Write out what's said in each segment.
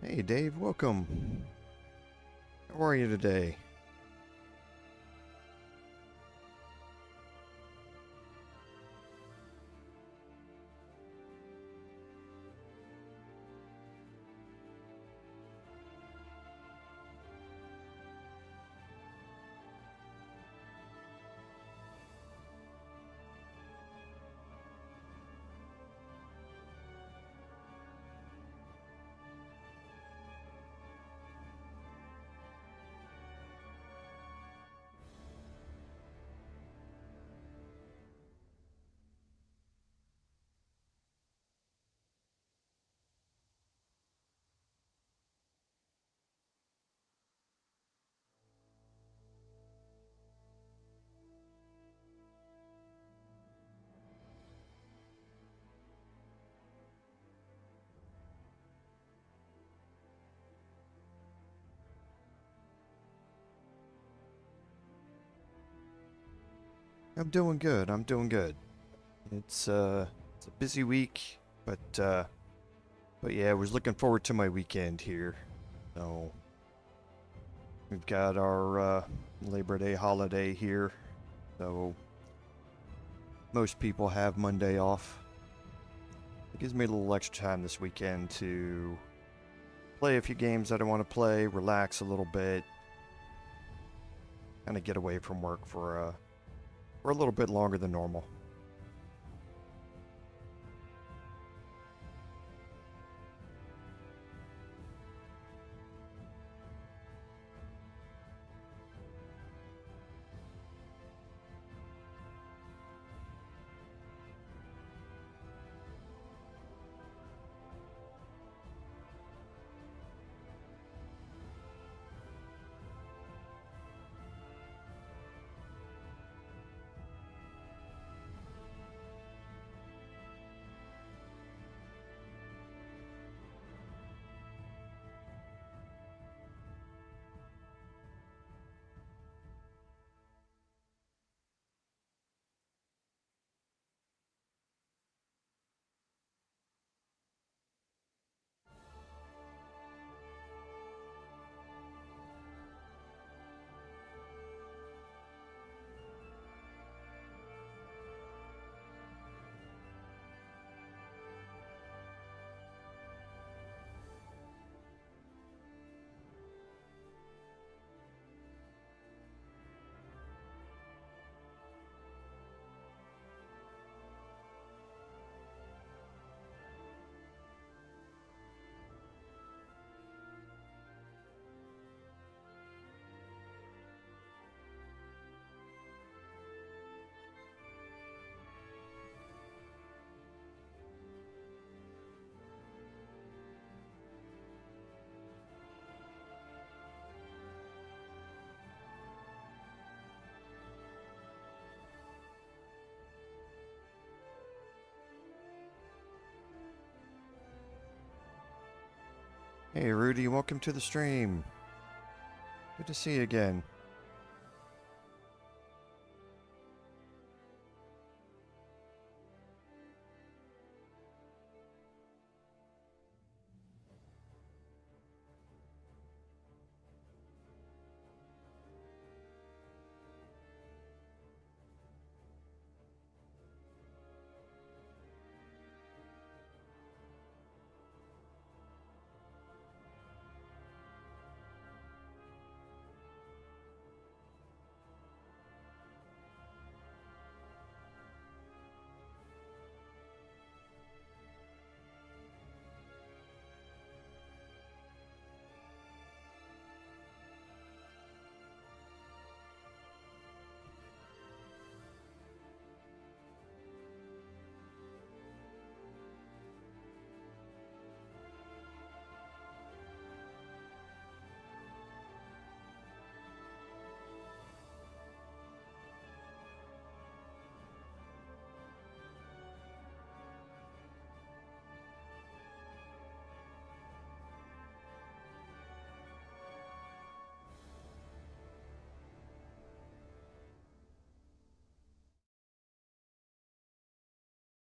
Hey Dave, welcome. How are you today? I'm doing good. I'm doing good. It's a busy week, but yeah, I was looking forward to my weekend here. So we've got our Labor Day holiday here. So most people have Monday off. It gives me a little extra time this weekend to play a few games that I want to play, relax a little bit, kind of get away from work for a little bit longer than normal. Hey Rudy, welcome to the stream. Good to see you again.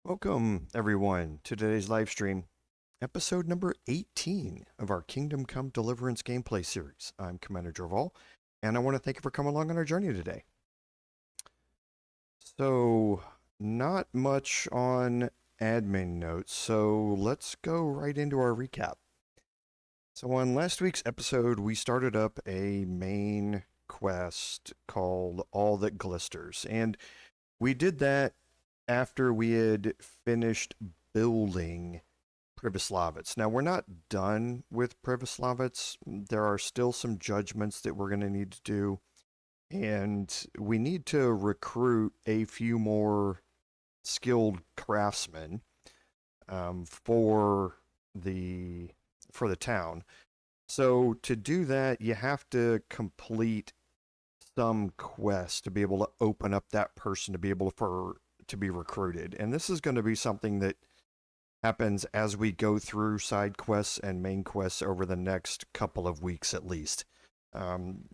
Welcome everyone to today's live stream. episode number 18 of our Kingdom Come Deliverance gameplay series. I'm Commander Joval, and I want to thank you for coming along on our journey today. So, not much on admin notes, so let's go right into our recap. So on last week's episode, we started up a main quest called All That Glisters, and we did that after we had finished building Pribyslavitz. Now, we're not done with Pribyslavitz. There are still some judgments that we're going to need to do, and we need to recruit a few more skilled craftsmen for the town. So to do that, you have to complete some quest to be able to open up that person to be able to be recruited. And this is going to be something that happens as we go through side quests and main quests over the next couple of weeks at least.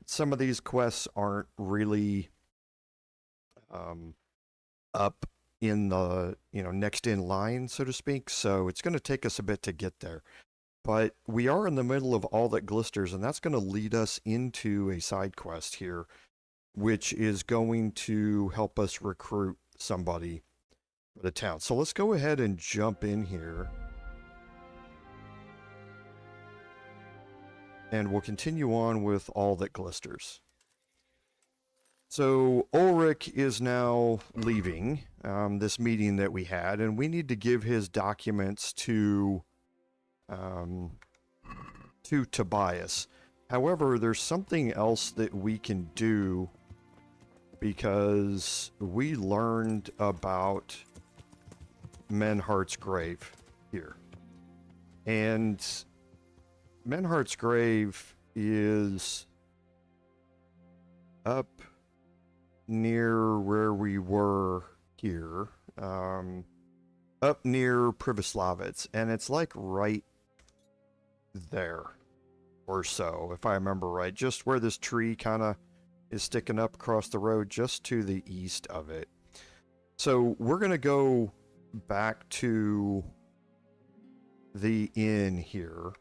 Some of these quests aren't really up in the next in line, so to speak, so it's going to take us a bit to get there. But we are in the middle of All That Glisters, and that's going to lead us into a side quest here, which is going to help us recruit somebody for the town. So let's go ahead and jump in here. And we'll continue on with All That Glisters. So Ulrich is now leaving this meeting that we had, and we need to give his documents to Tobias. However, there's something else that we can do because we learned about Menhart's grave here. And Menhart's grave is up near where we were here, up near Pribyslavitz, and it's like right there or so, if I remember right, just where this tree kind of is sticking up across the road, just to the east of it. So we're going to go back to the inn here,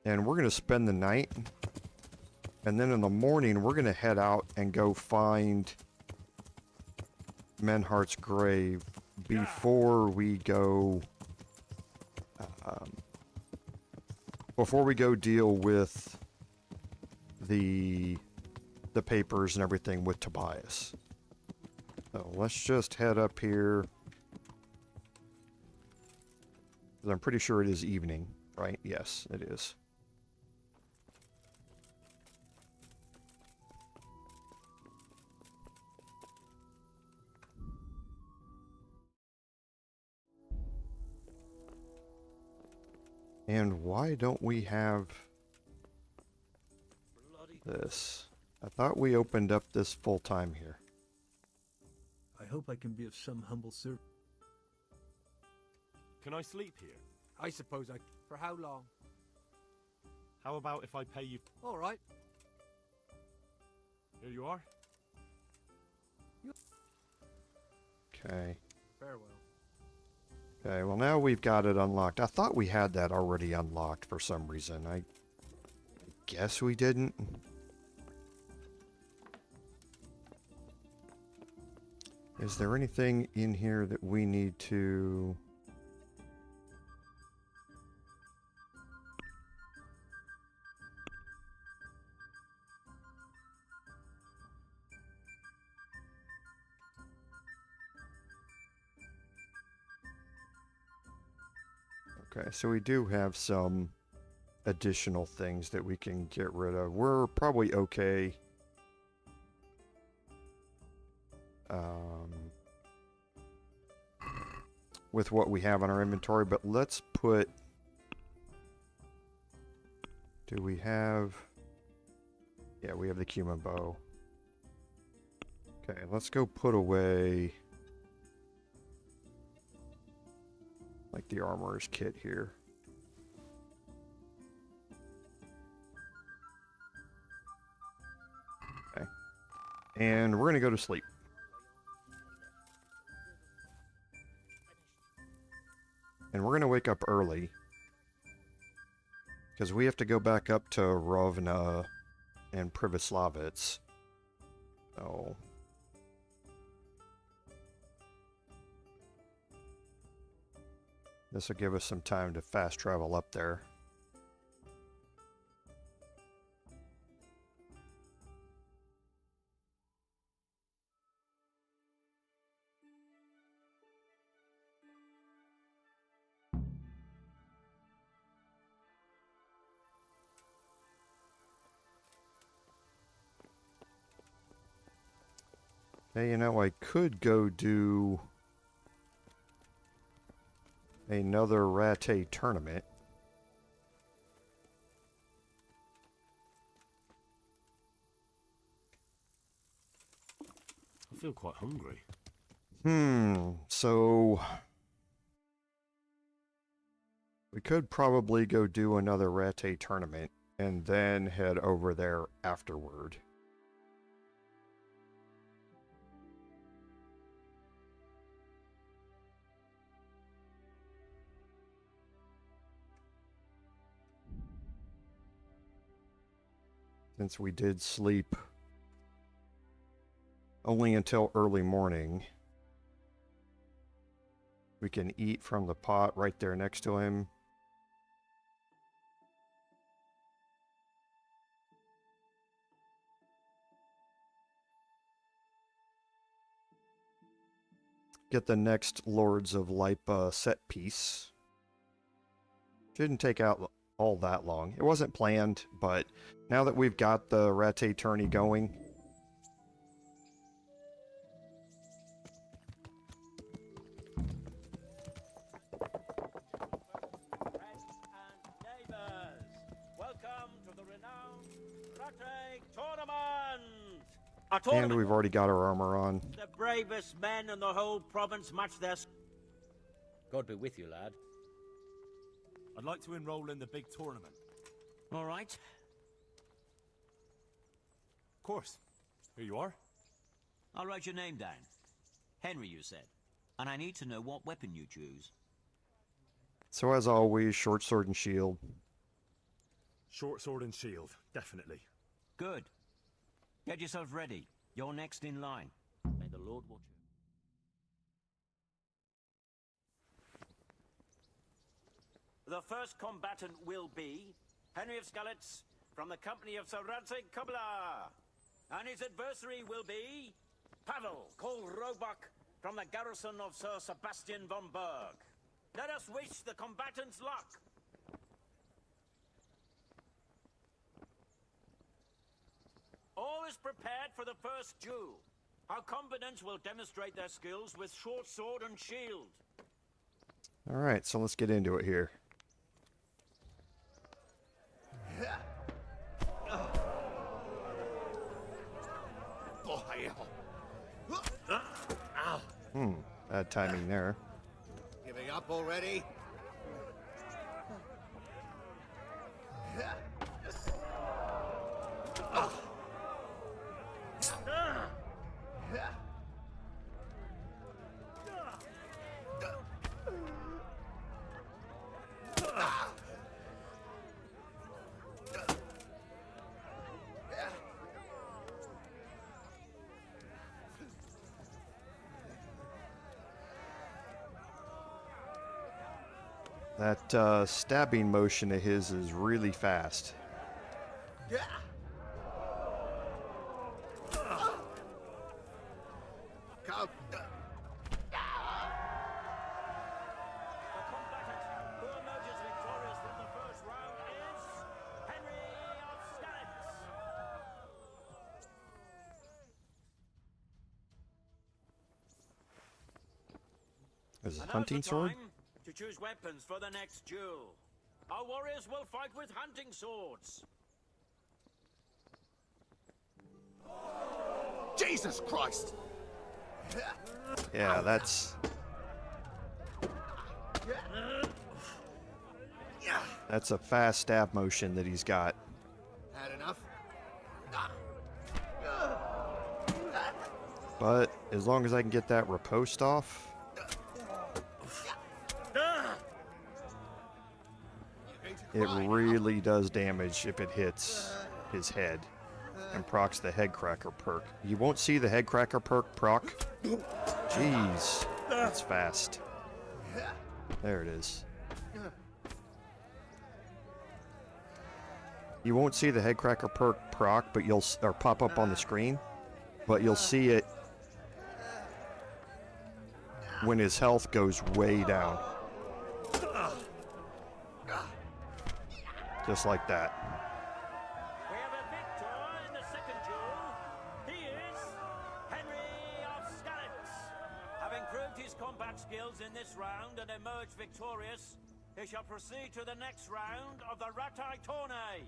and we're going to spend the night, and then in the morning we're going to head out and go find Menhart's grave before we go deal with the papers and everything with Tobias. So let's just head up here. I'm pretty sure it is evening, right? Yes, it is. And why don't we have this? I thought we opened up this full time here. I hope I can be of some humble service. Can I sleep here? I suppose I... For how long? How about if I pay you? All right. Here you are. Okay. Farewell. Okay, well now we've got it unlocked. I thought we had that already unlocked for some reason. I guess we didn't. Is there anything in here that we need to... Okay, so we do have some additional things that we can get rid of. We're probably okay. With what we have in our inventory, but let's put... Do we have... Yeah, we have the cumin bow. Okay, let's go put away... like the armorer's kit here. Okay. And we're going to go to sleep. And we're going to wake up early Because we have to go back up to Rovna and Pribyslavitz. So... this will give us some time to fast travel up there. Hey, you know, I could go do another Rattay tournament. I feel quite hungry. So we could probably go do another Rattay tournament and then head over there afterward. Since we did sleep only until early morning, we can eat from the pot right there next to him. Get the next Lords of Lipa set piece. Shouldn't take out all that long. It wasn't planned, but now that we've got the Rattay Tourney going, and we've already got our armor on. The bravest men in the whole province match their... God be with you, lad. I'd like to enroll in the big tournament. All right. Of course. Here you are. I'll write your name down. Henry, you said. And I need to know what weapon you choose. So as always, short sword and shield. Short sword and shield, definitely. Good. Get yourself ready. You're next in line. May the Lord watch you. The first combatant will be Henry of Skalitz from the company of Sir Rattay Kubla. And his adversary will be Pavel, called Roebuck, from the garrison of Sir Sebastian von Berg. Let us wish the combatants luck. All is prepared for the first duel. Our combatants will demonstrate their skills with short sword and shield. Alright, so let's get into it here. Bad timing there. Giving up already? That stabbing motion of his is really fast. Come. Is it a hunting sword? To choose weapons for the next duel. Our warriors will fight with hunting swords. Jesus Christ! Yeah, that's a fast stab motion that he's got. Had enough? But as long as I can get that riposte off. You going to It really does damage if it hits his head and procs the head cracker perk. You won't see the head cracker perk proc. Jeez, that's fast. There it is. You won't see the head cracker perk proc, but you'll or pop up on the screen, but you'll see it when his health goes way down. Just like that. We have a victor in the second duel. He is Henry of Skalitz. Having proved his combat skills in this round and emerged victorious, he shall proceed to the next round of the Rattay Tourney.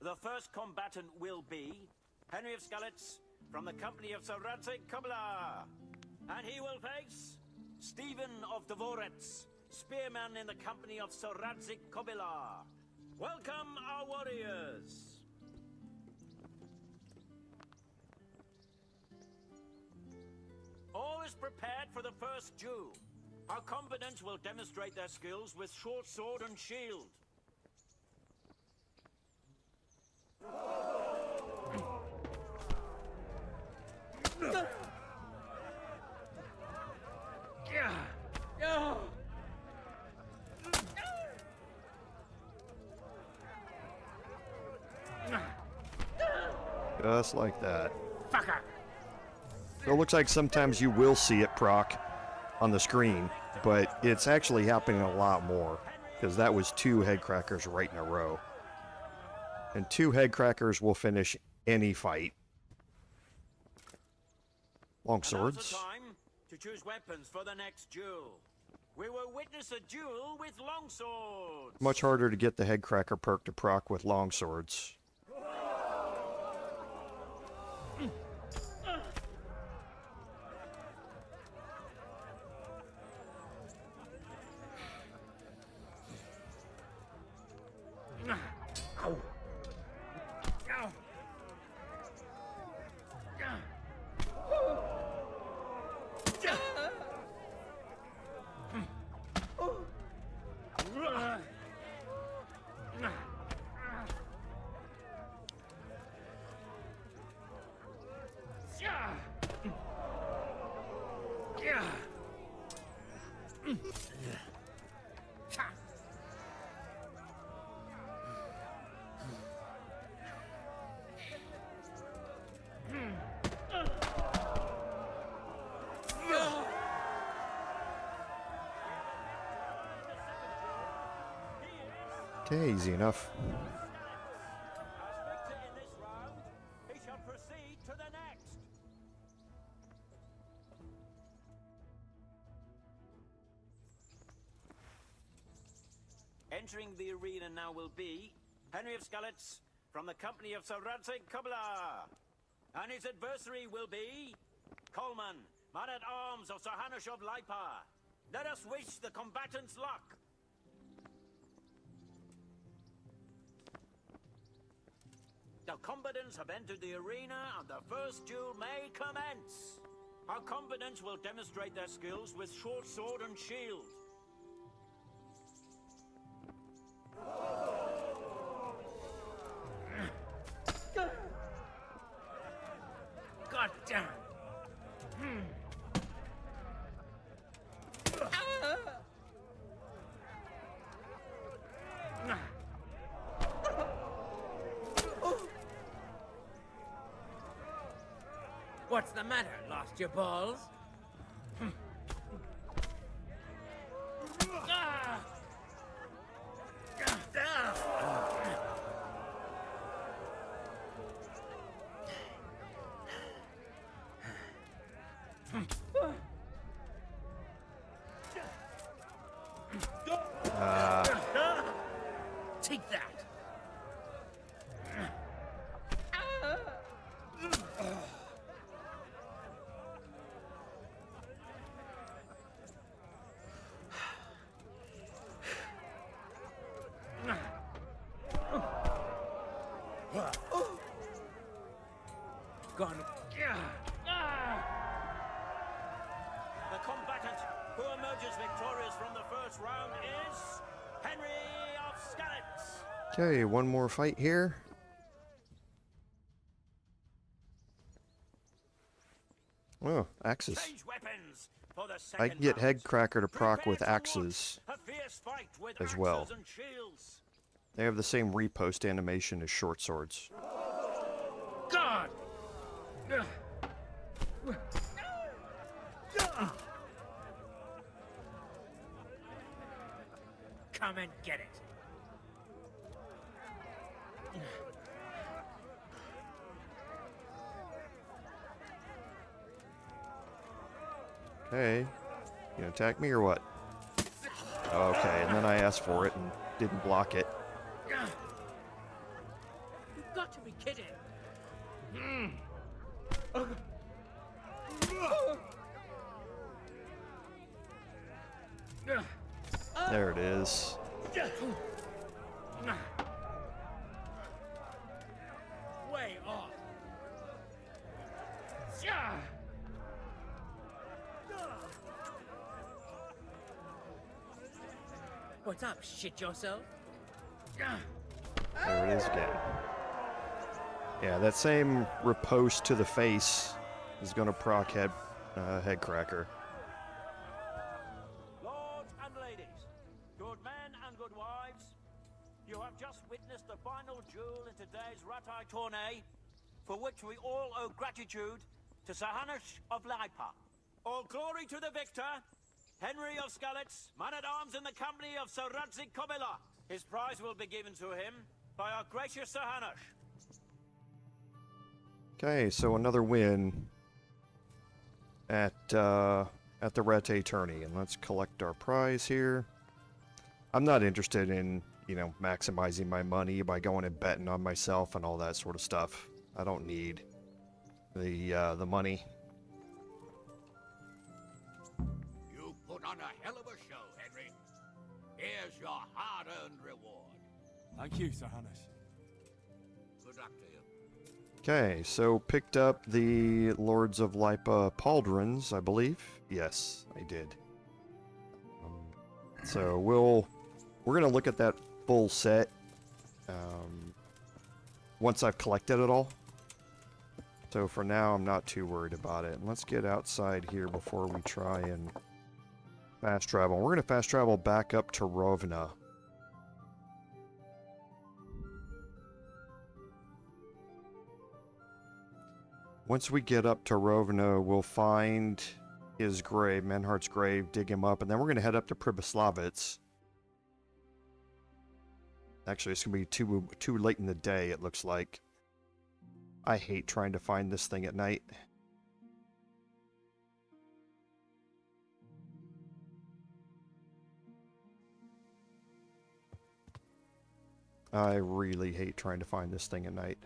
The first combatant will be Henry of Skalitz from the company of Rattay Kubla. And he will face Stephen of Deliverance, spearman in the company of Rattay Kubla. Welcome, our warriors. All is prepared for the first duel. Our combatants will demonstrate their skills with short sword and shield. Just like that. So it looks like sometimes you will see it proc on the screen, but it's actually happening a lot more, because that was 2 head crackers right in a row. And 2 head crackers will finish any fight. Long swords. Now's the time to choose weapons for the next duel. We will witness a duel with longswords. Much harder to get the head cracker perk to proc with long swords. Okay, easy enough. As victor in this round, he shall proceed to the next. Entering the arena now will be Henry of Skalitz from the company of Rattay Kubla. And his adversary will be Coleman, man-at-arms of Hanushov Lipa. Let us wish the combatants luck. The combatants have entered the arena and the first duel may commence. Our combatants will demonstrate their skills with short sword and shield. God damn. What's the matter? Lost your balls? Take that. Gone. combatant who emerges victorious from the first round is Henry of Skalitz. Okay, one more fight here. Oh, axes. Change weapons for the I second can get round. Headcracker to proc Prepare with to axes watch a fierce fight with as well. axes and shields. They have the same repost animation as short swords. God! Come and get it. Okay, you gonna attack me or what? Okay, and then I asked for it and didn't block it. You've got to be kidding. There it is. Way off. What's up? Shit yourself? There it is again. Yeah, that same riposte to the face is gonna proc Headcracker. Lords and ladies, good men and good wives, you have just witnessed the final duel in today's Rattay Tourney, for which we all owe gratitude to Sahanush of Lipa. All glory to the victor, Henry of Skalitz, man-at-arms in the company of Sir Radzik Kobila. His prize will be given to him by our gracious Sahanush. Okay, so another win at the Rattay Tourney, and let's collect our prize here. I'm not interested in, you know, maximizing my money by going and betting on myself and all that sort of stuff. I don't need the money. You put on a hell of a show, Henry. Here's your hard-earned reward. Thank you, Sir Hannes. Good luck to you. Okay, so picked up the Lords of Lipa pauldrons, I believe. Yes, I did. So we're gonna look at that full set once I've collected it all. So for now, I'm not too worried about it. And let's get outside here before we try and fast travel. We're gonna fast travel back up to Rovna. Once we get up to Rovna, we'll find his grave, Menhart's grave, dig him up, and then we're going to head up to Pribyslavitz. Actually, it's going to be too late in the day, it looks like. I hate trying to find this thing at night. I really hate trying to find this thing at night.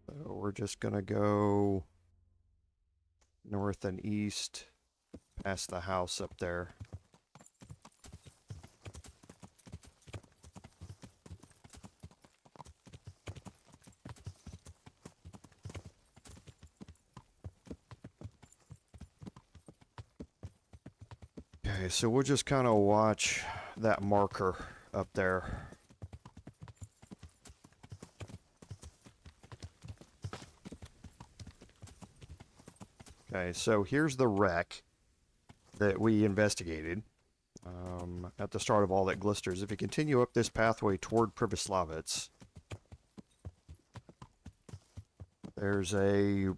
So we're just gonna go north and east past the house up there. Okay, so we'll just kind of watch that marker up there. Okay, so here's the wreck that we investigated at the start of all that Glisters. If you continue up this pathway toward Pribyslavitz, there's a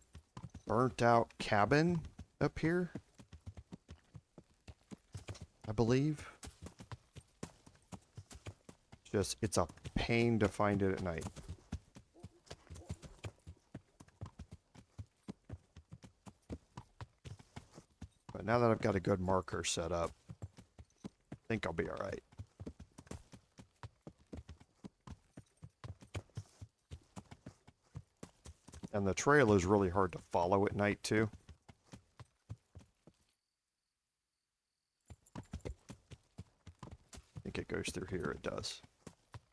burnt out cabin up here, I believe. It's a pain to find it at night. But now that I've got a good marker set up, I think I'll be alright. And the trail is really hard to follow at night, too. I think it goes through here, it does.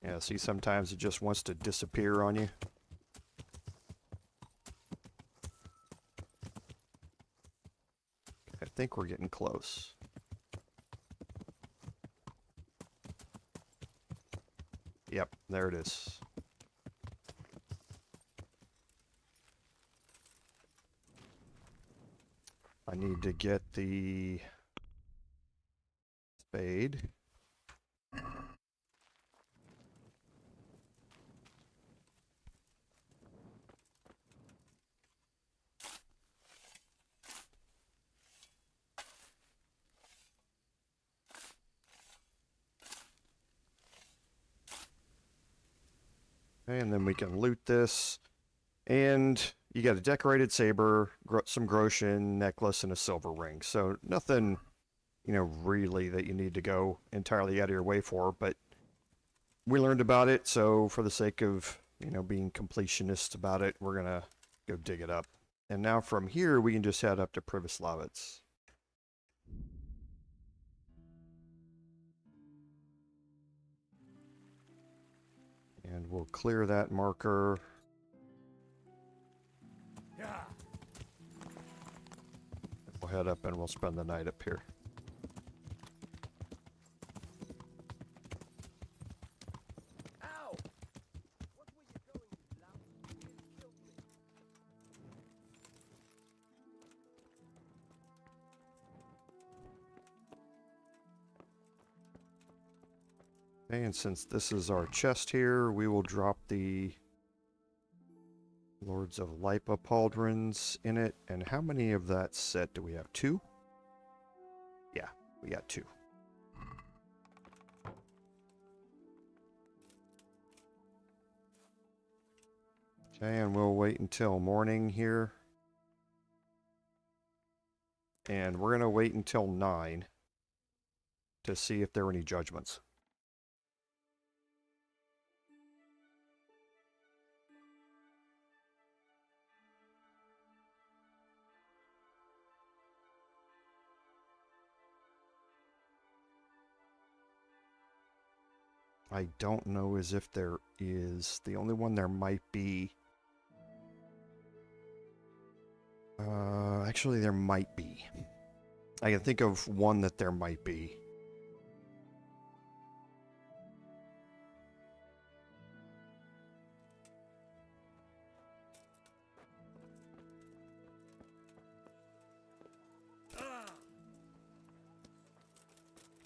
Yeah, see, sometimes it just wants to disappear on you. think we're getting close. Yep, there it is. I need to get the spade. And then we can loot this. And you got a decorated saber, some groschen, necklace, and a silver ring. So nothing, you know, really that you need to go entirely out of your way for. But we learned about it, so for the sake of, you know, being completionists about it, we're going to go dig it up. And now from here, we can just head up to Pribyslavitz. And we'll clear that marker. Yeah. We'll head up and we'll spend the night up here. Ow! What were you going, you lout? You nearly killed me. And since this is our chest here, we will drop the Lords of Lipa pauldrons in it. And how many of that set do we have? 2? Yeah, we got 2. Okay, and we'll wait until morning here. And we're going to wait until 9 to see if there are any judgments. I don't know as if there is. The only one there might be. Actually, there might be. I can think of one that there might be.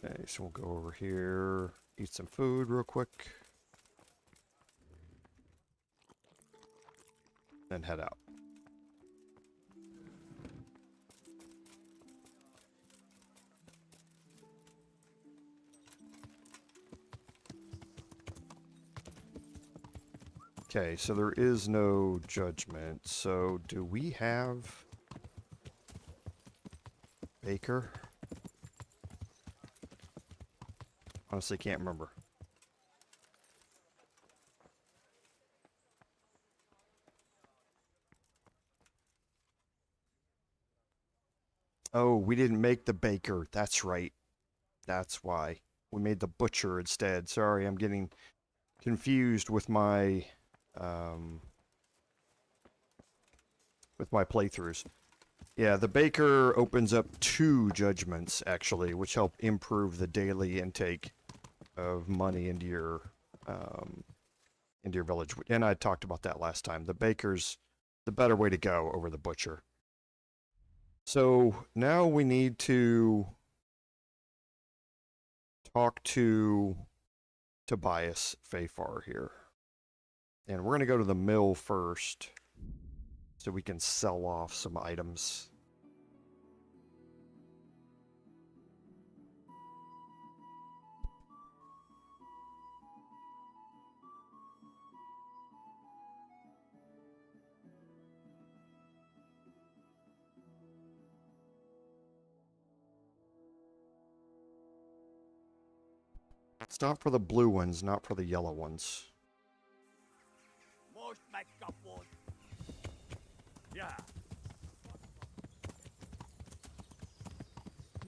Okay, so we'll go over here, eat some food real quick, then head out. Okay, so there is no judgment. So do we have Baker? Honestly, can't remember. Oh, we didn't make the baker. That's right. That's why. We made the butcher instead. Sorry, I'm getting confused with my playthroughs. Yeah, the baker opens up 2 judgments, actually, which help improve the daily intake of money into your village. And I talked about that last time. The baker's the better way to go over the butcher. So now we need to talk to Tobias Fafar here. And we're going to go to the mill first so we can sell off some items. Stop for the blue ones, not for the yellow ones. Most make up one. Yeah.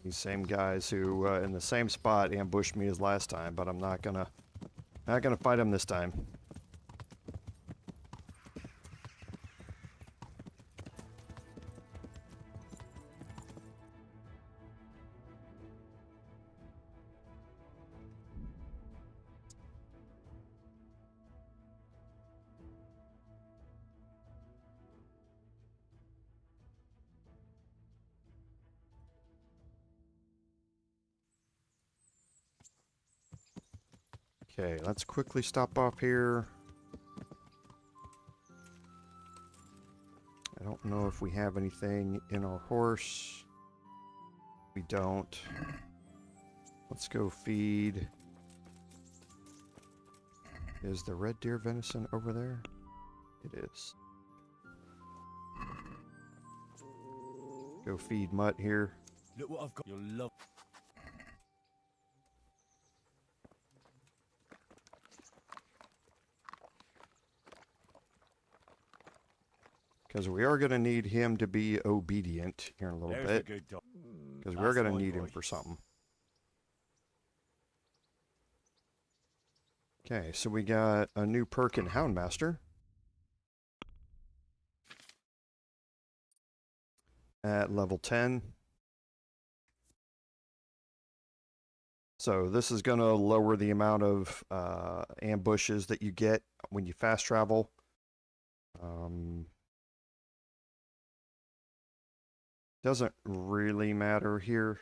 These same guys who, in the same spot, ambushed me as last time, but I'm not gonna fight them this time. Okay, let's quickly stop off here. I don't know if we have anything in our horse. We don't. Let's go feed. Is the red deer venison over there? It is. Go feed Mutt here. Look what I've got. You'll love. Because we are going to need him to be obedient here in a little There's bit. a good dog. Because we're That's going to my need him boy. for something. Okay, so we got a new perk in Houndmaster. At level 10. So this is going to lower the amount of ambushes that you get when you fast travel. Doesn't really matter here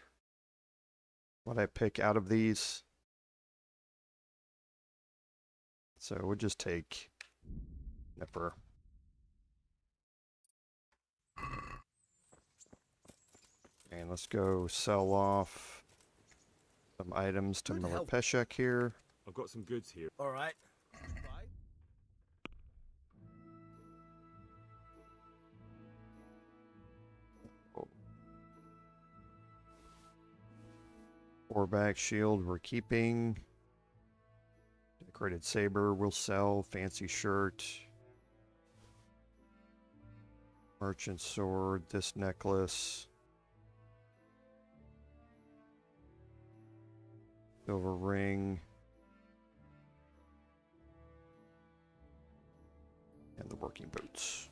what I pick out of these. So we'll just take Nipper. And let's go sell off some items to Good Miller help. Peshek here. I've got some goods here. All right. Four-back shield we're keeping. Decorated saber we'll sell. Fancy shirt. Merchant sword. This necklace. Silver ring. And the working boots.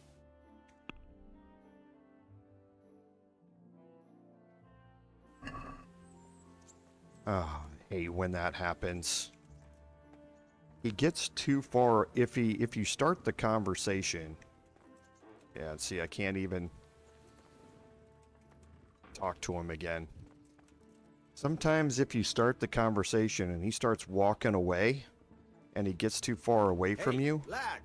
Oh, I hate when that happens. He gets too far if you start the conversation. Yeah, see, I can't even talk to him again. Sometimes if you start the conversation and he starts walking away and he gets too far away from you, Lad,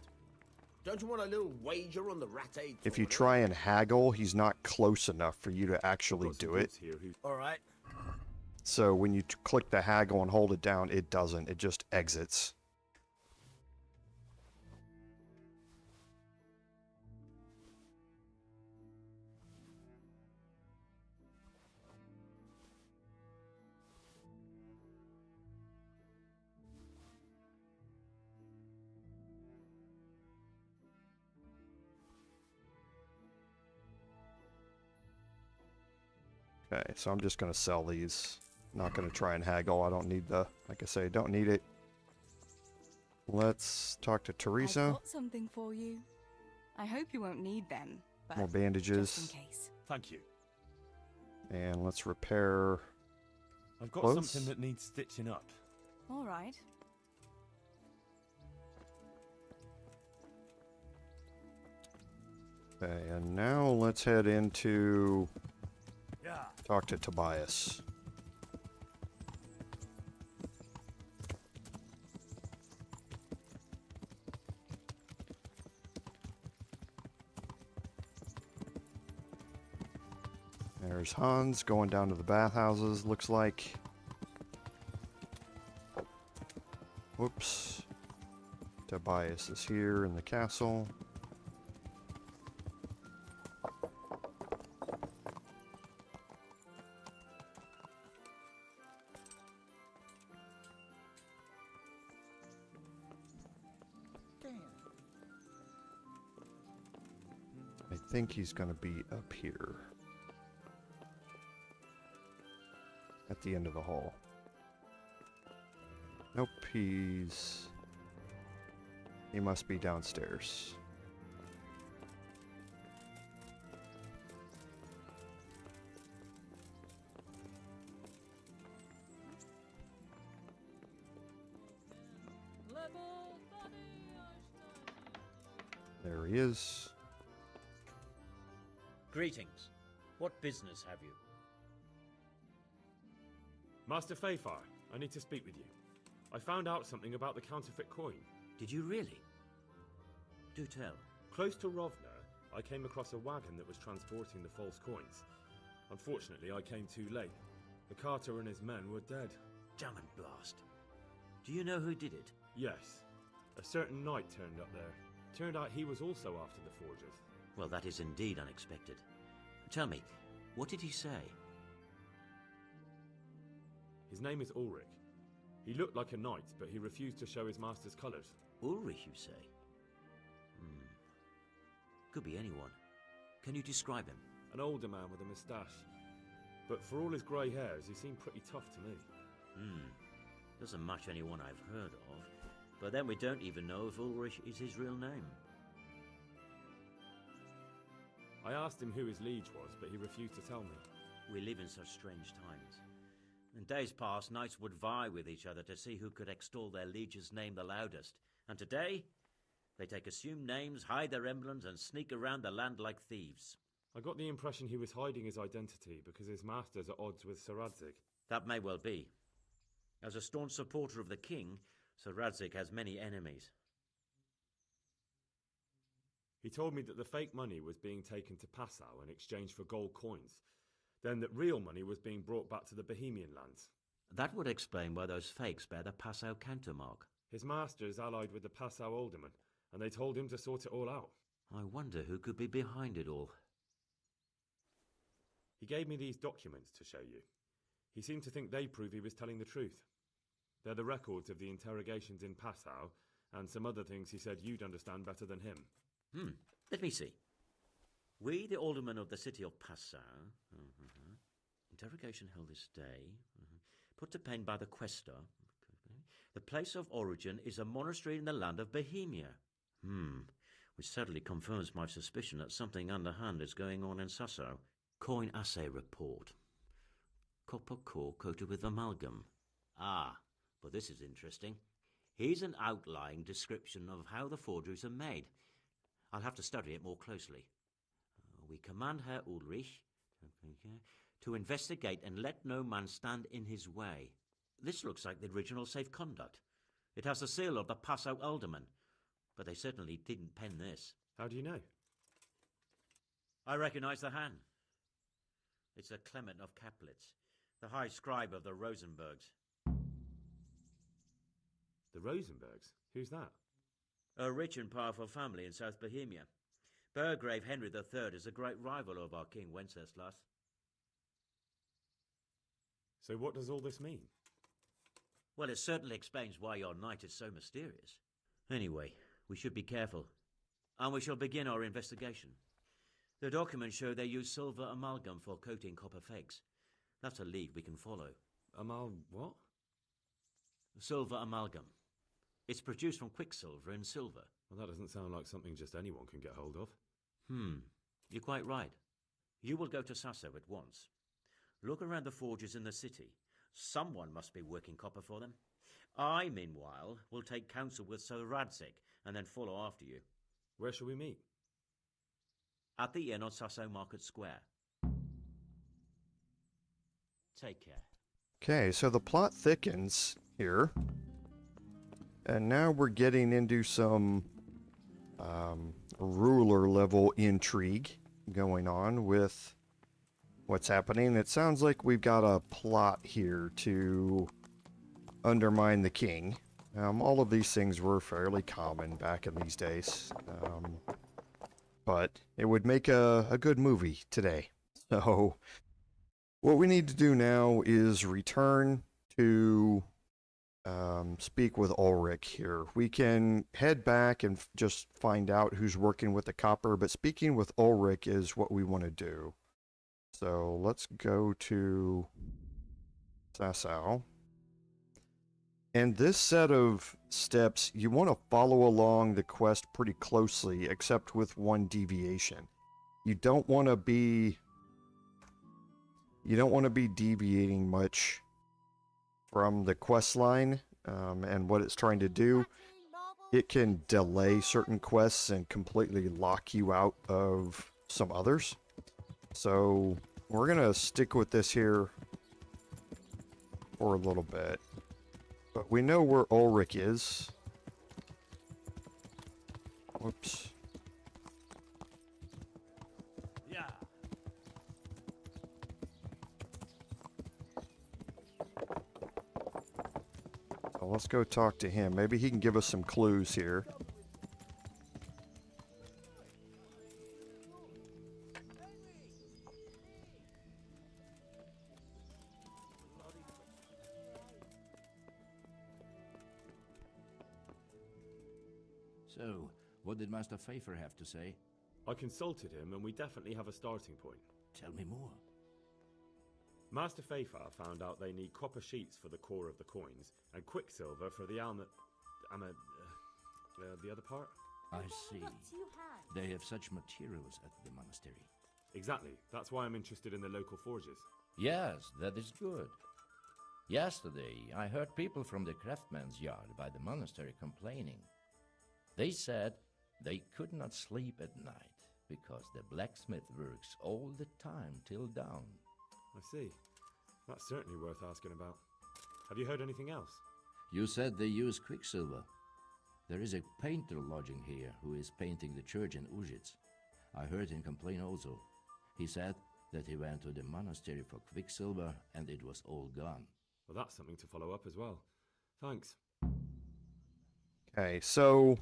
don't you want a little wager on the Rattay? if you tournament? try and haggle, he's not close enough for you to I've actually got some do it. goods here. All right. So when you click the haggle and hold it down, it doesn't. It just exits. Okay, so I'm just going to sell these. Not going to try and haggle. I don't need the, like I say, don't need it. Let's talk to I've Teresa. got something for you. I hope you won't need them, but More just in bandages. case. Thank you. And let's repair. I've got Clothes? something that needs stitching up. All right. Okay, and now let's head into Yeah. talk to Tobias. There's Hans going down to the bathhouses, looks like. Whoops. Tobias is here in the castle. I think he's going to be up here. At the end of the hall. Nope, he must be downstairs. There he is. Greetings. What business have you? Master Fayfar, I need to speak with you. I found out something about the counterfeit coin. Did you really? Do tell. Close to Rovna, I came across a wagon that was transporting the false coins. Unfortunately, I came too late. The carter and his men were dead. Damn and blast. Do you know who did it? Yes. A certain knight turned up there. Turned out he was also after the forgers. Well, that is indeed unexpected. Tell me, what did he say? His name is Ulrich. He looked like a knight, but he refused to show his master's colours. Ulrich, you say? Could be anyone. Can you describe him? An older man with a moustache. But for all his grey hairs, he seemed pretty tough to me. Doesn't match anyone I've heard of. But then we don't even know if Ulrich is his real name. I asked him who his liege was, but he refused to tell me. We live in such strange times. In days past, knights would vie with each other to see who could extol their liege's name the loudest. And today, they take assumed names, hide their emblems, and sneak around the land like thieves. I got the impression he was hiding his identity because his master's at odds with Sir Radzig. That may well be. As a staunch supporter of the king, Sir Radzig has many enemies. He told me that the fake money was being taken to Passau in exchange for gold coins, then that real money was being brought back to the Bohemian lands. That would explain why those fakes bear the Passau countermark. His master is allied with the Passau alderman, and they told him to sort it all out. I wonder who could be behind it all. He gave me these documents to show you. He seemed to think they prove he was telling the truth. They're the records of the interrogations in Passau, and some other things he said you'd understand better than him. Let me see. We, the aldermen of the city of Passau, interrogation held this day, put to pen by the questor. The place of origin is a monastery in the land of Bohemia. Which certainly confirms my suspicion that something underhand is going on in Sasau. Coin assay report. Copper core coated with amalgam. But this is interesting. Here's an outline description of how the forgeries are made. I'll have to study it more closely. We command Herr Ulrich to investigate and let no man stand in his way. This looks like the original safe conduct. It has the seal of the Passau alderman, but they certainly didn't pen this. How do you know? I recognize the hand. It's a Clement of Kaplitz, the high scribe of the Rosenbergs. The Rosenbergs? Who's that? A rich and powerful family in South Bohemia. Burgrave Henry III is a great rival of our King Wenceslas. So what does all this mean? Well, it certainly explains why your knight is so mysterious. Anyway, we should be careful. And we shall begin our investigation. The documents show they use silver amalgam for coating copper fakes. That's a lead we can follow. What? Silver amalgam. It's produced from quicksilver and silver. Well, that doesn't sound like something just anyone can get hold of. You're quite right. You will go to Sasau at once. Look around the forges in the city. Someone must be working copper for them. I, meanwhile, will take counsel with Sir Radzig and then follow after you. Where shall we meet? At the inn on Sasau Market Square. Take care. Okay, so the plot thickens here. And now we're getting into some ruler level intrigue going on with what's happening. It sounds like we've got a plot here to undermine the king. All of these things were fairly common back in these days. But it would make a good movie today. So what we need to do now is return to speak with Ulrich here. We can head back and just find out who's working with the copper, but speaking with Ulrich is what we want to do. So let's go to Sasau. And this set of steps, you want to follow along the quest pretty closely, except with one deviation. You don't want to be deviating much from the quest line and what it's trying to do. It can delay certain quests and completely lock you out of some others. So we're gonna stick with this here for a little bit. But we know where Ulrich is. Whoops. Yeah. So let's go talk to him. Maybe he can give us some clues here. So, what did Master Pfeiffer have to say? I consulted him, and we definitely have a starting point. Tell me more. Master Pfeiffer found out they need copper sheets for the core of the coins, and quicksilver for the the other part? I see. They have such materials at the monastery. Exactly. That's why I'm interested in the local forges. Yes, that is good. Yesterday, I heard people from the craftsman's yard by the monastery complaining. They said they could not sleep at night because the blacksmith works all the time till dawn. I see. That's certainly worth asking about. Have you heard anything else? You said they use quicksilver. There is a painter lodging here who is painting the church in Ujits. I heard him complain also. He said that he went to the monastery for quicksilver and it was all gone. Well, that's something to follow up as well. Thanks. Okay, so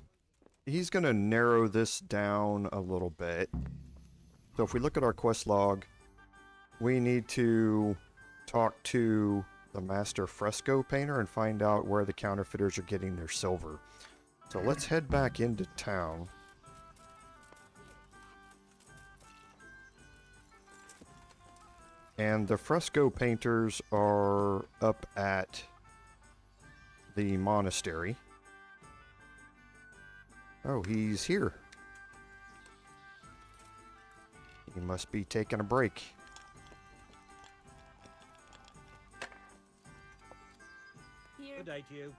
he's going to narrow this down a little bit. So if we look at our quest log, we need to talk to the master fresco painter and find out where the counterfeiters are getting their silver. So let's head back into town. And the fresco painters are up at the monastery. Oh, he's here. He must be taking a break. Good day to you.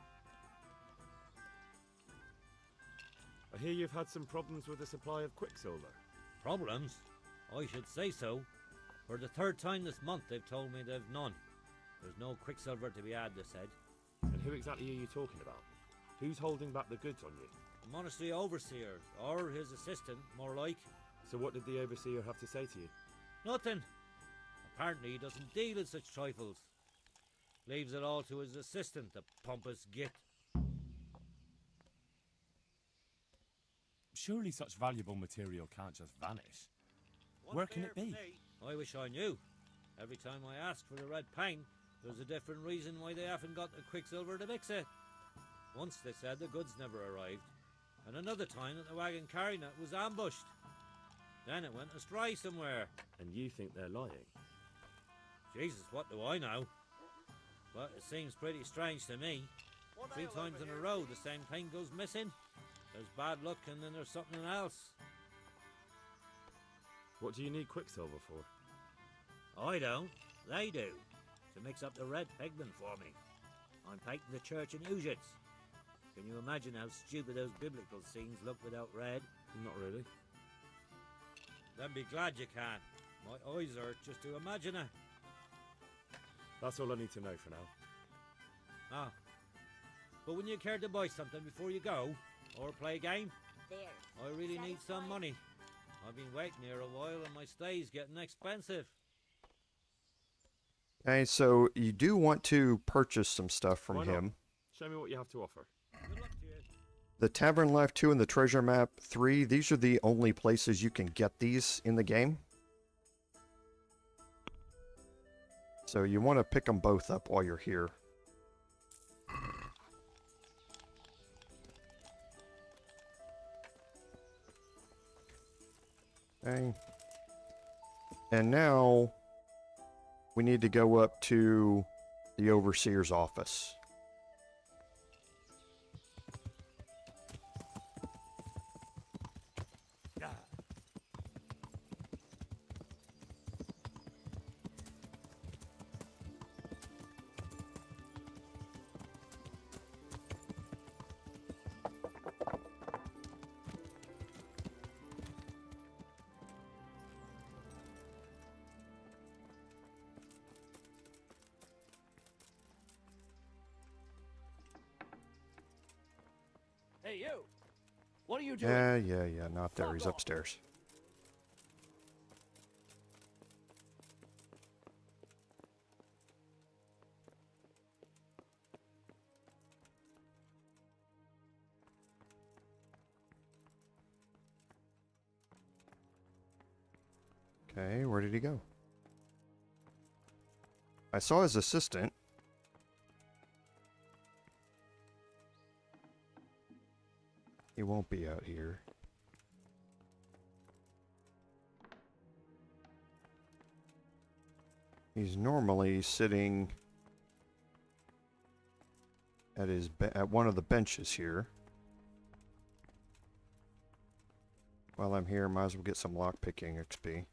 I hear you've had some problems with the supply of quicksilver. Problems? I should say so. For the third time this month they've told me they've none. There's no quicksilver to be had, they said. And who exactly are you talking about? Who's holding back the goods on you? The monastery overseer, or his assistant, more like. So what did the overseer have to say to you? Nothing. Apparently he doesn't deal in such trifles. Leaves it all to his assistant, the pompous git. Surely such valuable material can't just vanish. Where can it be? I wish I knew. Every time I ask for the red paint, there's a different reason why they haven't got the quicksilver to mix it. Once they said the goods never arrived, and another time that the wagon carrying it was ambushed. Then it went astray somewhere. And you think they're lying? Jesus, what do I know? But it seems pretty strange to me. 3 times in a row the same paint goes missing. There's bad luck and then there's something else. What do you need quicksilver for? I don't. They do. To mix up the red pigment for me. I'm painting the church in Ujits. Can you imagine how stupid those biblical scenes look without red? Not really. Then be glad you can. My eyes hurt just to imagine it. That's all I need to know for now. Ah. But wouldn't you care to buy something before you go? Or play a game? I really need some money. I've been waiting here a while and my stay's getting expensive. Okay, so you do want to purchase some stuff from Why not? him. Show me what you have to offer. Good luck to you. The Tavern Life 2 and the Treasure Map 3, these are the only places you can get these in the game. So you want to pick them both up while you're here. Okay. And now we need to go up to the Overseer's office. Hey, you! What are you doing? Yeah, not there. He's upstairs. Okay, where did he go? I saw his assistant. He won't be out here. He's normally sitting at at one of the benches here. While I'm here, might as well get some lockpicking XP.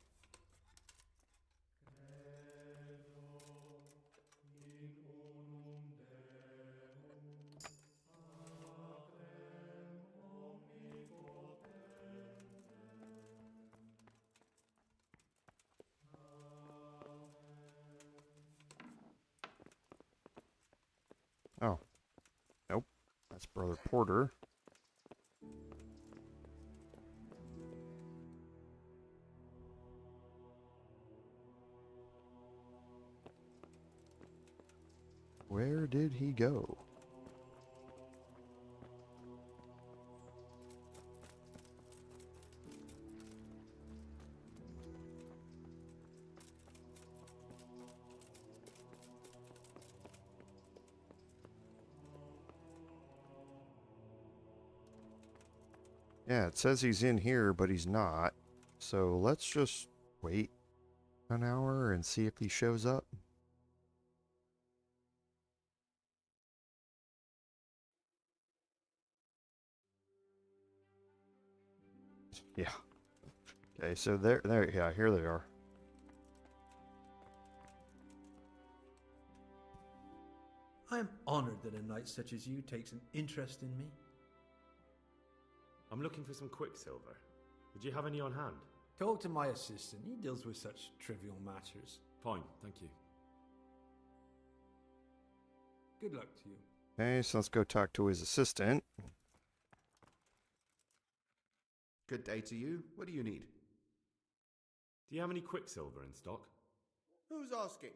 Oh. Nope. That's Brother Porter. Where did he go? Yeah, it says he's in here, but he's not. So let's just wait an hour and see if he shows up. Yeah. Okay, so yeah, here they are. I am honored that a knight such as you takes an interest in me. I'm looking for some quicksilver. Would you have any on hand? Talk to my assistant. He deals with such trivial matters. Fine, thank you. Good luck to you. Okay, so let's go talk to his assistant. Good day to you. What do you need? Do you have any quicksilver in stock? Who's asking?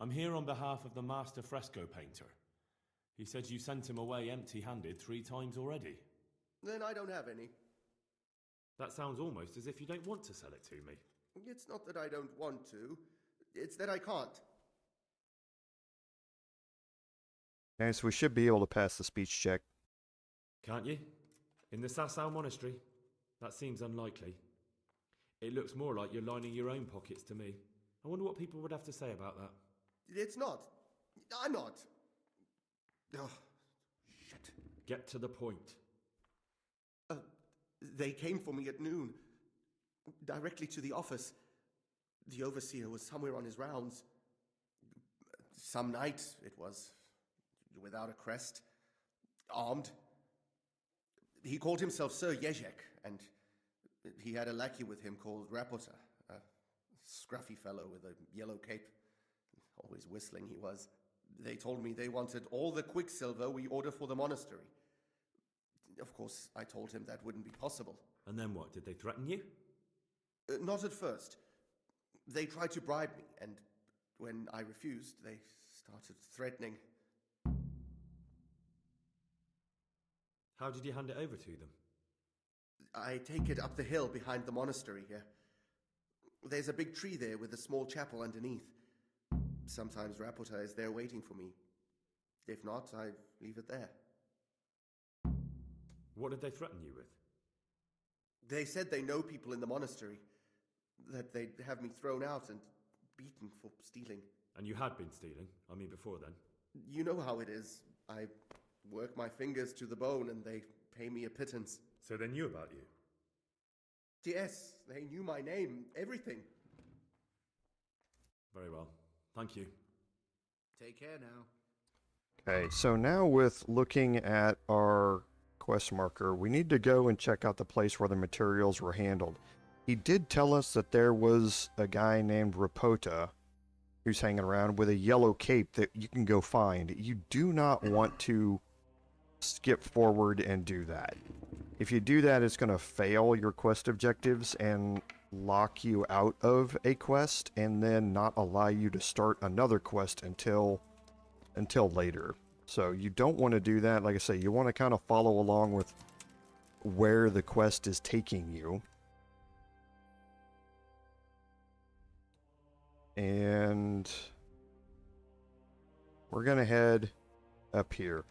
I'm here on behalf of the master fresco painter. He said you sent him away empty-handed 3 times already. Then I don't have any. That sounds almost as if you don't want to sell it to me. It's not that I don't want to. It's that I can't. Okay, so we should be able to pass the speech check. Can't you? In the Sasau monastery? That seems unlikely. It looks more like you're lining your own pockets to me. I wonder what people would have to say about that. It's not. I'm not. Oh, shit. Get to the point. They came for me at noon. Directly to the office. The overseer was somewhere on his rounds. Some night, it was. Without a crest. Armed. He called himself Sir Jezek, and he had a lackey with him called Rapota. A scruffy fellow with a yellow cape. Always whistling he was. They told me they wanted all the quicksilver we order for the monastery. Of course, I told him that wouldn't be possible. And then what? Did they threaten you? Not at first. They tried to bribe me, and when I refused, they started threatening. How did you hand it over to them? I take it up the hill behind the monastery here. There's a big tree there with a small chapel underneath. Sometimes Rapota is there waiting for me. If not, I leave it there. What did they threaten you with? They said they know people in the monastery. That they'd have me thrown out and beaten for stealing. And you had been stealing? I mean, before then? You know how it is. I work my fingers to the bone and they pay me a pittance. So they knew about you? Yes, they knew my name, everything. Very well. Thank you. Take care now. Okay, so now with looking at our quest marker, we need to go and check out the place where the materials were handled. He did tell us that there was a guy named Rapota who's hanging around with a yellow cape that you can go find. You do not want to skip forward and do that. If you do that, it's going to fail your quest objectives and lock you out of a quest and then not allow you to start another quest until later. So you don't want to do that. Like I say, you want to kind of follow along with where the quest is taking you. And we're going to head up here.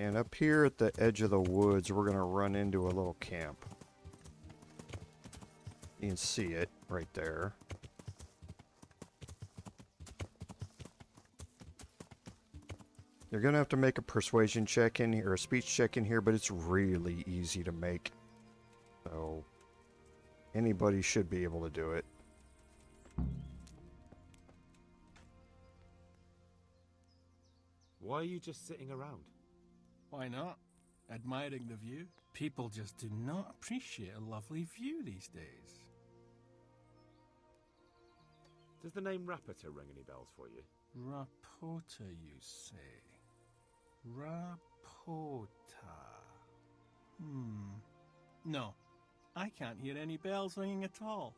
And up here at the edge of the woods, we're going to run into a little camp. You can see it right there. You're going to have to make a persuasion check in here, or a speech check in here, but it's really easy to make. So, anybody should be able to do it. Why are you just sitting around? Why not? Admiring the view? People just do not appreciate a lovely view these days. Does the name Rapota ring any bells for you? Rapota, you say? Rapota. No, I can't hear any bells ringing at all.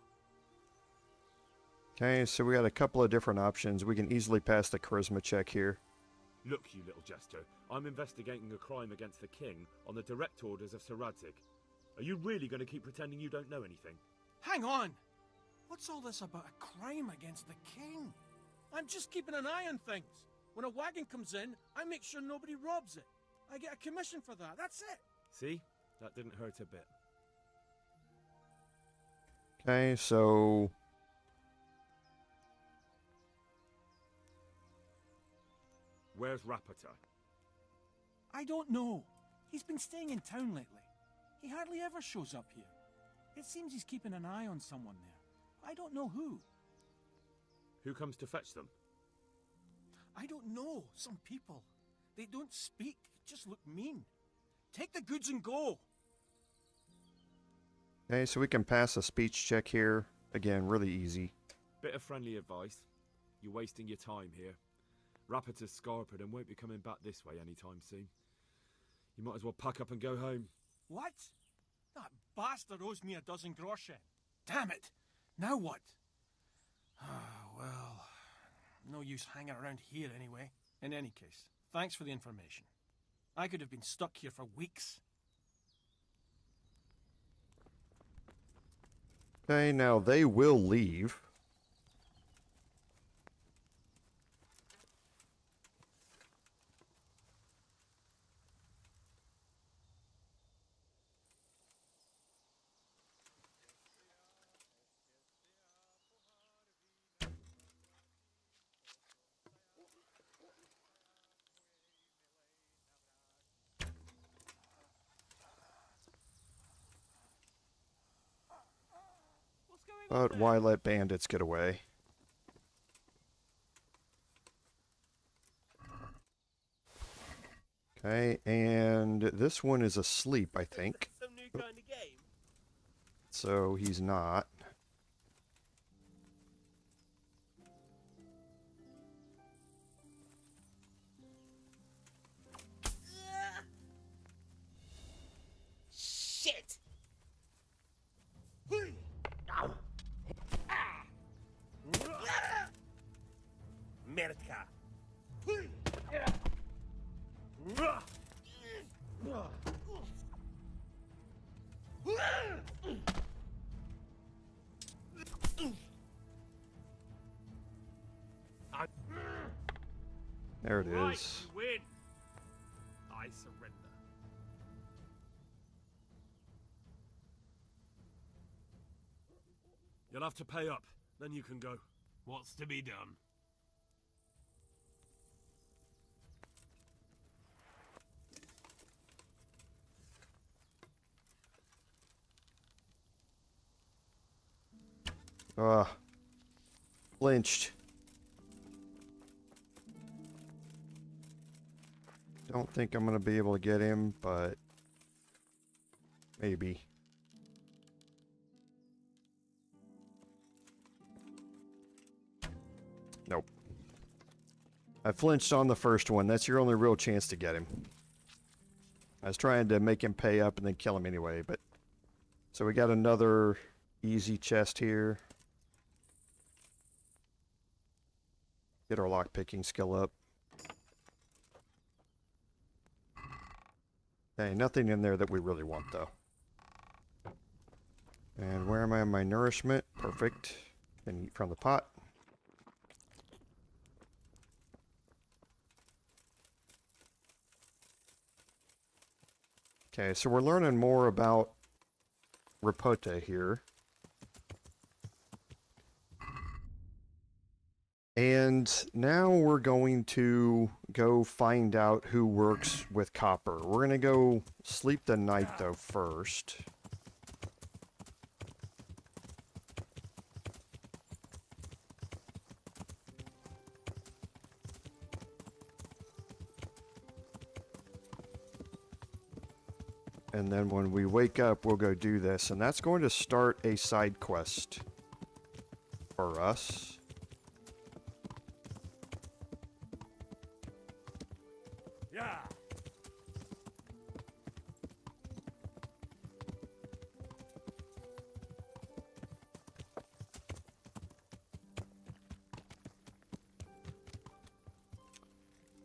Okay, so we got a couple of different options. We can easily pass the charisma check here. Look, you little jester, I'm investigating a crime against the king on the direct orders of Sir Radzig. Are you really going to keep pretending you don't know anything? Hang on! What's all this about a crime against the king? I'm just keeping an eye on things. When a wagon comes in, I make sure nobody robs it. I get a commission for that, that's it. See? That didn't hurt a bit. Okay, so... Where's Rapota? I don't know. He's been staying in town lately. He hardly ever shows up here. It seems he's keeping an eye on someone there. I don't know who. Who comes to fetch them? I don't know. Some people. They don't speak, just look mean. Take the goods and go. Okay, so we can pass a speech check here. Again, really easy. Bit of friendly advice. You're wasting your time here. Rapota's scarpered and won't be coming back this way anytime soon. You might as well pack up and go home. What? That bastard owes me 12 groschen. Damn it! Now what? Well, no use hanging around here anyway. In any case, thanks for the information. I could have been stuck here for weeks. Okay, now they will leave. But why let bandits get away? Okay, and this one is asleep, I think. Some new kind of game. So he's not. Shit! Merka. There it Right, is. you win. I surrender. You'll have to pay up, then you can go. What's to be done? Flinched. Don't think I'm going to be able to get him, but maybe. Nope. I flinched on the first one. That's your only real chance to get him. I was trying to make him pay up and then kill him anyway, but... So we got another easy chest here. Get our lockpicking skill up. Okay, nothing in there that we really want, though. And where am I on my nourishment? Perfect. Can eat from the pot. Okay, so we're learning more about Rapota here. And now we're going to go find out who works with copper. We're going to go sleep the night, though, first. And then when we wake up, we'll go do this. And that's going to start a side quest for us.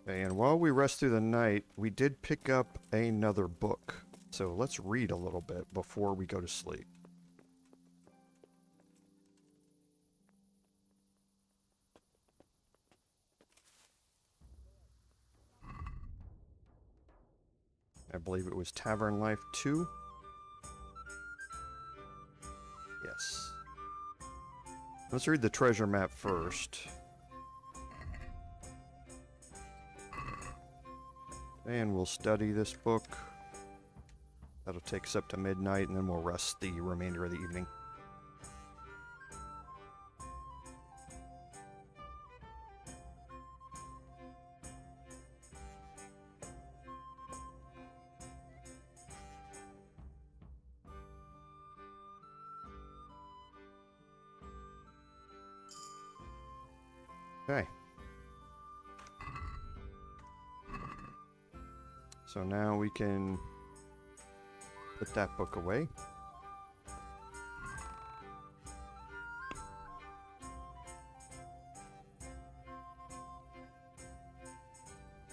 And while we rest through the night, we did pick up another book. So let's read a little bit before we go to sleep. I believe it was Tavern Life 2. Yes. Let's read the treasure map first. And we'll study this book. That'll take us up to midnight, and then we'll rest the remainder of the evening. Okay. So now we can put that book away.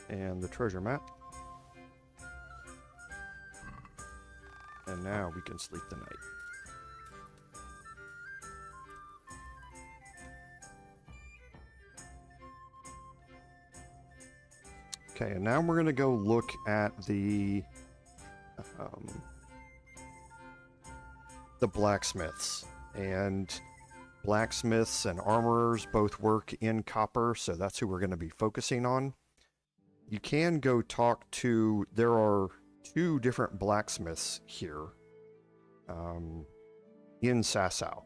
And the treasure map. And now we can sleep the night. Okay, and now we're going to go look at the blacksmiths. And blacksmiths and armorers both work in copper, so that's who we're going to be focusing on. You can go talk to... There are 2 different blacksmiths here in Sasau.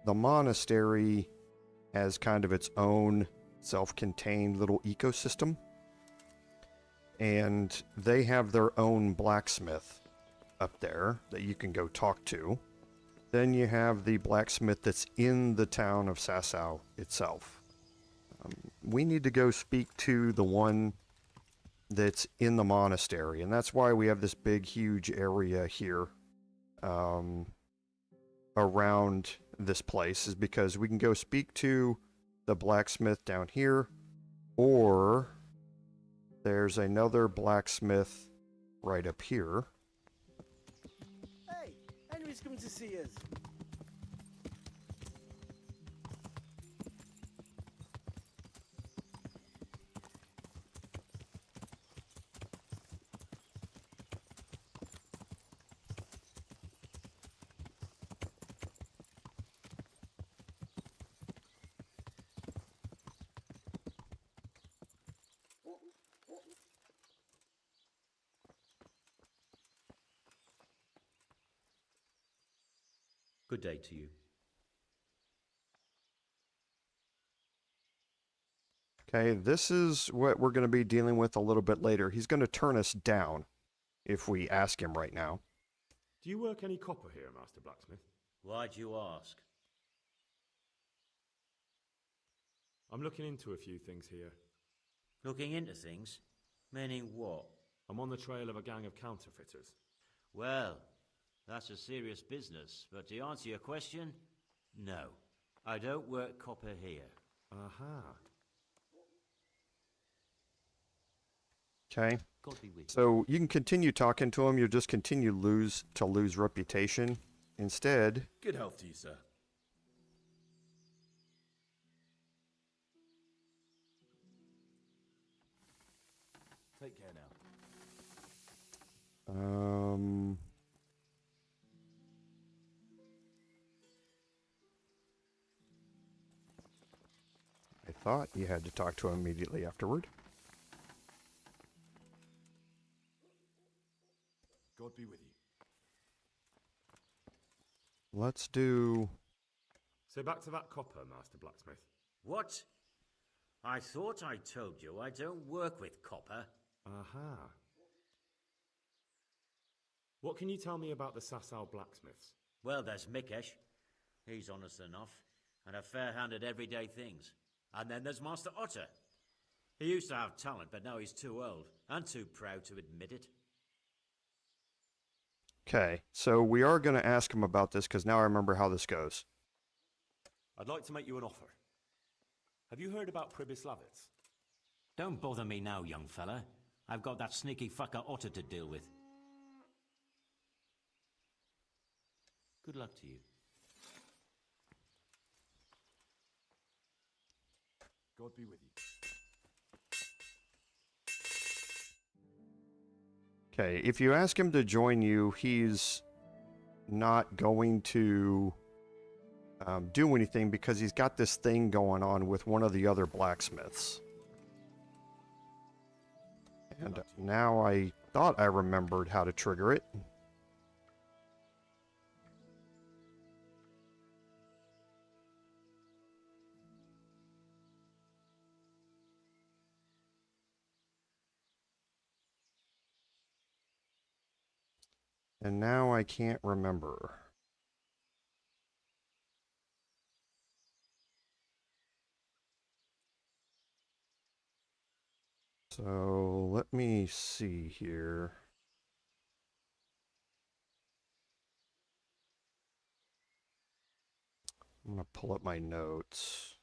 The monastery has kind of its own self-contained little ecosystem. And they have their own blacksmith up there that you can go talk to. Then you have the blacksmith that's in the town of Sasau itself. We need to go speak to the one that's in the monastery, and that's why we have this big, huge area here around this place, is because we can go speak to the blacksmith down here, or there's another blacksmith right up here. Hey, Henry's come to see us. Good day to you. Okay, this is what we're going to be dealing with a little bit later. He's going to turn us down if we ask him right now. Do you work any copper here, Master Blacksmith? Why'd you ask? I'm looking into a few things here. Looking into things? Meaning what? I'm on the trail of a gang of counterfeiters. Well, that's a serious business, but to answer your question, no. I don't work copper here. Aha. Okay. God be with you. So you can continue talking to him. You'll just continue to lose reputation. Instead... Good health to you, sir. Take care now. I thought you had to talk to him immediately afterward. God be with you. Let's do... So back to that copper, Master Blacksmith. What? I thought I told you I don't work with copper. Aha. What can you tell me about the Sasau Blacksmiths? Well, there's Mikesh. He's honest enough, and a fair hand at everyday things. And then there's Master Otter. He used to have talent, but now he's too old, and too proud to admit it. Okay, so we are going to ask him about this, because now I remember how this goes. I'd like to make you an offer. Have you heard about Pribyslavitz? Don't bother me now, young fella. I've got that sneaky fucker Otter to deal with. Good luck to you. God be with you. Okay, if you ask him to join you, he's not going to do anything because he's got this thing going on with one of the other blacksmiths. And now I thought I remembered how to trigger it. And now I can't remember. So let me see here. I'm going to pull up my notes.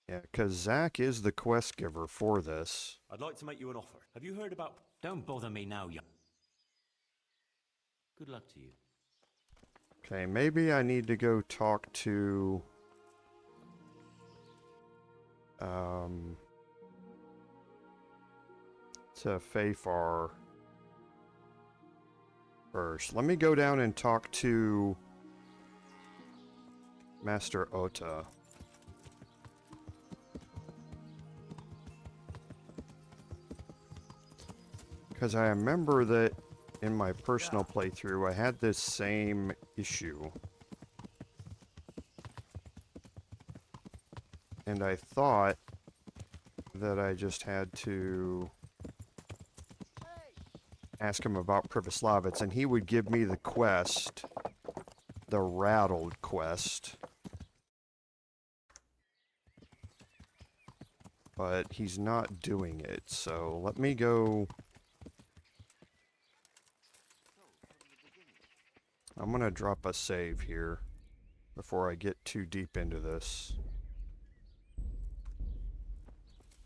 Yeah, because Zach is the quest giver for this. I'd like to make you an offer. Have you heard about... Don't bother me now, young... Good luck to you. Okay, maybe I need to go talk to... to Fafar first. Let me go down and talk to Master Ota. Because I remember that in my personal playthrough, I had this same issue. And I thought that I just had to ask him about Pribyslavitz, and he would give me the quest, the Rattled Quest. But he's not doing it, so let me go... I'm gonna drop a save here before I get too deep into this.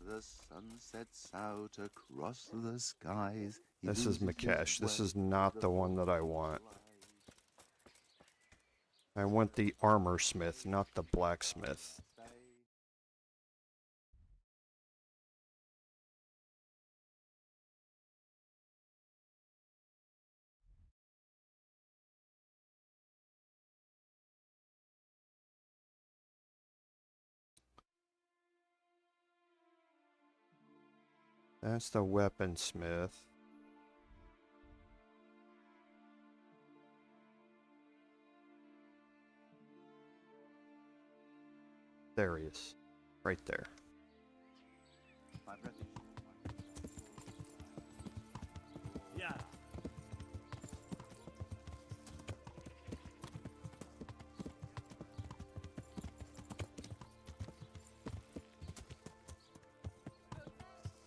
The sun sets out across the skies. This is Mikesh. This is not the one that I want. I want the armor smith, not the blacksmith. That's the weaponsmith. There he is. Right there. My breath is short. Yeah.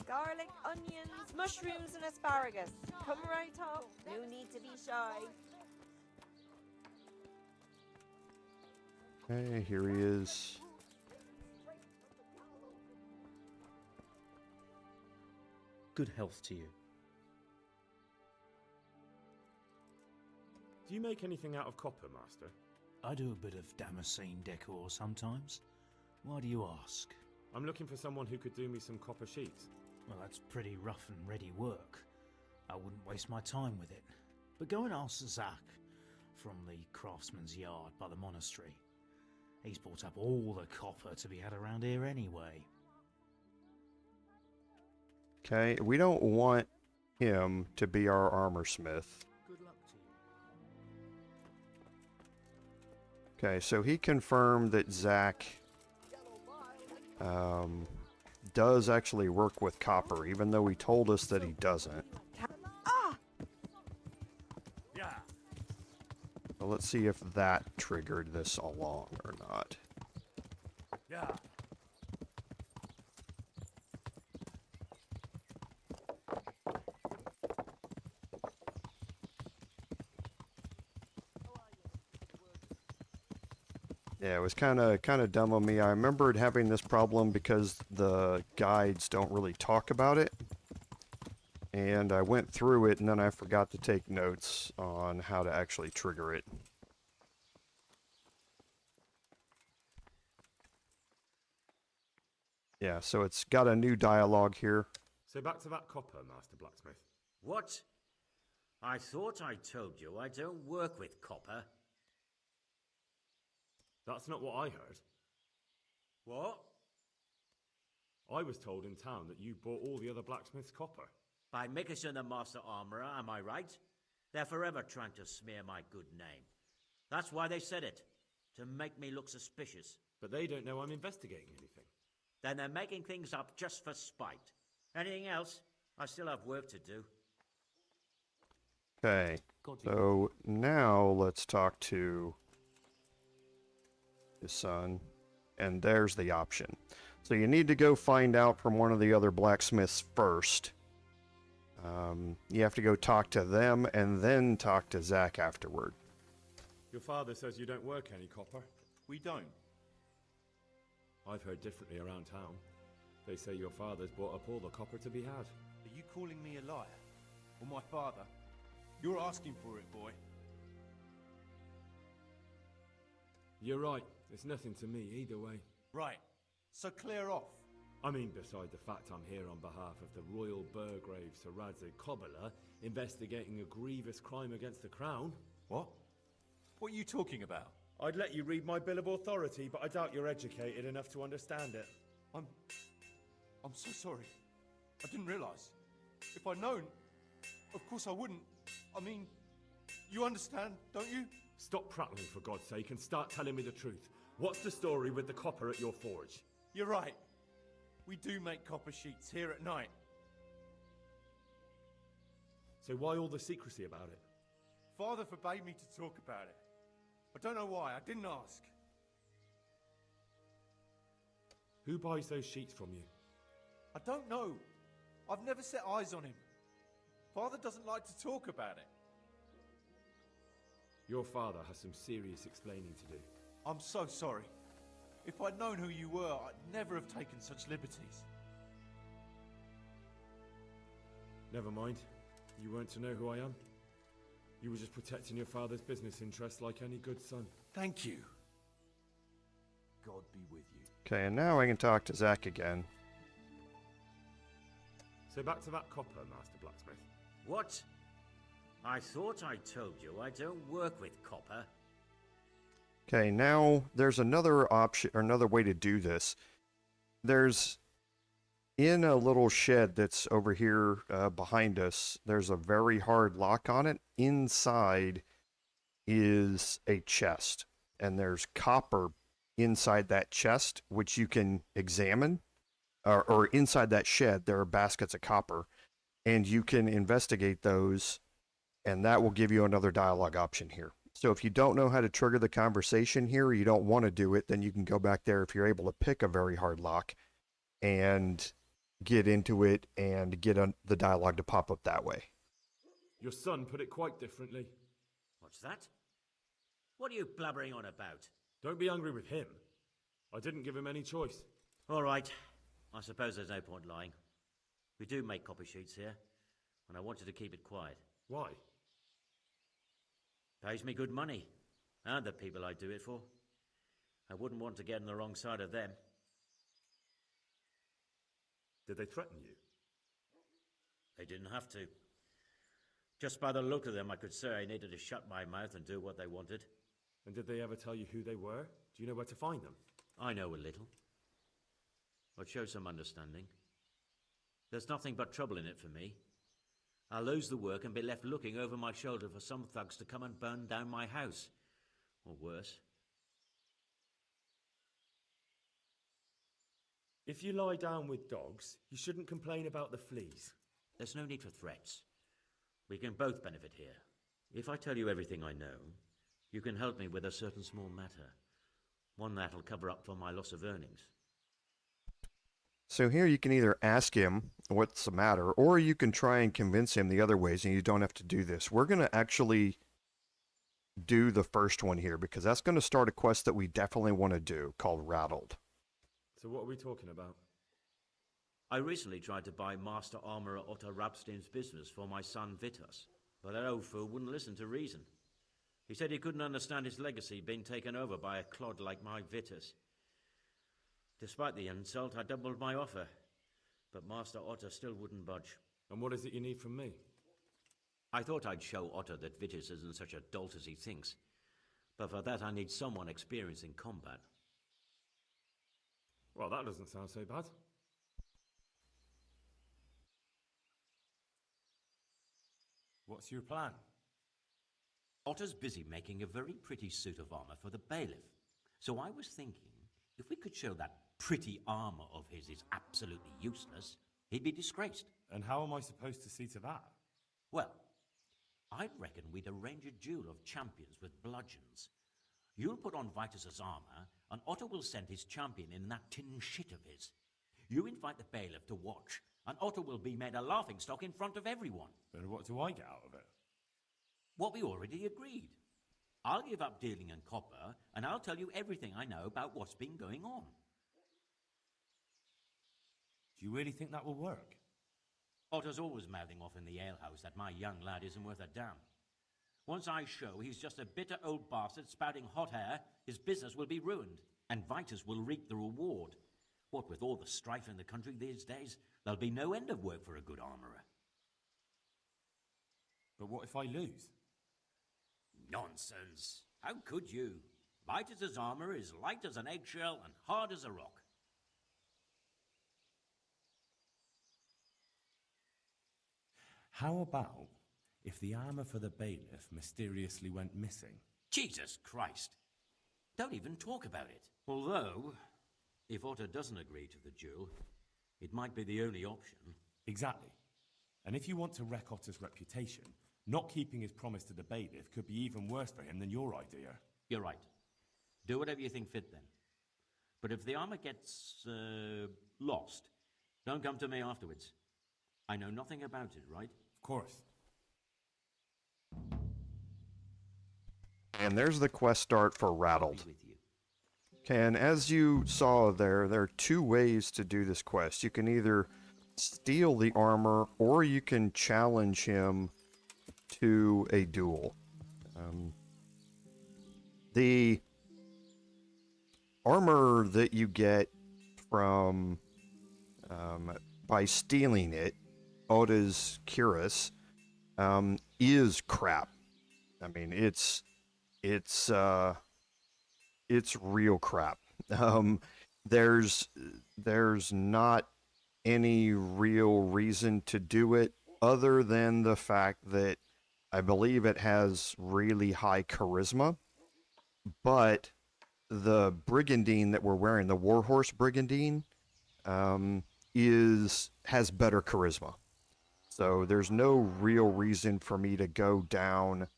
Garlic, onions, mushrooms, and asparagus. Come right up. No need to be shy. Okay, here he is. Good health to you. Do you make anything out of copper, Master? I do a bit of Damascene decor sometimes. Why do you ask? I'm looking for someone who could do me some copper sheets. Well, that's pretty rough and ready work. I wouldn't waste my time with it. But go and ask Zach from the craftsman's yard by the monastery. He's bought up all the copper to be had around here anyway. Okay, we don't want him to be our armor smith. Good luck to you. Okay, so he confirmed that Zach does actually work with copper, even though he told us that he doesn't. Yeah. So let's see if that triggered this along or not. Yeah. Yeah, it was kind of dumb of me. I remembered having this problem because the guides don't really talk about it. And I went through it and then I forgot to take notes on how to actually trigger it. Yeah, so it's got a new dialogue here. So back to that copper, Master Blacksmith. What? I thought I told you I don't work with copper. That's not what I heard. What? I was told in town that you bought all the other blacksmiths' copper. By Mickelson the Master Armourer, am I right? They're forever trying to smear my good name. That's why they said it. To make me look suspicious. But they don't know I'm investigating anything. Then they're making things up just for spite. Anything else? I still have work to do. Okay, so now let's talk to his son, and there's the option. So you need to go find out from one of the other blacksmiths first. You have to go talk to them and then talk to Zach afterward. Your father says you don't work any copper. We don't. I've heard differently around town. They say your father's bought up all the copper to be had. Are you calling me a liar? Or my father? You're asking for it, boy. You're right. It's nothing to me either way. Right. So clear off. I mean, beside the fact I'm here on behalf of the Royal Burgrave Sir Rattay Cobbler, investigating a grievous crime against the Crown. What? What are you talking about? I'd let you read my Bill of Authority, but I doubt you're educated enough to understand it. I'm so sorry. I didn't realise. If I'd known, of course I wouldn't. I mean, you understand, don't you? Stop prattling, for God's sake, and start telling me the truth. What's the story with the copper at your forge? You're right. We do make copper sheets here at night. So why all the secrecy about it? Father forbade me to talk about it. I don't know why. I didn't ask. Who buys those sheets from you? I don't know. I've never set eyes on him. Father doesn't like to talk about it. Your father has some serious explaining to do. I'm so sorry. If I'd known who you were, I'd never have taken such liberties. Never mind. You weren't to know who I am. You were just protecting your father's business interests like any good son. Thank you. God be with you. Okay, and now I can talk to Zach again. So back to that copper, Master Blacksmith. What? I thought I told you I don't work with copper. Okay, now there's another option, or another way to do this. There's, in a little shed that's over here behind us, there's a very hard lock on it. Inside is a chest, and there's copper inside that chest, which you can examine. or inside that shed, there are baskets of copper, and you can investigate those, and that will give you another dialogue option here. So if you don't know how to trigger the conversation here, or you don't want to do it, then you can go back there if you're able to pick a very hard lock and get into it and get the dialogue to pop up that way. Your son put it quite differently. What's that? What are you blabbering on about? Don't be angry with him. I didn't give him any choice. All right. I suppose there's no point lying. We do make copy sheets here, and I wanted to keep it quiet. Why? Pays me good money, and the people I do it for. I wouldn't want to get on the wrong side of them. Did they threaten you? They didn't have to. Just by the look of them, I could say I needed to shut my mouth and do what they wanted. And did they ever tell you who they were? Do you know where to find them? I know a little. I'd show some understanding. There's nothing but trouble in it for me. I'll lose the work and be left looking over my shoulder for some thugs to come and burn down my house. Or worse. If you lie down with dogs, you shouldn't complain about the fleas. There's no need for threats. We can both benefit here. If I tell you everything I know, you can help me with a certain small matter. One that'll cover up for my loss of earnings. So here you can either ask him what's the matter, or you can try and convince him the other ways, and you don't have to do this. We're going to actually do the first one here, because that's going to start a quest that we definitely want to do, called Rattled. So what are we talking about? I recently tried to buy Master Armourer Otto Rapstein's business for my son Vitus, but that old fool wouldn't listen to reason. He said he couldn't understand his legacy being taken over by a clod like my Vitus. Despite the insult, I doubled my offer, but Master Otto still wouldn't budge. And what is it you need from me? I thought I'd show Otto that Vitus isn't such a dolt as he thinks, but for that I need someone experienced in combat. Well, that doesn't sound so bad. What's your plan? Otto's busy making a very pretty suit of armor for the bailiff. So I was thinking, if we could show that pretty armor of his is absolutely useless, he'd be disgraced. And how am I supposed to see to that? Well, I'd reckon we'd arrange a duel of champions with bludgeons. You'll put on Vitus's armor, and Otto will send his champion in that tin shit of his. You invite the bailiff to watch, and Otto will be made a laughingstock in front of everyone. Then what do I get out of it? What we already agreed. I'll give up dealing in copper, and I'll tell you everything I know about what's been going on. Do you really think that will work? Otto's always mouthing off in the alehouse that my young lad isn't worth a damn. Once I show he's just a bitter old bastard spouting hot air, his business will be ruined, and Vitus will reap the reward. What with all the strife in the country these days, there'll be no end of work for a good armourer. But what if I lose? Nonsense. How could you? Vitus's armour is light as an eggshell and hard as a rock. How about if the armour for the bailiff mysteriously went missing? Jesus Christ. Don't even talk about it. Although, if Otto doesn't agree to the duel, it might be the only option. Exactly. And if you want to wreck Otto's reputation, not keeping his promise to the bailiff could be even worse for him than your idea. You're right. Do whatever you think fit then. But if the armour gets lost, don't come to me afterwards. I know nothing about it, right? Of course. And there's the quest start for Rattled. Okay, and as you saw there are two ways to do this quest. You can either steal the armor, or you can challenge him to a duel. The armor that you get from by stealing it, Oda's Cuirass, is crap. I mean, it's real crap. There's not any real reason to do it other than the fact that I believe it has really high charisma, but the brigandine that we're wearing, the Warhorse brigandine, has better charisma. So there's no real reason for me to go down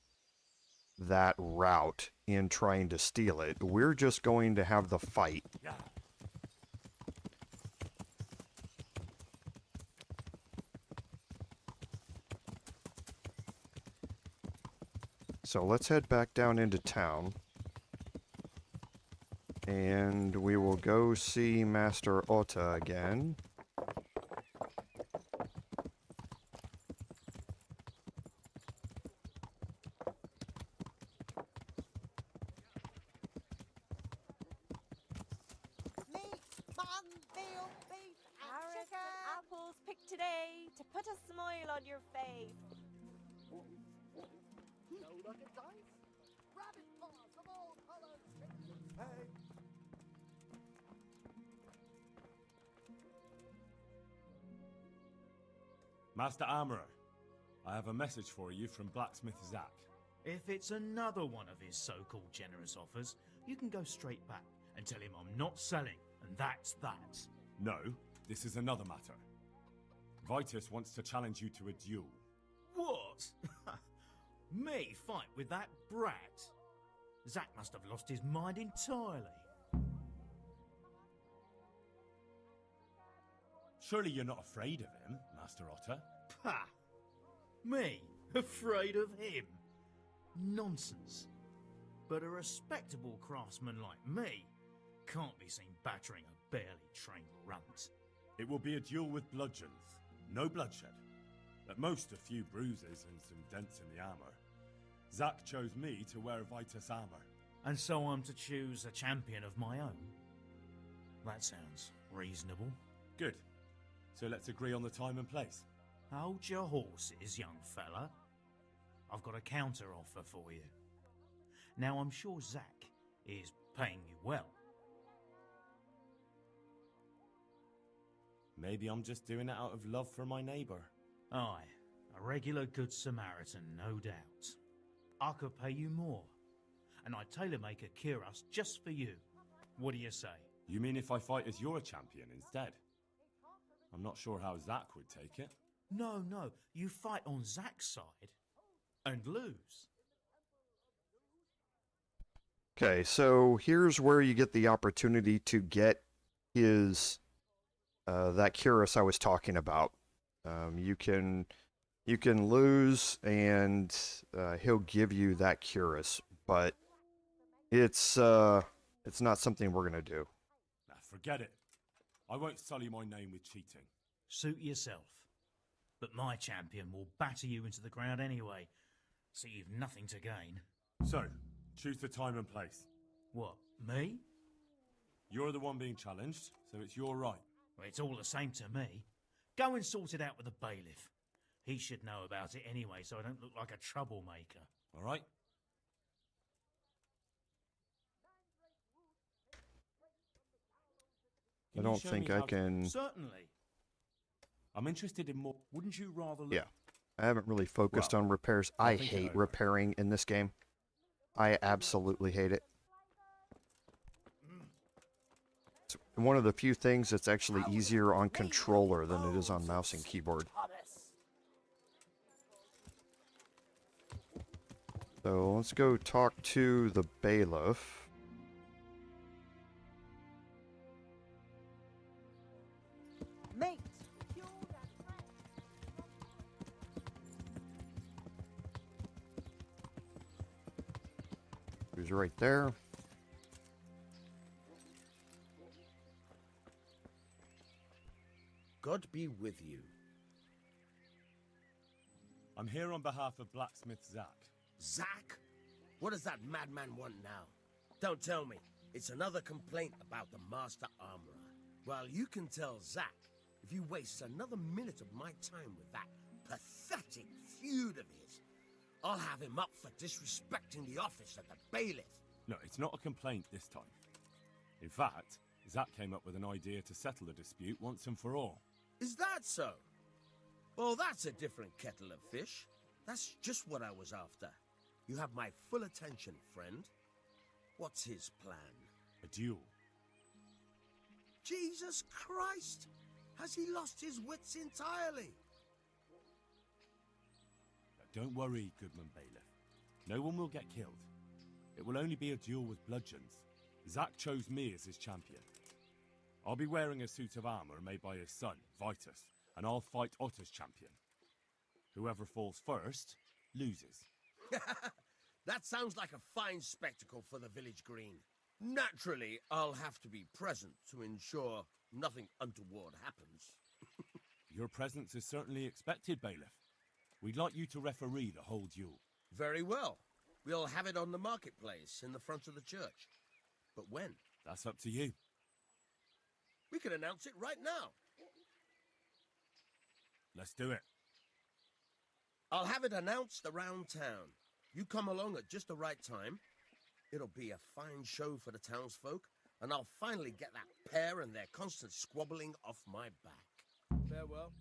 that route in trying to steal it. We're just going to have the fight. So let's head back down into town. And we will go see Master Otta again. Carrots and apples picked today to put a smile on your face. No lucky dice? Rabbit paws of all colors. Hey. Master Armourer, I have a message for you from Blacksmith Zach. If it's another one of his so-called generous offers, you can go straight back and tell him I'm not selling, and that's that. No, this is another matter. Vitus wants to challenge you to a duel. What? Me fight with that brat? Zach must have lost his mind entirely. Surely you're not afraid of him, Master Otter? Pah! Me? Afraid of him? Nonsense. But a respectable craftsman like me can't be seen battering a barely trained runt. It will be a duel with bludgeons. No bloodshed. At most a few bruises and some dents in the armour. Zach chose me to wear Vitus armour. And so I'm to choose a champion of my own? That sounds reasonable. Good. So let's agree on the time and place. Hold your horses, young fella. I've got a counter offer for you. Now I'm sure Zach is paying you well. Maybe I'm just doing it out of love for my neighbour. Aye, a regular good Samaritan, no doubt. I could pay you more, and I'd tailor-make a cuirass just for you. What do you say? You mean if I fight as your champion instead? I'm not sure how Zach would take it. No, you fight on Zach's side and lose. Okay, so here's where you get the opportunity to get his that cuirass I was talking about. You can lose, and he'll give you that cuirass, but it's not something we're gonna do. Nah, forget it. I won't sully my name with cheating. Suit yourself. But my champion will batter you into the ground anyway, so you've nothing to gain. So, choose the time and place. What, me? You're the one being challenged, so it's your right. Well, it's all the same to me. Go and sort it out with the bailiff. He should know about it anyway, so I don't look like a troublemaker. All right? I don't think I can... Certainly. I'm interested in more... Wouldn't you rather... Yeah. I haven't really focused on repairs. I hate repairing in this game. I absolutely hate it. It's one of the few things that's actually easier on controller than it is on mouse and keyboard. So let's go talk to the bailiff. Mate. Who's right there? God be with you. I'm here on behalf of Blacksmith Zach. Zach? What does that madman want now? Don't tell me. It's another complaint about the Master Armorer. Well, you can tell Zach if he wastes another minute of my time with that pathetic feud of his. I'll have him up for disrespecting the office of the bailiff. No, it's not a complaint this time. In fact, Zach came up with an idea to settle the dispute once and for all. Is that so? Well, that's a different kettle of fish. That's just what I was after. You have my full attention, friend. What's his plan? A duel. Jesus Christ! Has he lost his wits entirely? Don't worry, Goodman Bailiff. No one will get killed. It will only be a duel with bludgeons. Zack chose me as his champion. I'll be wearing a suit of armor made by his son, Vitus, and I'll fight Otter's champion. Whoever falls first, loses. That sounds like a fine spectacle for the village green. Naturally, I'll have to be present to ensure nothing untoward happens. Your presence is certainly expected, Bailiff. We'd like you to referee the whole duel. Very well. We'll have it on the marketplace in the front of the church. But when? That's up to you. We could announce it right now. Let's do it. I'll have it announced around town. You come along at just the right time. It'll be a fine show for the townsfolk, and I'll finally get that pair and their constant squabbling off my back. Farewell.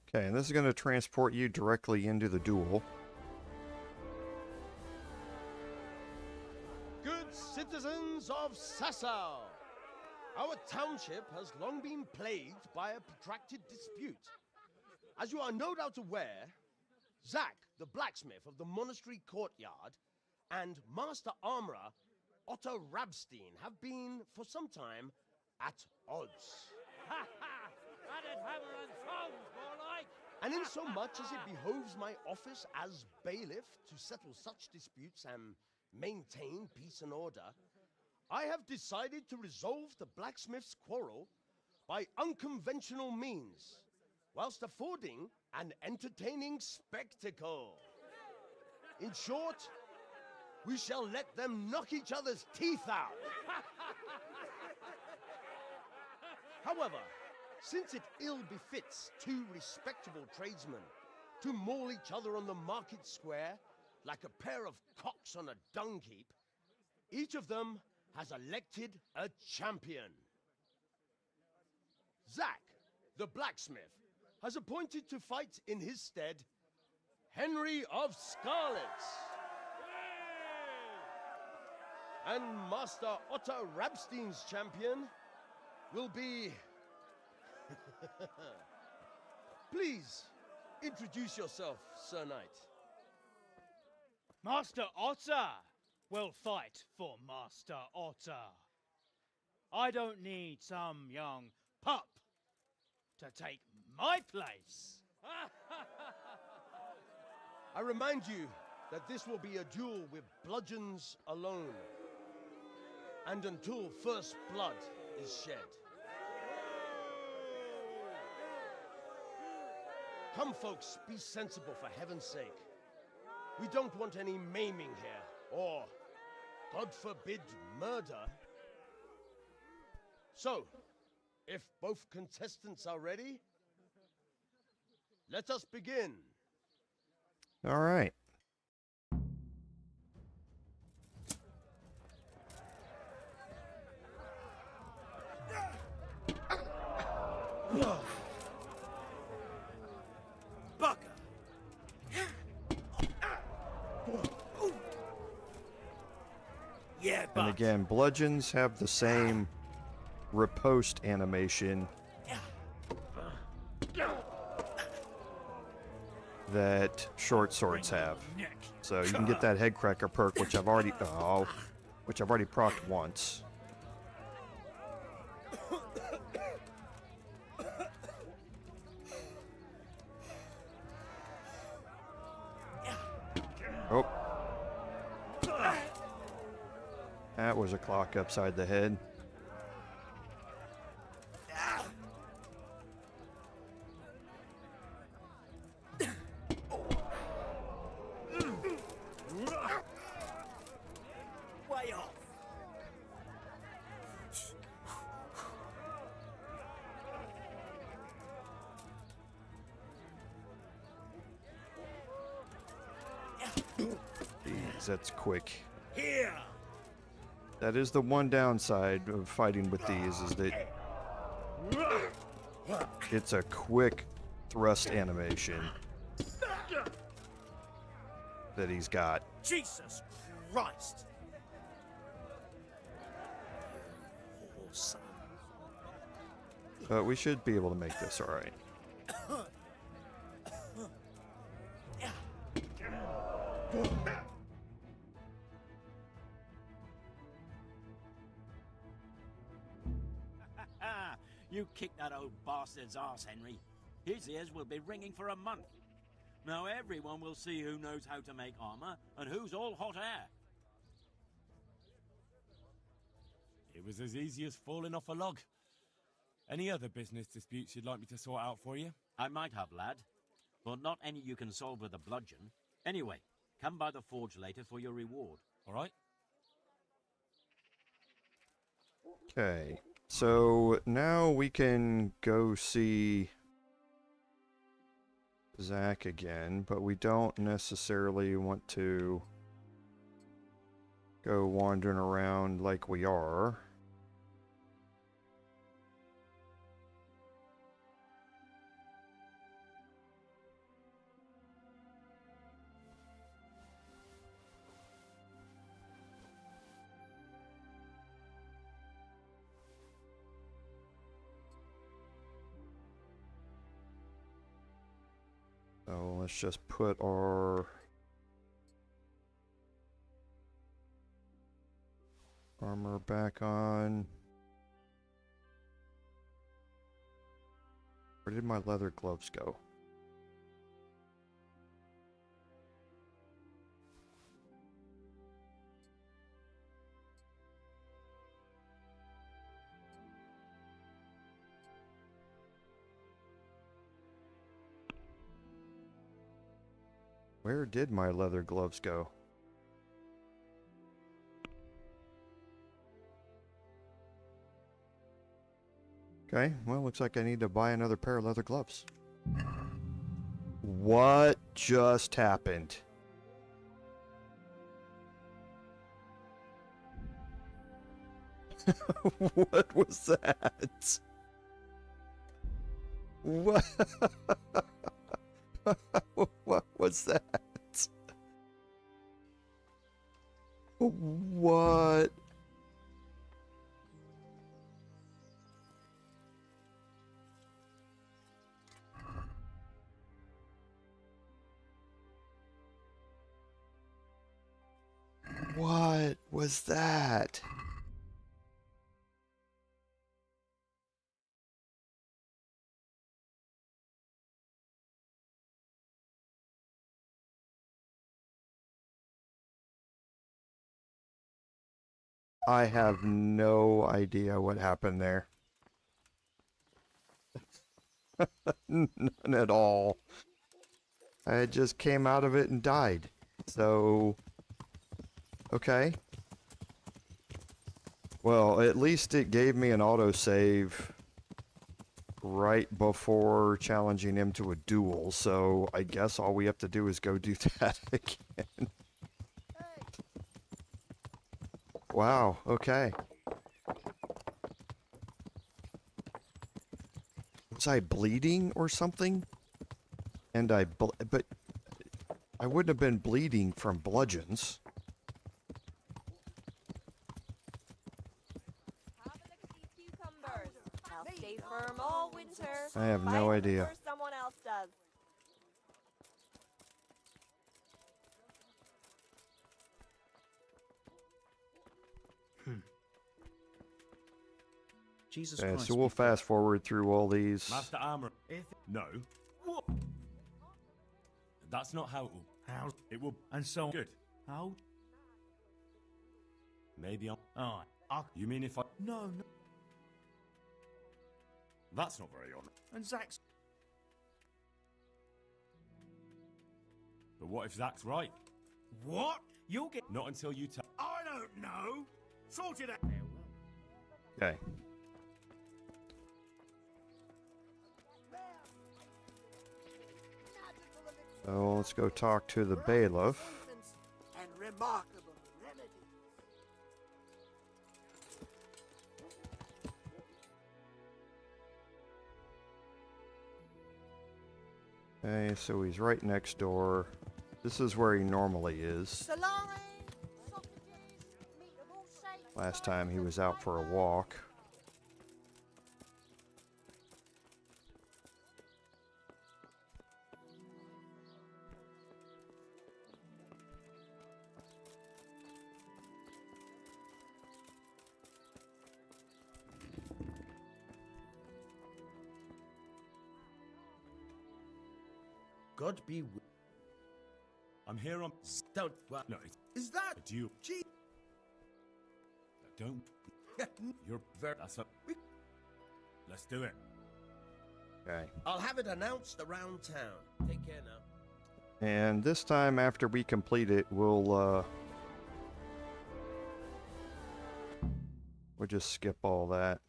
Okay, and this is going to transport you directly into the duel. Good citizens of Sasau, our township has long been plagued by a protracted dispute. As you are no doubt aware, Zack, the blacksmith of the monastery courtyard, and Master Armourer Otto Rabstein have been, for some time, at odds. Ha ha! Added hammer and tongs, more like! And in so much as it behoves my office as bailiff to settle such disputes and maintain peace and order, I have decided to resolve the blacksmith's quarrel by unconventional means, whilst affording an entertaining spectacle. In short, we shall let them knock each other's teeth out. However, since it ill befits two respectable tradesmen to maul each other on the market square like a pair of cocks on a dung heap, each of them has elected a champion. Zack, the blacksmith, has appointed to fight in his stead Henry of Scarlets. And Master Otto Rabstein's champion will be... Please, introduce yourself, Sir Knight. Master Otter will fight for Master Otter. I don't need some young pup to take my place. I remind you that this will be a duel with bludgeons alone, and until first blood is shed. Come, folks, be sensible for heaven's sake. We don't want any maiming here, or, God forbid, murder. So, if both contestants are ready, let us begin. All right. Yeah, and again, bludgeons have the same riposte animation that short swords have. So you can get that head cracker perk, which I've already procced once. Oh. That was a clock upside the head. Way off. Jeez, that's quick. Here. That is the one downside of fighting with these, is that it's a quick thrust animation that he's got. Jesus Christ! But we should be able to make this alright. You kicked that old bastard's arse, Henry. His ears will be ringing for a month. Now everyone will see who knows how to make armor and who's all hot air. It was as easy as falling off a log. Any other business disputes you'd like me to sort out for you? I might have, lad, but not any you can solve with a bludgeon. Anyway, come by the forge later for your reward. All right? Okay, so now we can go see Zach again, but we don't necessarily want to go wandering around like we are. So let's just put our armor back on. Where did my leather gloves go? Where did my leather gloves go? Okay, well, looks like I need to buy another pair of leather gloves. What just happened? What was that? What? What was that? What? What was that? I have no idea what happened there. None at all. I just came out of it and died. So, okay. Well, at least it gave me an autosave right before challenging him to a duel, so I guess all we have to do is go do that again. Wow, okay. Was I bleeding or something? And but I wouldn't have been bleeding from bludgeons. Have a look at these cucumbers. They'll stay firm all winter. I have no Buy them idea. before someone else does. Jesus Okay, Christ. so we'll fast forward through all these. Master Armor. No. What? That's not how it will. How? It will. And so Good. How? Maybe I'm. Oh, You mean if I. no. That's not very honest. And Zach's. But what if Zach's right? What? You'll get. Not until you tell. I don't know. Sort it out. Okay. So let's go talk to the bailiff. And remarkable remedies. Okay, so he's right next door. This is where he normally is. Salami, sausages, meat of all shapes. Last time he was out for a walk. God be with... I'm here on... Don't... Well, No, it's is that... a duel. Gee... Don't... You're very... That's up. Let's do it. Okay. I'll have it announced around town. Take care now. And this time, after we complete it, we'll just skip all that.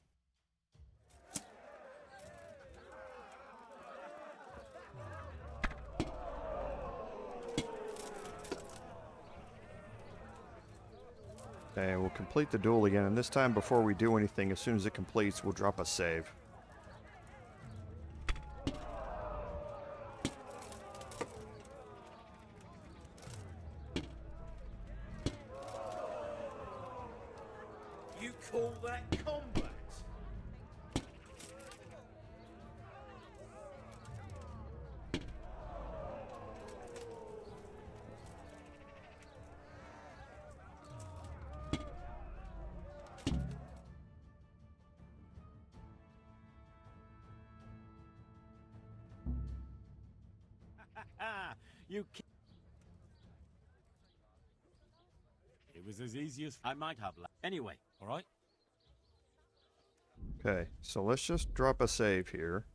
Okay, we'll complete the duel again, and this time before we do anything, as soon as it completes, we'll drop a save. You call that combat? You... It was as easy as... I might have... Anyway, all right? Okay, so let's just drop a save here.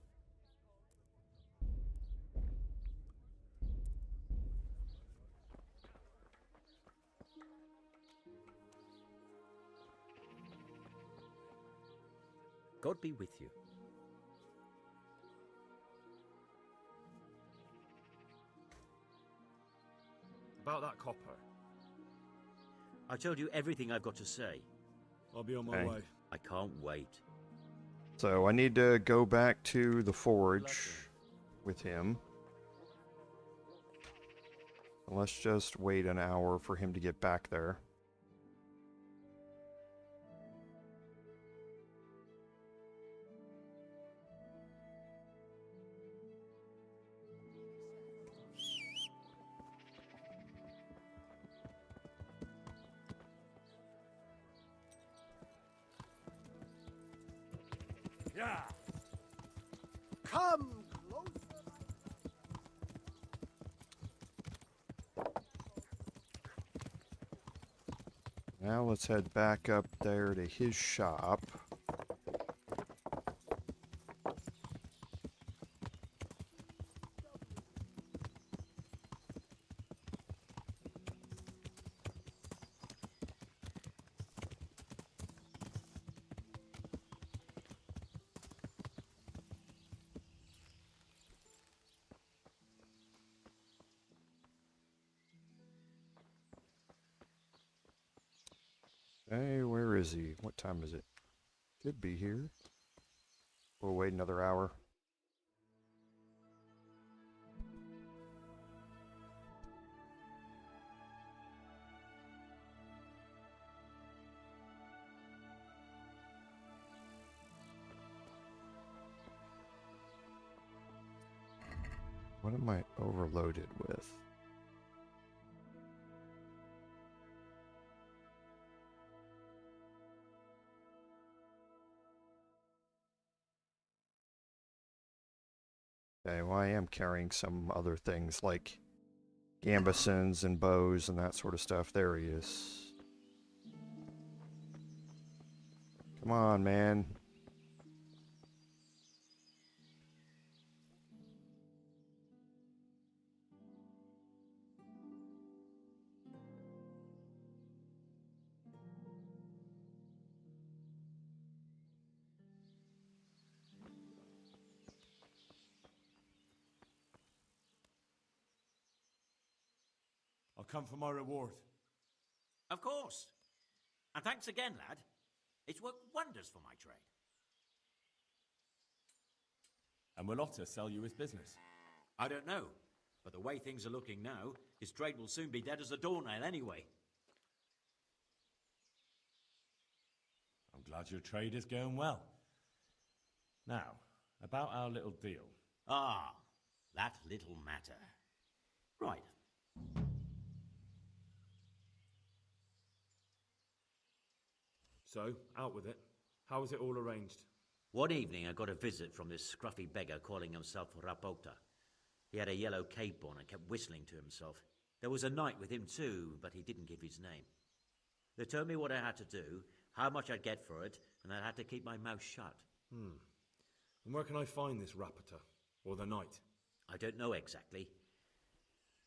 God be with you. About that copper. I told you everything I've got to say. I'll be on my Okay. way. I can't wait. So I need to go back to the forge with him. Let's just wait an hour for him to get back there. Yeah. Come closer. Now let's head back up there to his shop. Hey, where is he? What time is it? Could be here. We'll wait another hour. What am I overloaded with? Okay, well I am carrying some other things like gambesons and bows and that sort of stuff. There he is. Come on, man. I'll come for my reward. Of course. And thanks again, lad. It's worked wonders for my trade. And will Otter sell you his business? I don't know, but the way things are looking now, his trade will soon be dead as a doornail anyway. I'm glad your trade is going well. Now, about our little deal. Ah, that little matter. Right. So, out with it. How was it all arranged? One evening I got a visit from this scruffy beggar calling himself Rapota. He had a yellow cape on and kept whistling to himself. There was a knight with him too, but he didn't give his name. They told me what I had to do, how much I'd get for it, and I had to keep my mouth shut. And where can I find this Rapota? Or the knight? I don't know exactly.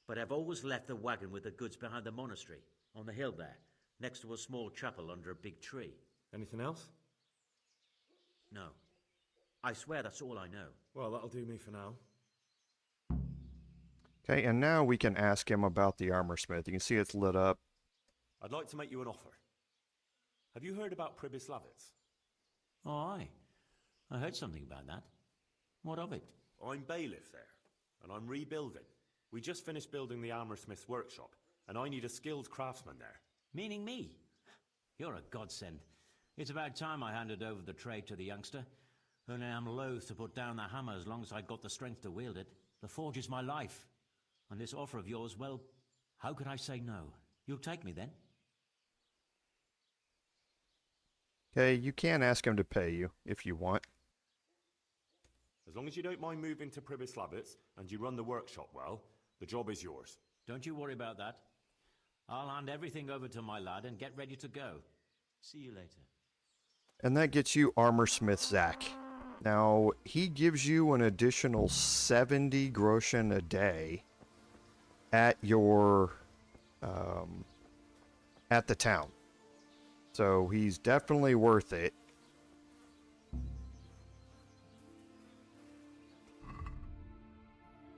But I've always left the wagon with the goods behind the monastery, on the hill there, next to a small chapel under a big tree. Anything else? No. I swear that's all I know. Well, that'll do me for now. Okay, and now we can ask him about the armor smith. You can see it's lit up. I'd like to make you an offer. Have you heard about Pribyslavitz? Oh, aye. I heard something about that. What of it? I'm bailiff there, and I'm rebuilding. We just finished building the armorsmith's workshop, and I need a skilled craftsman there. Meaning me? You're a godsend. It's about time I handed over the trade to the youngster. Only I'm loath to put down the hammer as long as I've got the strength to wield it. The forge is my life. And this offer of yours, well, how could I say no? You'll take me then? Okay, you can ask him to pay you if you want. As long as you don't mind moving to Pribyslavitz and you run the workshop well, the job is yours. Don't you worry about that. I'll hand everything over to my lad and get ready to go. See you later. And that gets you armor smith Zach. Now, he gives you an additional 70 groschen a day at your, at the town. So he's definitely worth it.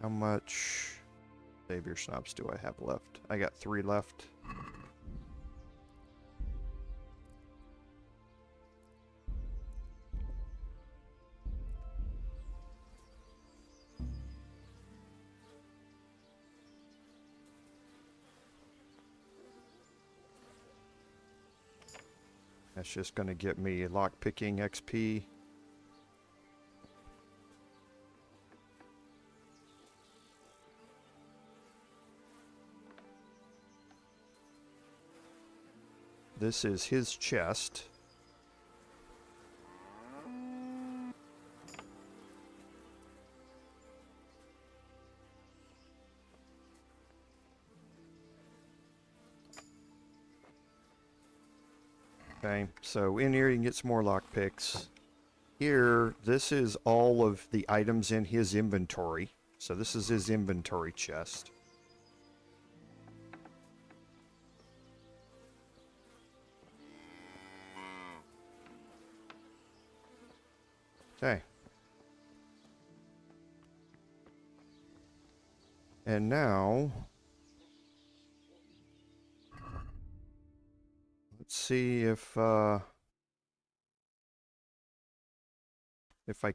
How much savior schnapps do I have left? I got 3 left. That's just going to get me lockpicking XP. This is his chest. Okay, so in here you can get some more lockpicks. Here, this is all of the items in his inventory. So this is his inventory chest. Okay. And now, let's see if I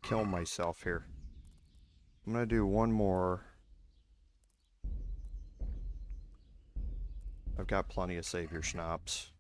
kill myself here. I'm gonna do one more. I've got plenty of savior schnapps.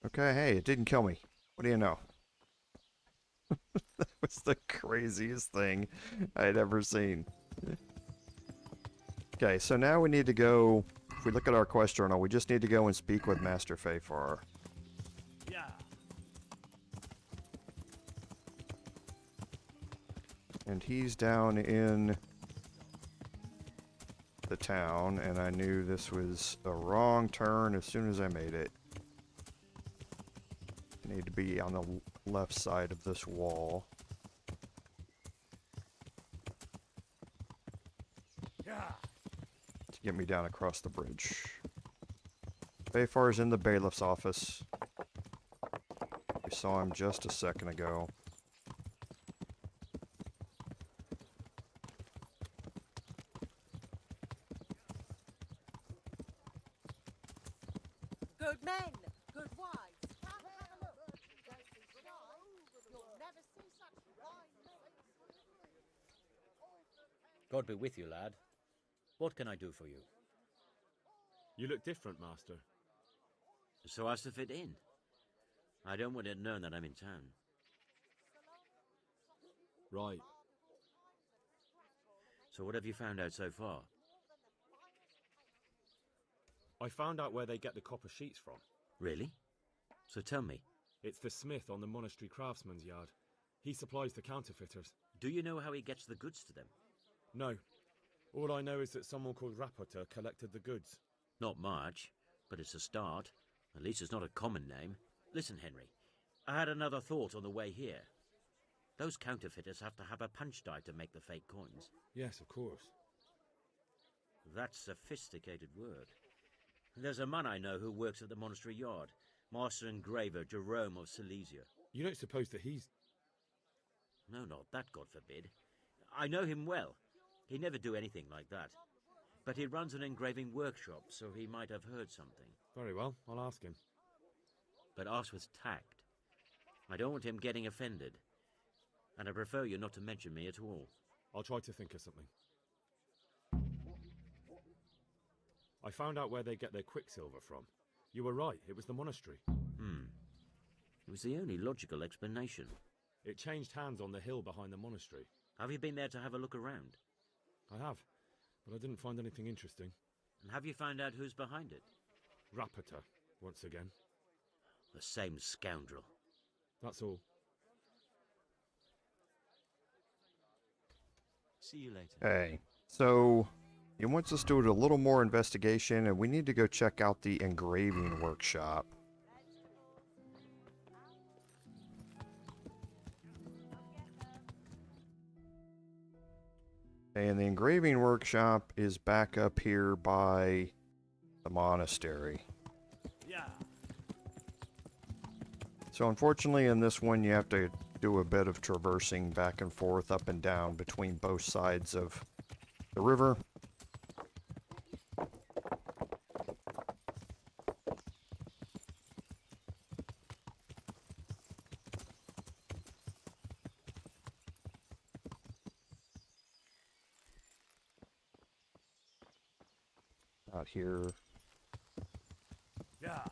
Okay, hey, it didn't kill me. What do you know? That was the craziest thing I'd ever seen. Okay, so now we need to go, if we look at our quest journal, we just need to go and speak with Master Fayfar. Yeah. And he's down in the town, and I knew this was a wrong turn as soon as I made it. Need to be on the left side of this wall. Yeah. To get me down across the bridge. Fayfar's in the bailiff's office. We saw him just a second ago. Good men, good wives. Come have a look. You'll never see such fine God be with you, lad. What can I do for you? You look different, Master. So as to fit in. I don't want it known that I'm in town. Right. So what have you found out so far? I found out where they get the copper sheets from. Really? So tell me. It's the smith on the monastery craftsman's yard. He supplies the counterfeiters. Do you know how he gets the goods to them? No. All I know is that someone called Rapota collected the goods. Not much, but it's a start. At least it's not a common name. Listen, Henry, I had another thought on the way here. Those counterfeiters have to have a punch die to make the fake coins. Yes, of course. That's sophisticated work. There's a man I know who works at the monastery yard, Master Engraver Jerome of Silesia. You don't suppose that he's... No, not that, God forbid. I know him well. He'd never do anything like that. But he runs an engraving workshop, so he might have heard something. Very well, I'll ask him. But ask with tact. I don't want him getting offended. And I prefer you not to mention me at all. I'll try to think of something. I found out where they get their quicksilver from. You were right, it was the monastery. It was the only logical explanation. It changed hands on the hill behind the monastery. Have you been there to have a look around? I have, but I didn't find anything interesting. And have you found out who's behind it? Rapota, once again. The same scoundrel. That's all. See you later. Hey, so he wants us to do a little more investigation, and we need to go check out the engraving workshop. And the engraving workshop is back up here by the monastery. Yeah. So unfortunately in this one you have to do a bit of traversing back and forth, up and down between both sides of the river. Out here. Yeah.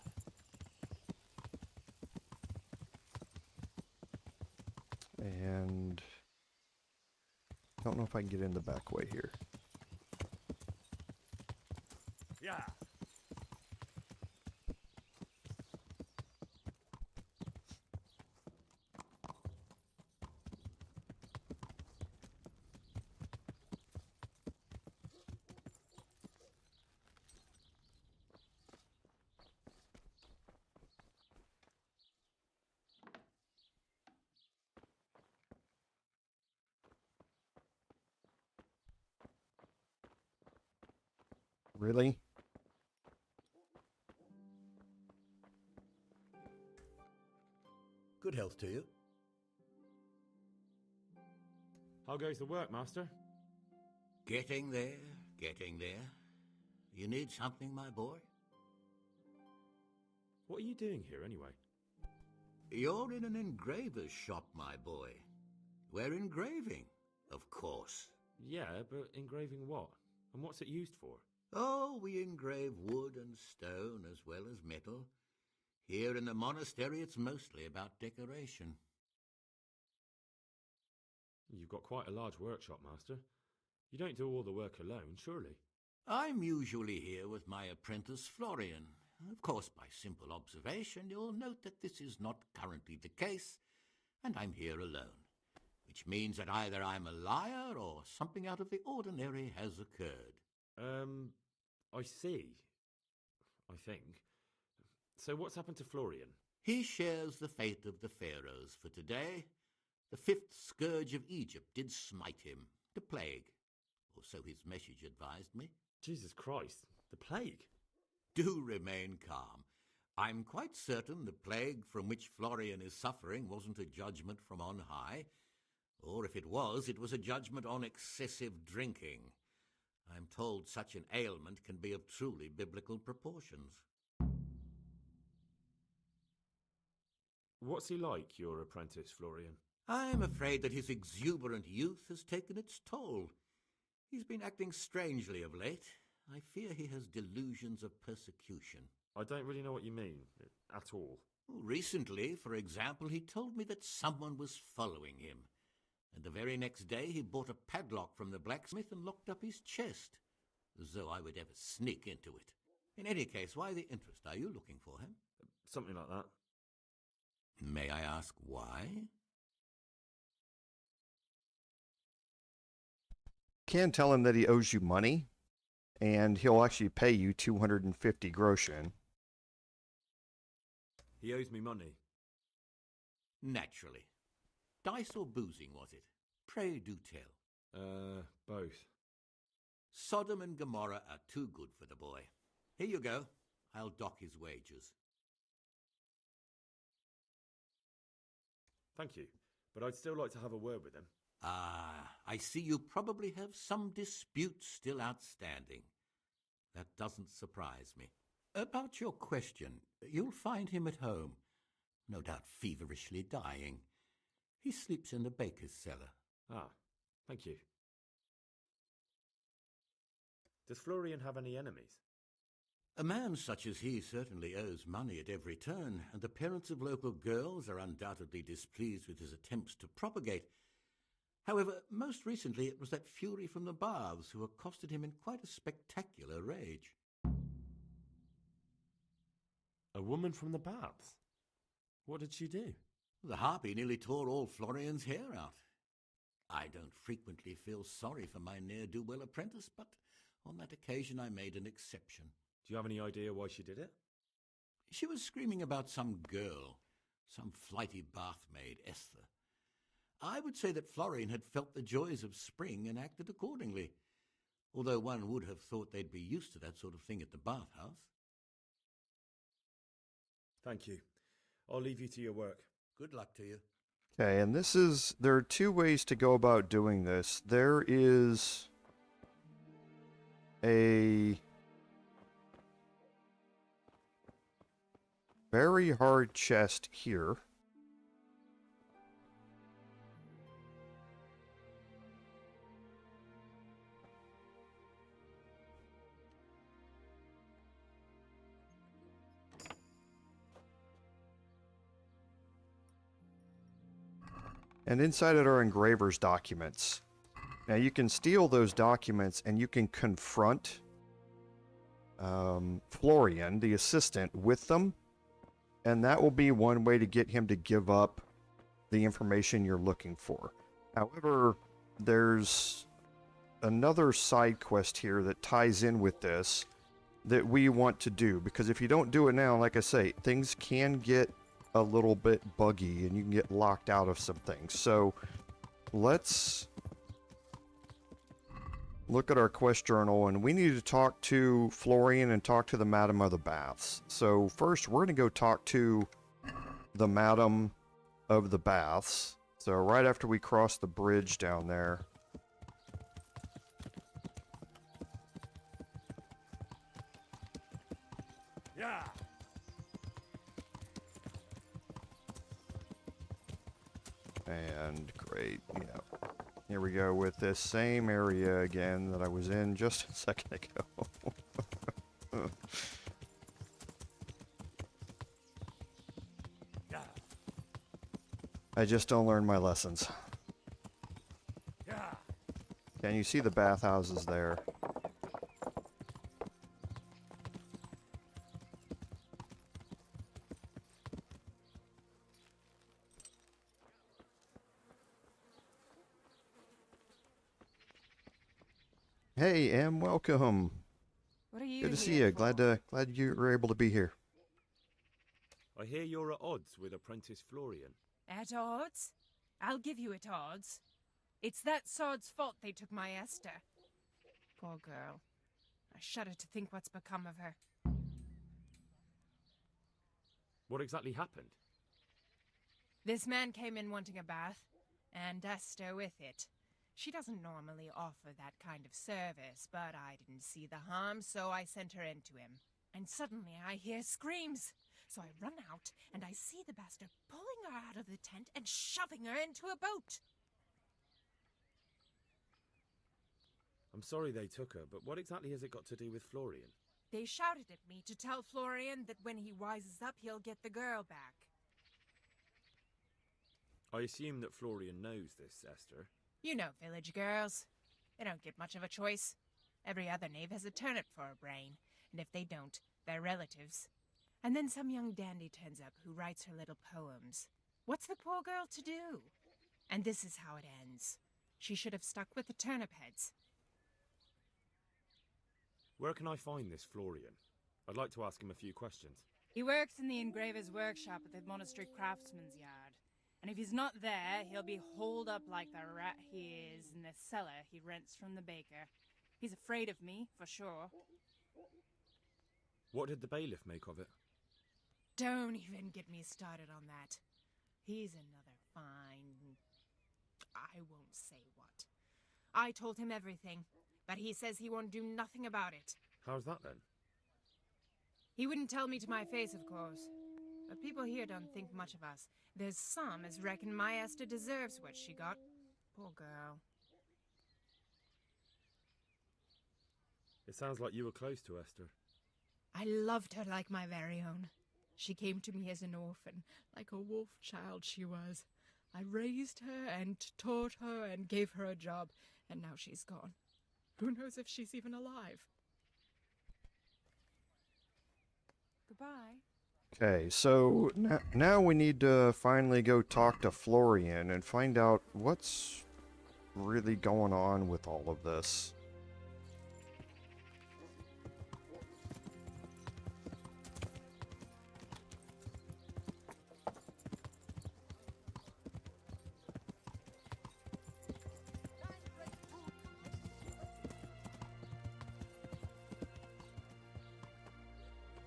And don't know if I can get in the back way here. Yeah. Really? Good health to you. How goes the work, Master? Getting there, getting there. You need something, my boy? What are you doing here, anyway? You're in an engraver's shop, my boy. We're engraving, of course. Yeah, but engraving what? And what's it used for? Oh, we engrave wood and stone as well as metal. Here in the monastery, it's mostly about decoration. You've got quite a large workshop, Master. You don't do all the work alone, surely? I'm usually here with my apprentice, Florian. Of course, by simple observation, you'll note that this is not currently the case, and I'm here alone. Which means that either I'm a liar or something out of the ordinary has occurred. I see. I think. So what's happened to Florian? He shares the fate of the pharaohs for today. The fifth scourge of Egypt did smite him, the plague. Or so his message advised me. Jesus Christ, the plague? Do remain calm. I'm quite certain the plague from which Florian is suffering wasn't a judgment from on high. Or if it was a judgment on excessive drinking. I'm told such an ailment can be of truly biblical proportions. What's he like, your apprentice, Florian? I'm afraid that his exuberant youth has taken its toll. He's been acting strangely of late. I fear he has delusions of persecution. I don't really know what you mean, at all. Recently, for example, he told me that someone was following him. And the very next day he bought a padlock from the blacksmith and locked up his chest. As though I would ever sneak into it. In any case, why the interest? Are you looking for him? Something like that. May I ask why? Can tell him that he owes you money, and he'll actually pay you 250 groschen. He owes me money. Naturally. Dice or boozing, was it? Pray do tell. Both. Sodom and Gomorrah are too good for the boy. Here you go. I'll dock his wages. Thank you, but I'd still like to have a word with him. Ah, I see you probably have some dispute still outstanding. That doesn't surprise me. About your question, you'll find him at home. No doubt feverishly dying. He sleeps in the baker's cellar. Ah, thank you. Does Florian have any enemies? A man such as he certainly owes money at every turn, and the parents of local girls are undoubtedly displeased with his attempts to propagate. However, most recently it was that fury from the baths who accosted him in quite a spectacular rage. A woman from the baths? What did she do? The harpy nearly tore all Florian's hair out. I don't frequently feel sorry for my ne'er-do-well apprentice, but on that occasion I made an exception. Do you have any idea why she did it? She was screaming about some girl, some flighty bath-maid, Esther. I would say that Florian had felt the joys of spring and acted accordingly, although one would have thought they'd be used to that sort of thing at the bathhouse. Thank you. I'll leave you to your work. Good luck to you. Okay, and there are two ways to go about doing this. There is a very hard chest here. And inside it are engraver's documents. Now you can steal those documents and you can confront Florian, the assistant, with them. And that will be one way to get him to give up the information you're looking for. However, there's another side quest here that ties in with this that we want to do. Because if you don't do it now, like I say, things can get a little bit buggy and you can get locked out of some things. So let's look at our quest journal, and we need to talk to Florian and talk to the Madam of the Baths. So first we're going to go talk to the Madam of the Baths. So right after we cross the bridge down there. Yeah. And great, yeah. Here we go with this same area again that I was in just a second ago. Yeah. I just don't learn my lessons. Yeah. Can you see the bathhouses there? Hey, Em, welcome. What are you Good to see here you. for? Glad you were able to be here. I hear you're at odds with apprentice Florian. At odds? I'll give you at odds. It's that sod's fault they took my Esther. Poor girl. I shudder to think what's become of her. What exactly happened? This man came in wanting a bath, and Esther with it. She doesn't normally offer that kind of service, but I didn't see the harm, so I sent her in to him. And suddenly I hear screams. So I run out, and I see the bastard pulling her out of the tent and shoving her into a boat. I'm sorry they took her, but what exactly has it got to do with Florian? They shouted at me to tell Florian that when he wises up, he'll get the girl back. I assume that Florian knows this, Esther. You know village girls. They don't get much of a choice. Every other knave has a turnip for a brain, and if they don't, they're relatives. And then some young dandy turns up who writes her little poems. What's the poor girl to do? And this is how it ends. She should have stuck with the turnip heads. Where can I find this Florian? I'd like to ask him a few questions. He works in the engraver's workshop at the monastery craftsman's yard. And if he's not there, he'll be holed up like the rat he is in the cellar he rents from the baker. He's afraid of me, for sure. What did the bailiff make of it? Don't even get me started on that. He's another fine... I won't say what. I told him everything, but he says he won't do nothing about it. How's that then? He wouldn't tell me to my face, of course. But people here don't think much of us. There's some as reckon my Esther deserves what she got. Poor girl. It sounds like you were close to Esther. I loved her like my very own. She came to me as an orphan, like a wolf child she was. I raised her and taught her and gave her a job, and now she's gone. Who knows if she's even alive? Goodbye. Okay, so now we need to finally go talk to Florian and find out what's really going on with all of this.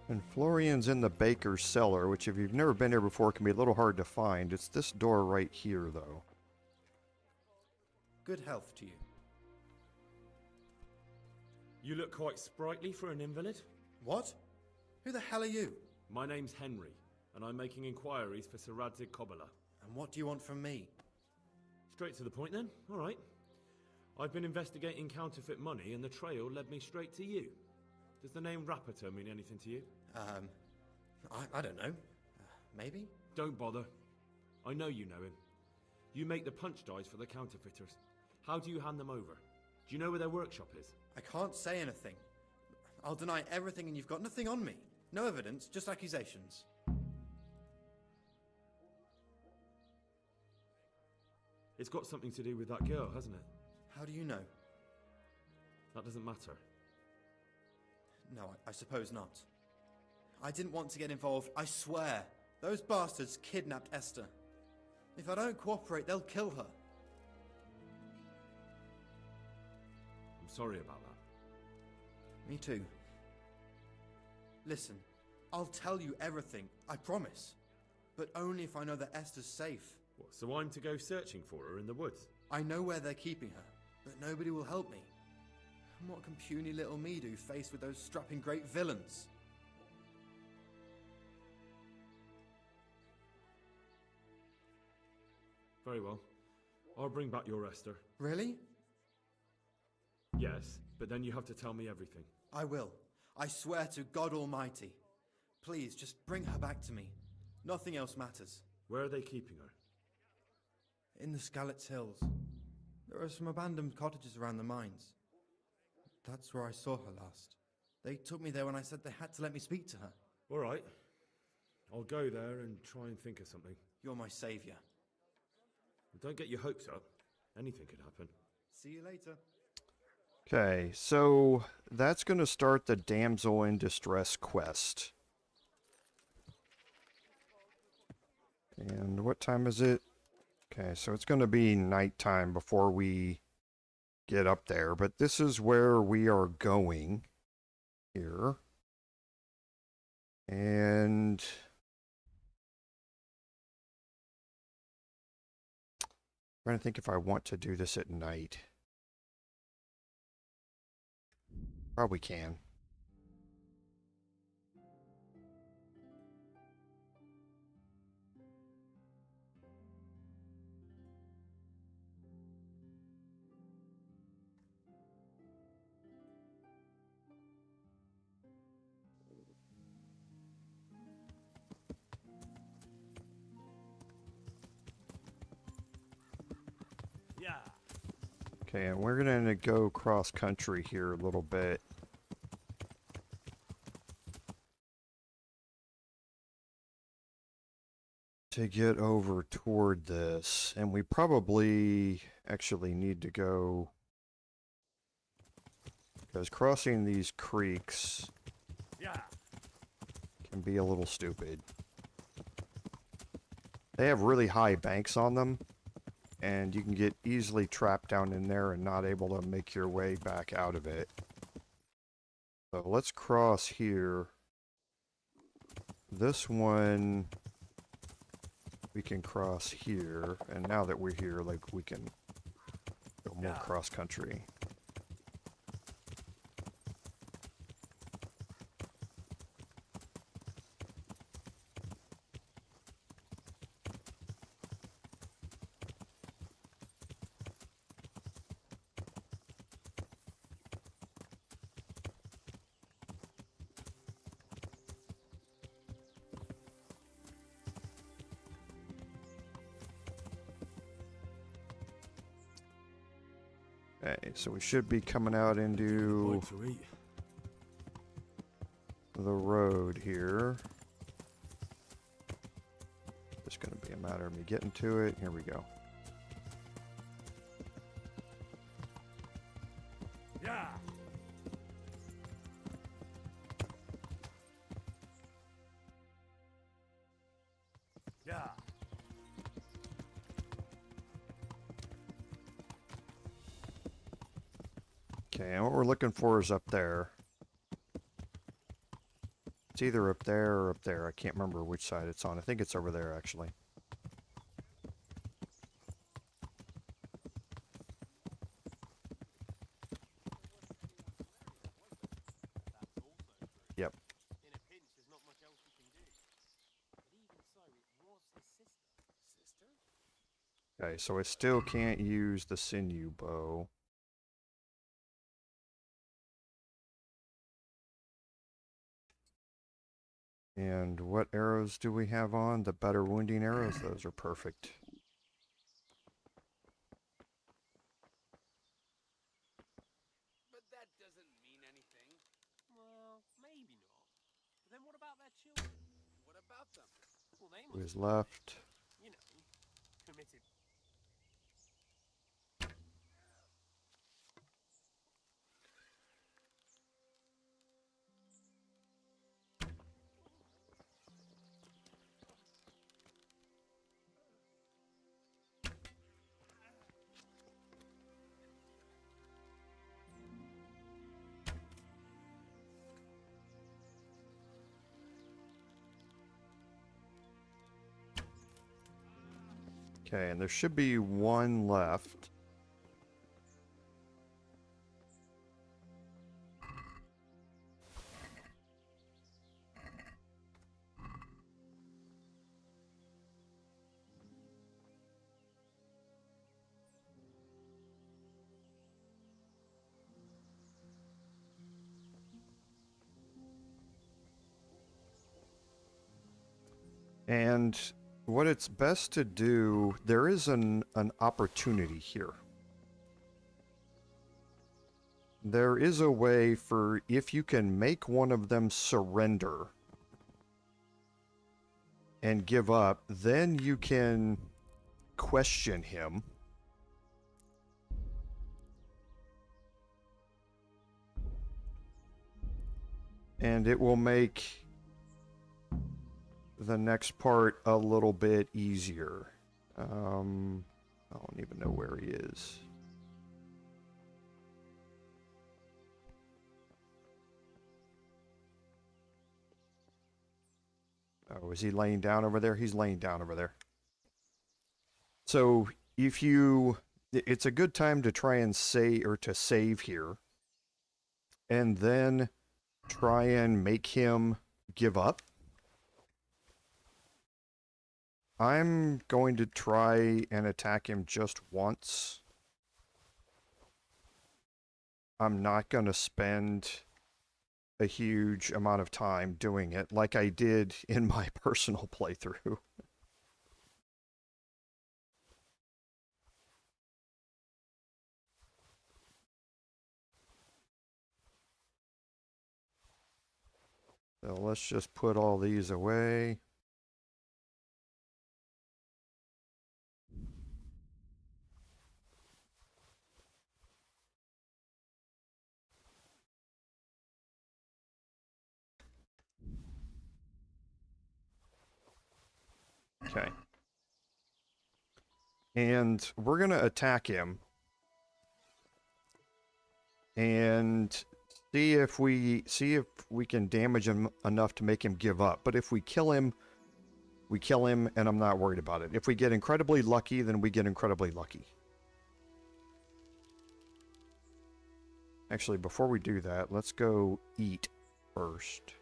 And Florian's in the baker's cellar, which if you've never been here before can be a little hard to find. It's this door right here, though. Good health to you. You look quite sprightly for an invalid. What? Who the hell are you? My name's Henry, and I'm making inquiries for Sir Radzig Kobyla. And what do you want from me? Straight to the point then? Alright. I've been investigating counterfeit money, and the trail led me straight to you. Does the name Rapota mean anything to you? I don't know. Maybe? Don't bother. I know you know him. You make the punch dies for the counterfeiters. How do you hand them over? Do you know where their workshop is? I can't say anything. I'll deny everything and you've got nothing on me. No evidence, just accusations. It's got something to do with that girl, hasn't it? How do you know? That doesn't matter. No, I suppose not. I didn't want to get involved, I swear. Those bastards kidnapped Esther. If I don't cooperate, they'll kill her. I'm sorry about that. Me too. Listen, I'll tell you everything, I promise. But only if I know that Esther's safe. What, so I'm to go searching for her in the woods? I know where they're keeping her, but nobody will help me. And what can puny little me do faced with those strapping great villains? Very well. I'll bring back your Esther. Really? Yes, but then you have to tell me everything. I will. I swear to God Almighty. Please, just bring her back to me. Nothing else matters. Where are they keeping her? In the Skalitz Hills. There are some abandoned cottages around the mines. That's where I saw her last. They took me there when I said they had to let me speak to her. All right. I'll go there and try and think of something. You're my savior. Don't get your hopes up. Anything could happen. See you later. Okay, so that's going to start the Damsel in Distress quest. And what time is it? Okay, so it's going to be nighttime before we get up there, but this is where we are going here. And I'm trying to think if I want to do this at night. Probably can. Okay, and we're gonna go cross country here a little bit. To get over toward this, and we probably actually need to go, because crossing these creeks can be a little stupid. They have really high banks on them, and you can get easily trapped down in there and not able to make your way back out of it. So let's cross here. This one we can cross here, and now that we're here, like, we can go more cross country. Okay, so we should be coming out into the road here. It's going to be a matter of me getting to it. Here we go. Yeah. Yeah. Okay, and what we're looking for is up there. It's either up there or up there. I can't remember which side it's on. I think it's over there, actually. Yep. In a pinch, there's not much else we can do. But even so, it was his sister. Sister? Okay, so I still can't use the sinew bow. And what arrows do we have on? The better wounding arrows? Those are perfect. But that doesn't mean anything. Well, maybe not. But then what about their children? What about them? Well, they Who must is left? you know, committed. Okay, and there should be one left. And what it's best to do, there is an opportunity here. There is a way for, if you can make one of them surrender and give up, then you can question him. And it will make the next part a little bit easier. I don't even know where he is. Oh, is he laying down over there? He's laying down over there. So if you, it's a good time to try and save here, and then try and make him give up. I'm going to try and attack him just once. I'm not going to spend a huge amount of time doing it like I did in my personal playthrough. So let's just put all these away. Okay. And we're going to attack him. And see if we can damage him enough to make him give up. But if we kill him, and I'm not worried about it. If we get incredibly lucky, then we get incredibly lucky. Actually, before we do that, let's go eat first.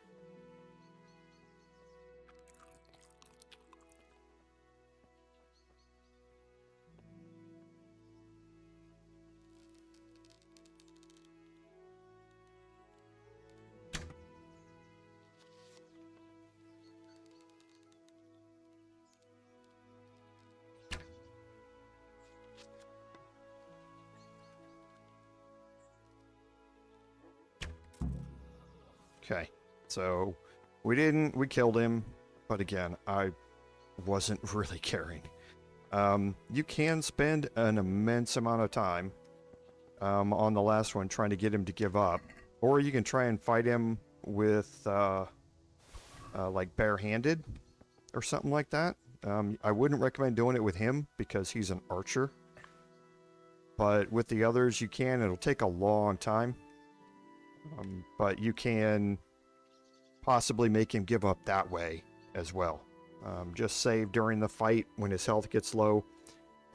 Okay, so we killed him, but again, I wasn't really caring. You can spend an immense amount of time on the last one trying to get him to give up, or you can try and fight him with like barehanded or something like that. I wouldn't recommend doing it with him because he's an archer, but with the others you can. It'll take a long time. But you can possibly make him give up that way as well. Just save during the fight when his health gets low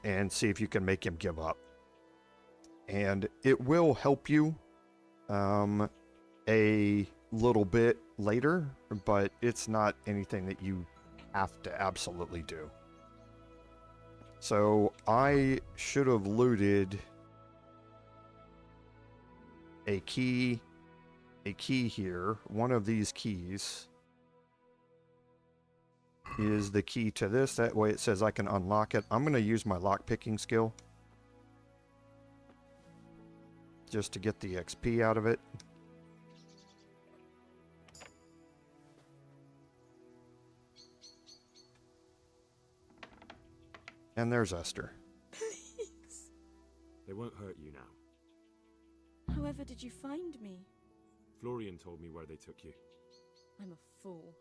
and see if you can make him give up. And it will help you a little bit later, but it's not anything that you have to absolutely do. So I should have looted a key here. One of these keys is the key to this. That way it says I can unlock it. I'm going to use my lockpicking skill just to get the XP out of it. And there's Esther. Please. They won't hurt you now. However did you find me? Florian told me where they took you. I'm a fool.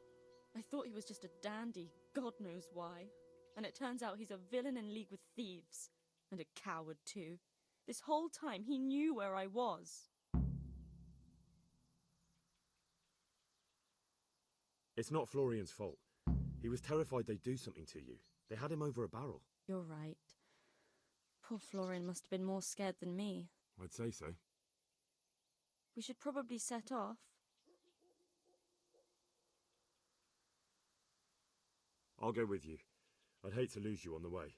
I thought he was just a dandy, God knows why. And it turns out he's a villain in league with thieves. And a coward too. This whole time he knew where I was. It's not Florian's fault. He was terrified they'd do something to you. They had him over a barrel. You're right. Poor Florian must have been more scared than me. I'd say so. We should probably set off. I'll go with you. I'd hate to lose you on the way.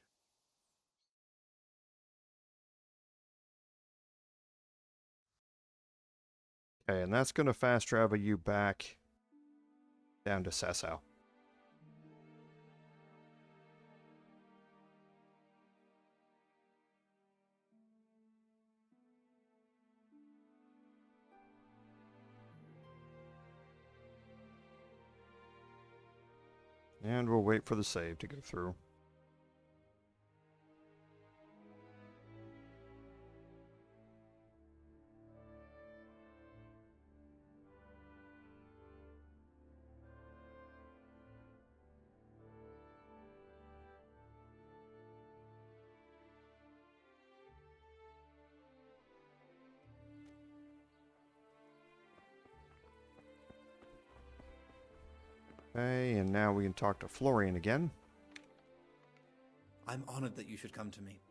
Okay, and that's going to fast travel you back down to Sasau. And we'll wait for the save to go through. Okay, and now we can talk to Florian again. I'm honored that you should come to me.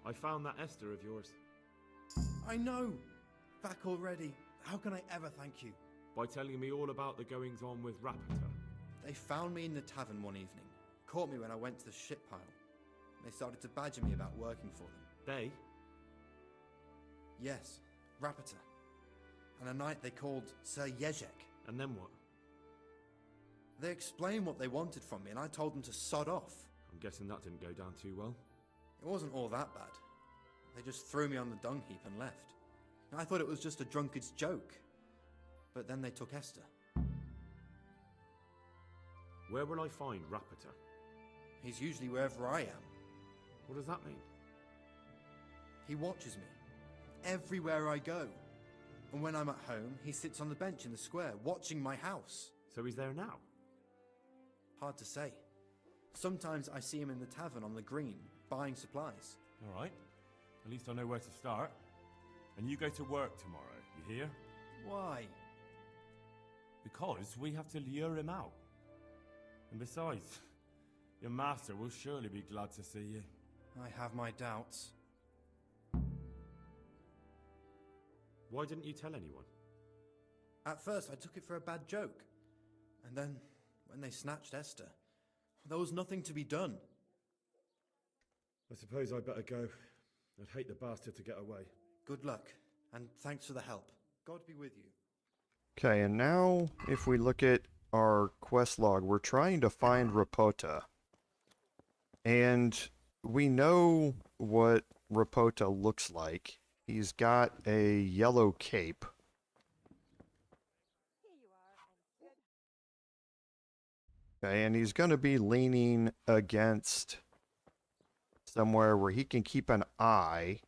I found that Esther of yours. I know! Back already. How can I ever thank you? By telling me all about the goings-on with Rapota. They found me in the tavern one evening, caught me when I went to the ship pile. They started to badger me about working for them. They? Yes, Rapota. And a knight they called Sir Jezek. And then what? They explained what they wanted from me, and I told them to sod off. I'm guessing that didn't go down too well. It wasn't all that bad. They just threw me on the dung heap and left. I thought it was just a drunkard's joke. But then they took Esther. Where will I find Rapota? He's usually wherever I am. What does that mean? He watches me. Everywhere I go. And when I'm at home, he sits on the bench in the square, watching my house. So he's there now? Hard to say. Sometimes I see him in the tavern on the green, buying supplies. All right. At least I know where to start. And you go to work tomorrow, you hear? Why? Because we have to lure him out. And besides, your master will surely be glad to see you. I have my doubts. Why didn't you tell anyone? At first, I took it for a bad joke. And then, when they snatched Esther, there was nothing to be done. I suppose I'd better go. I'd hate the bastard to get away. Good luck, and thanks for the help. God be with you. Okay, and now if we look at our quest log, we're trying to find Rapota. And we know what Rapota looks like. He's got a yellow cape. Okay, and he's going to be leaning against somewhere where he can keep an eye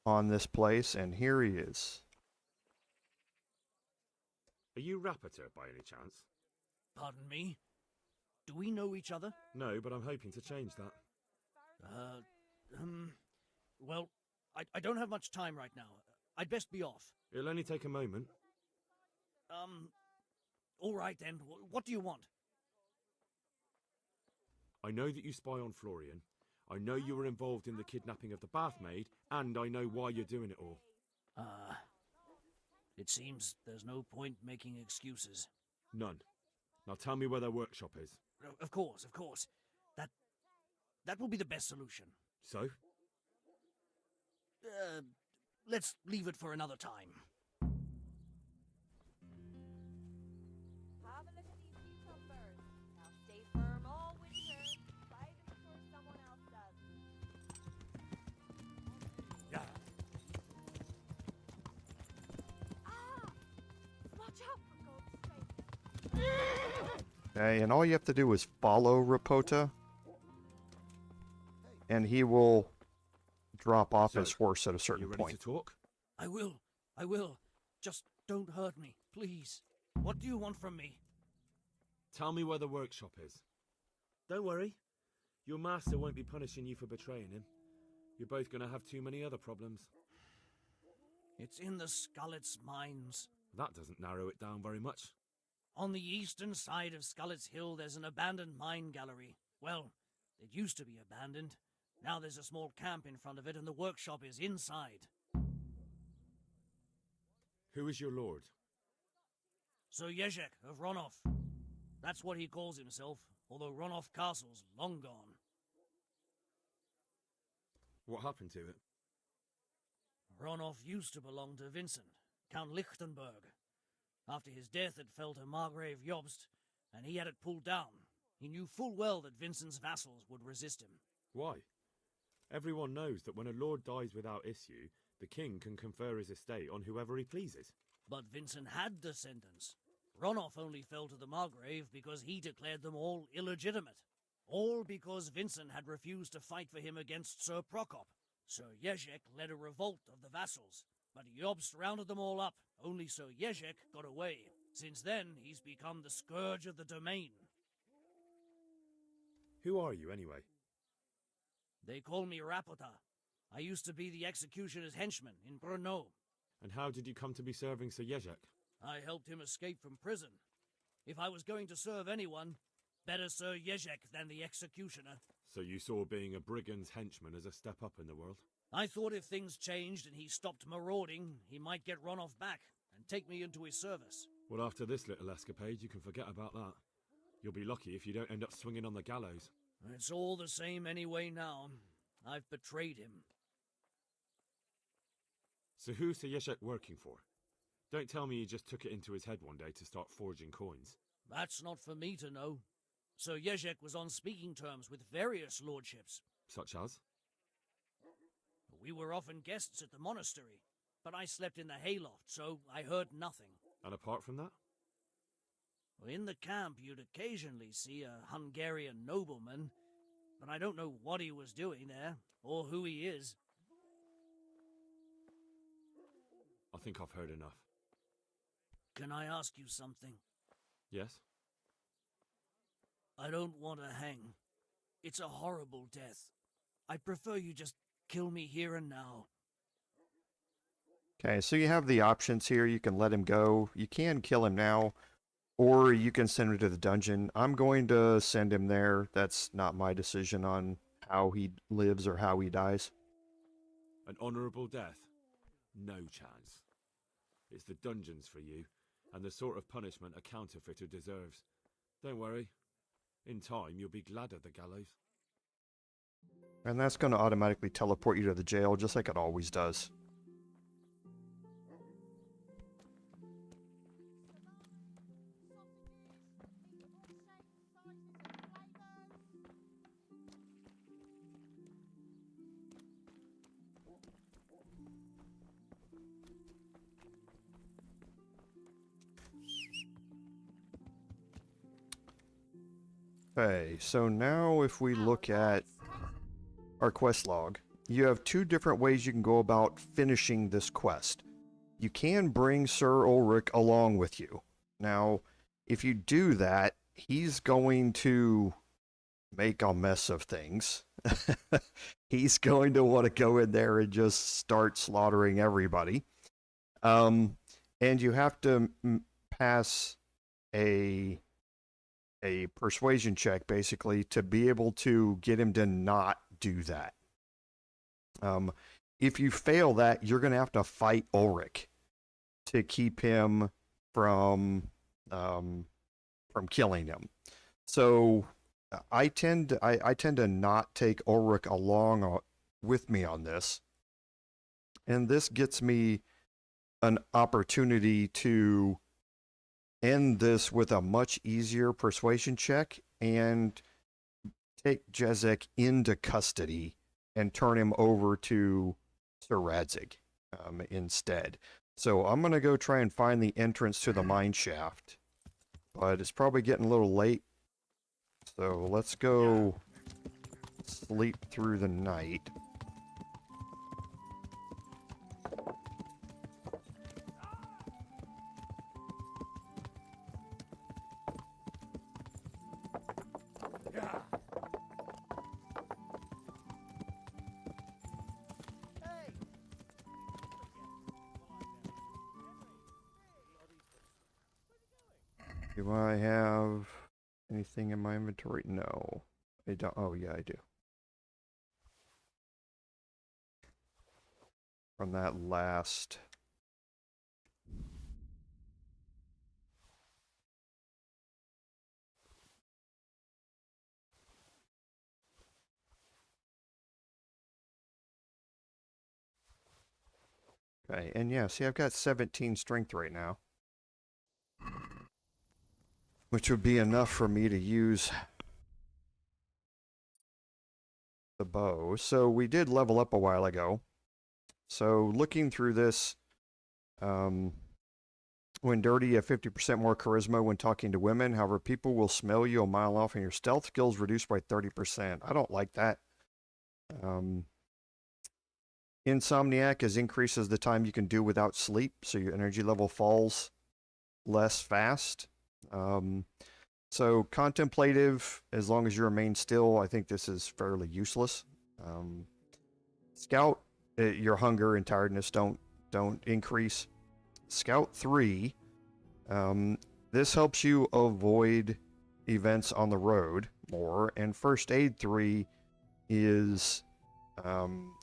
on this place, and here he is. Are you Rapota by any chance? Pardon me? Do we know each other? No, but I'm hoping to change that. Well, I don't have much time right now. I'd best be off. It'll only take a moment. All right then. What do you want? I know that you spy on Florian. I know you were involved in the kidnapping of the bathmaid, and I know why you're doing it all. It seems there's no point making excuses. None. Now tell me where their workshop is. Of course. That will be the best solution. So? Let's leave it for another time. Have a look at these new tumbers. Now stay firm all winter. Try them before someone else does. Yeah. Watch out, for God's sake. Okay, and all you have to do is follow Rapota, and he will drop off his horse at a certain You ready point. to talk? I will. Just don't hurt me, please. What do you want from me? Tell me where the workshop is. Don't worry. Your master won't be punishing you for betraying him. You're both going to have too many other problems. It's in the Skullet's mines. That doesn't narrow it down very much. On the eastern side of Skullet's Hill, there's an abandoned mine gallery. Well, it used to be abandoned. Now there's a small camp in front of it, and the workshop is inside. Who is your lord? Sir Jezek of Ronov. That's what he calls himself, although Ronov Castle's long gone. What happened to it? Ronov used to belong to Vincent, Count Lichtenberg. After his death, it fell to Margrave Jobst, and he had it pulled down. He knew full well that Vincent's vassals would resist him. Why? Everyone knows that when a lord dies without issue, the king can confer his estate on whoever he pleases. But Vincent had descendants. Ronov only fell to the Margrave because he declared them all illegitimate. All because Vincent had refused to fight for him against Sir Prokop. Sir Jezek led a revolt of the vassals, but Jobst rounded them all up. Only Sir Jezek got away. Since then, he's become the scourge of the domain. Who are you, anyway? They call me Rapota. I used to be the executioner's henchman in Brno. And how did you come to be serving Sir Jezek? I helped him escape from prison. If I was going to serve anyone, better Sir Jezek than the executioner. So you saw being a brigand's henchman as a step up in the world? I thought if things changed and he stopped marauding, he might get Ronov back and take me into his service. Well, after this little escapade, you can forget about that. You'll be lucky if you don't end up swinging on the gallows. It's all the same anyway now. I've betrayed him. So who's Sir Jezek working for? Don't tell me he just took it into his head one day to start forging coins. That's not for me to know. Sir Jezek was on speaking terms with various lordships. Such as? We were often guests at the monastery, but I slept in the hayloft, so I heard nothing. And apart from that? In the camp, you'd occasionally see a Hungarian nobleman, but I don't know what he was doing there, or who he is. I think I've heard enough. Can I ask you something? Yes? I don't want to hang. It's a horrible death. I prefer you just kill me here and now. Okay, so you have the options here. You can let him go. You can kill him now, or you can send him to the dungeon. I'm going to send him there. That's not my decision on how he lives or how he dies. An honourable death? No chance. It's the dungeons for you, and the sort of punishment a counterfeiter deserves. Don't worry. In time, you'll be glad of the gallows. And that's going to automatically teleport you to the jail, just like it always does. Okay, so now if we look at our quest log, you have two different ways you can go about finishing this quest. You can bring Sir Ulrich along with you. Now, if you do that, he's going to make a mess of things. He's going to want to go in there and just start slaughtering everybody. And you have to pass a persuasion check, basically, to be able to get him to not do that. If you fail that, you're going to have to fight Ulrich to keep him from killing him. So I tend to not take Ulrich along with me on this, and this gets me an opportunity to end this with a much easier persuasion check and take Jezek into custody and turn him over to Sir Radzig instead. So I'm going to go try and find the entrance to the mine shaft, but it's probably getting a little late. So let's go sleep through the night. Do I have anything in my inventory? No. I don't. Oh, yeah, I do. From that last... Okay, and yeah, see, I've got 17 strength right now, which would be enough for me to use the bow. So we did level up a while ago. So looking through this, when dirty, you have 50% more charisma when talking to women. However, people will smell you a mile off, and your stealth skills reduced by 30%. I don't like that. Insomniac is increases the time you can do without sleep, so your energy level falls less fast. So contemplative, as long as you remain still, I think this is fairly useless. Scout, your hunger and tiredness don't increase. Scout 3, this helps you avoid events on the road more. And First Aid 3 is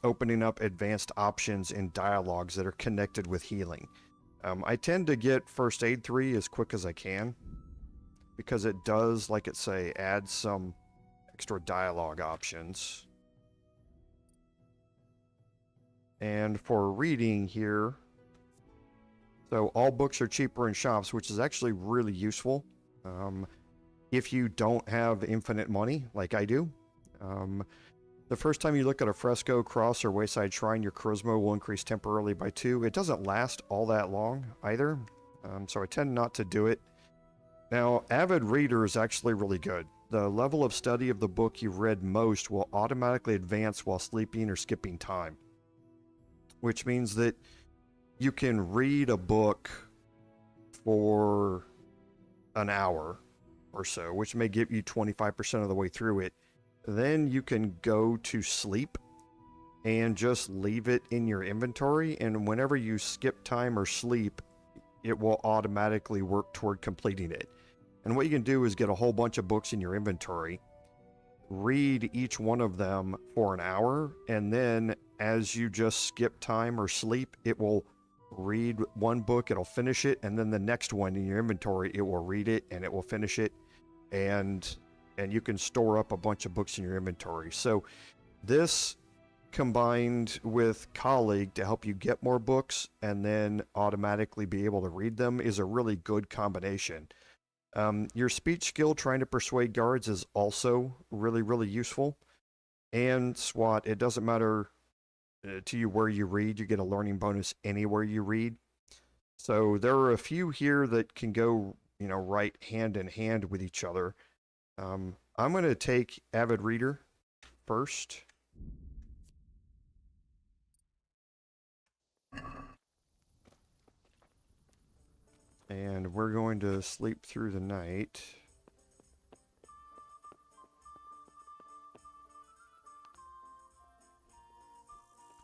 opening up advanced options in dialogues that are connected with healing. I tend to get First Aid 3 as quick as I can, because it does, like it say, add some extra dialogue options. And for reading here, so all books are cheaper in shops, which is actually really useful. If you don't have infinite money, like I do, The first time you look at a fresco, cross, or wayside shrine, your charisma will increase temporarily by 2. It doesn't last all that long either, so I tend not to do it. Now, Avid Reader is actually really good. The level of study of the book you've read most will automatically advance while sleeping or skipping time, which means that you can read a book for an hour or so, which may get you 25% of the way through it. Then you can go to sleep and just leave it in your inventory, and whenever you skip time or sleep, it will automatically work toward completing it. And what you can do is get a whole bunch of books in your inventory, read each one of them for an hour, and then as you just skip time or sleep, it will read one book, it'll finish it, and then the next one in your inventory, it will read it and it will finish it, and you can store up a bunch of books in your inventory. So this combined with Colleague to help you get more books and then automatically be able to read them is a really good combination. Your speech skill trying to persuade guards is also really, really useful. And SWAT, it doesn't matter to you where you read, you get a learning bonus anywhere you read. So there are a few here that can go, right hand in hand with each other. I'm going to take Avid Reader first. And we're going to sleep through the night.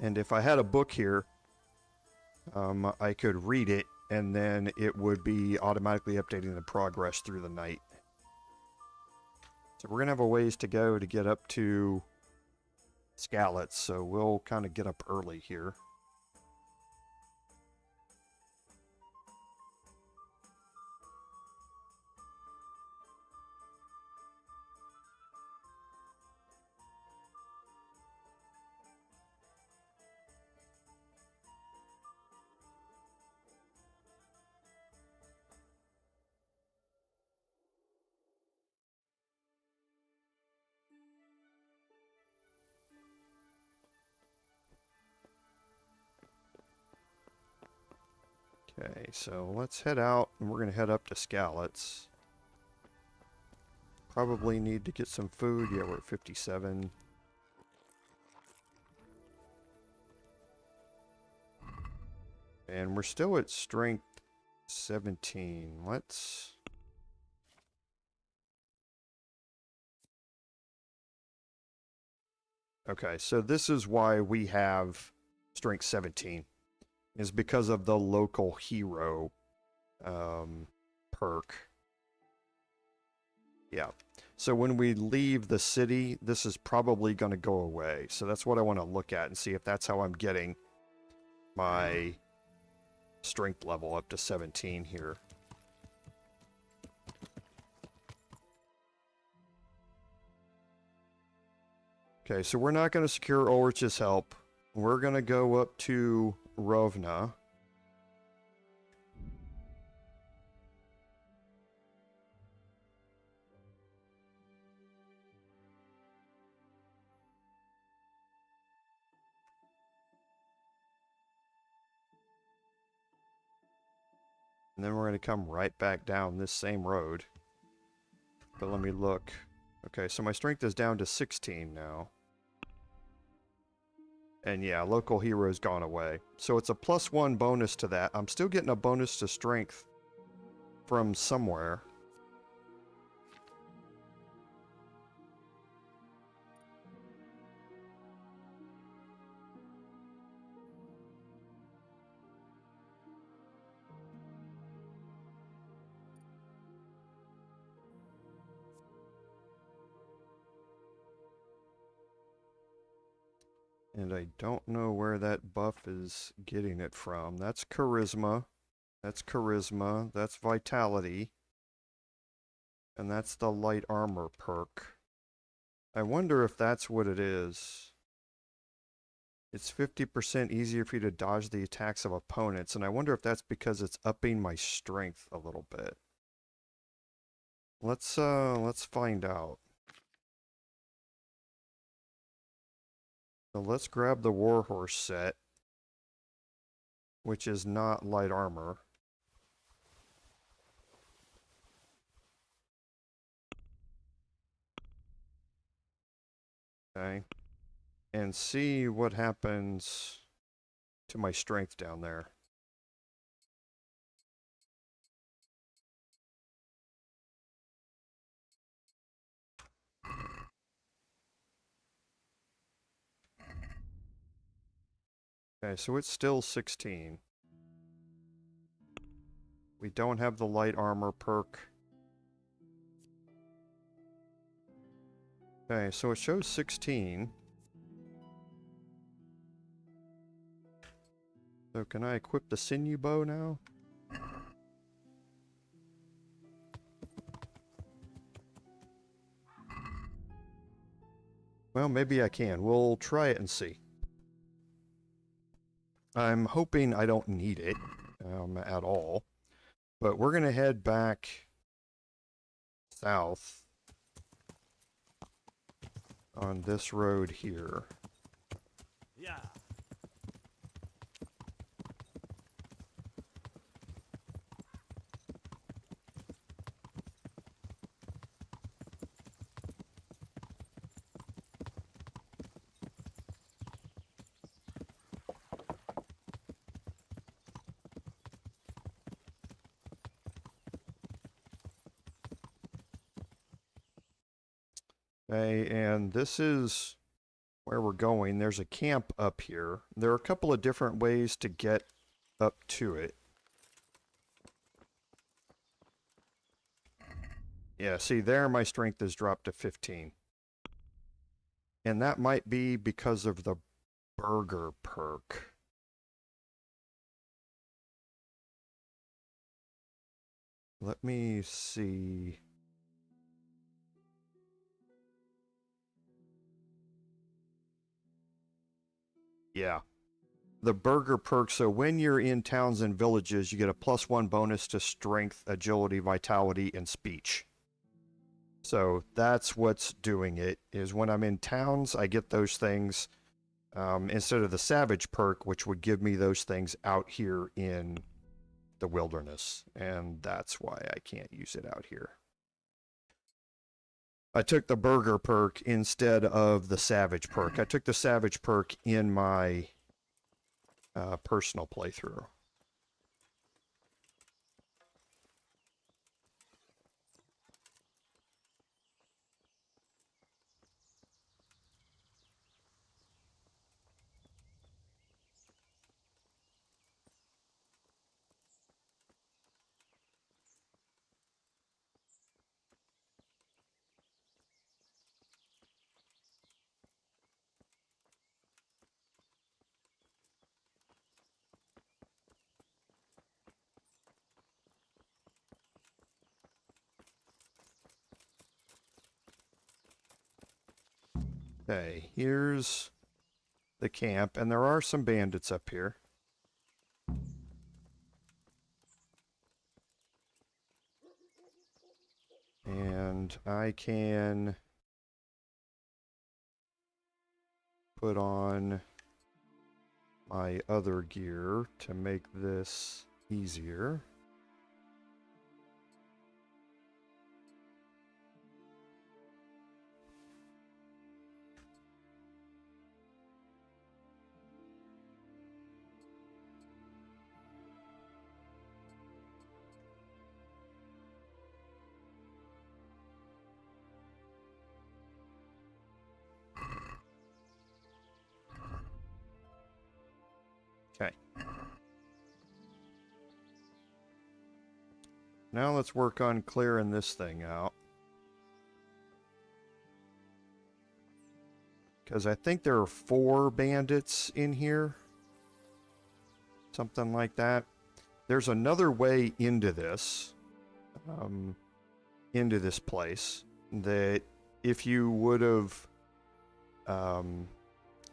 And if I had a book here, I could read it, and then it would be automatically updating the progress through the night. So we're going to have a ways to go to get up to Skalitz, so we'll kind of get up early here. Okay, so let's head out, and we're going to head up to Skalitz. Probably need to get some food. Yeah, we're at 57. And we're still at strength 17. Let's... Okay, so this is why we have strength 17. Is because of the local hero perk. Yeah. So when we leave the city, this is probably going to go away. So that's what I want to look at and see if that's how I'm getting my strength level up to 17 here. Okay, so we're not going to secure Ulrich's help. We're going to go up to Rovna. And then we're going to come right back down this same road. But let me look. Okay, so my strength is down to 16 now. And yeah, local hero's gone away. So it's a +1 bonus to that. I'm still getting a bonus to strength from somewhere. And I don't know where that buff is getting it from. That's charisma. That's charisma. That's vitality. And that's the light armor perk. I wonder if that's what it is. It's 50% easier for you to dodge the attacks of opponents, and I wonder if that's because it's upping my strength a little bit. Let's find out. So let's grab the Warhorse set, which is not light armor. Okay. And see what happens to my strength down there. Okay, so it's still 16. We don't have the light armor perk. Okay, so it shows 16. So can I equip the sinew bow now? Well, maybe I can. We'll try it and see. I'm hoping I don't need it at all. But we're going to head back south on this road here. Yeah. Okay, and this is where we're going. There's a camp up here. There are a couple of different ways to get up to it. Yeah, see there my strength is dropped to 15. And that might be because of the burger perk. Let me see. Yeah. The burger perk, so when you're in towns and villages, you get a +1 bonus to strength, agility, vitality, and speech. So that's what's doing it, is when I'm in towns, I get those things instead of the savage perk, which would give me those things out here in the wilderness. And that's why I can't use it out here. I took the burger perk instead of the savage perk. I took the savage perk in my personal playthrough. Okay, here's the camp, and there are some bandits up here. And I can put on my other gear to make this easier. Okay. Now let's work on clearing this thing out. Because I think there are 4 bandits in here. Something like that. There's another way into this place that if you would have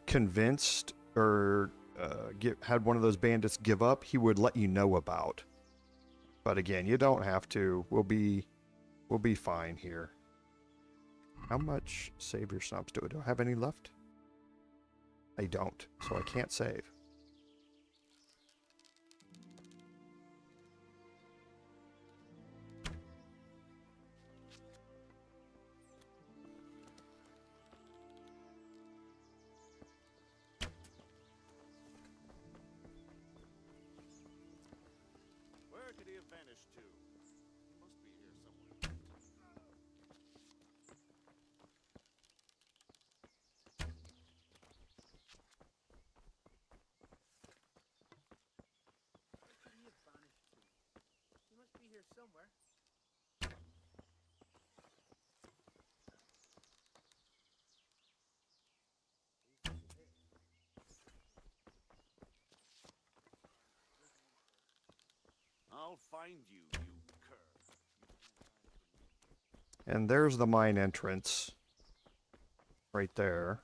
convinced or had one of those bandits give up, he would let you know about. But again, you don't have to. We'll be fine here. How much Savior Stomps do I have any left? I don't, so I can't save. Where could he have vanished to? He must be here somewhere. Where could he have vanished to? He must be here somewhere. I'll find you, you cur. And there's the mine entrance. Right there.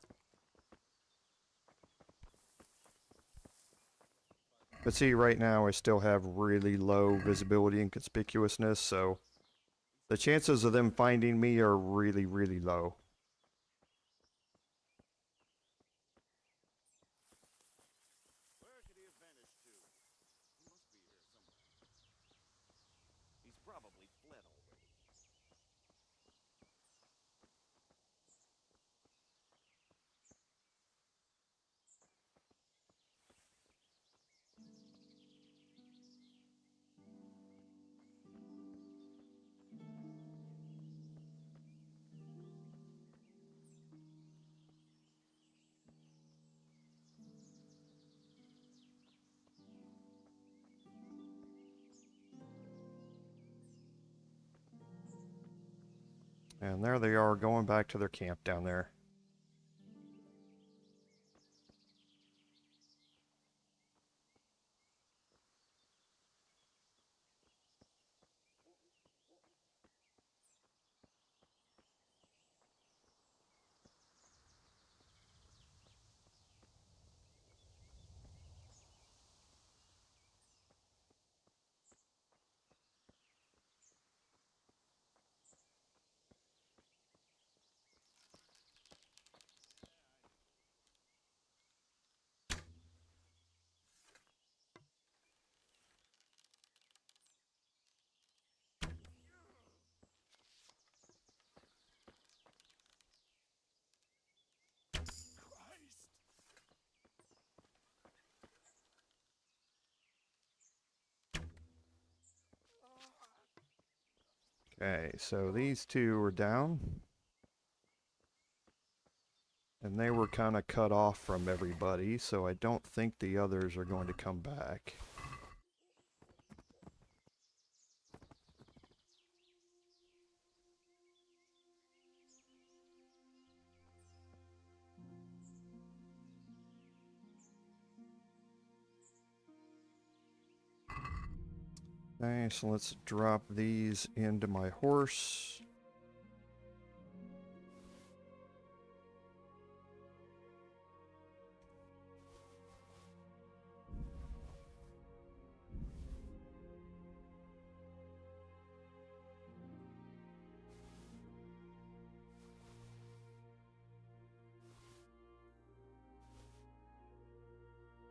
But see, right now I still have really low visibility and conspicuousness, so the chances of them finding me are really, really low. Where could he have vanished to? He must be here somewhere. He's probably fled already. And there they are going back to their camp down there. Okay, so these two are down. And they were kind of cut off from everybody, so I don't think the others are going to come back. Okay, so let's drop these into my horse.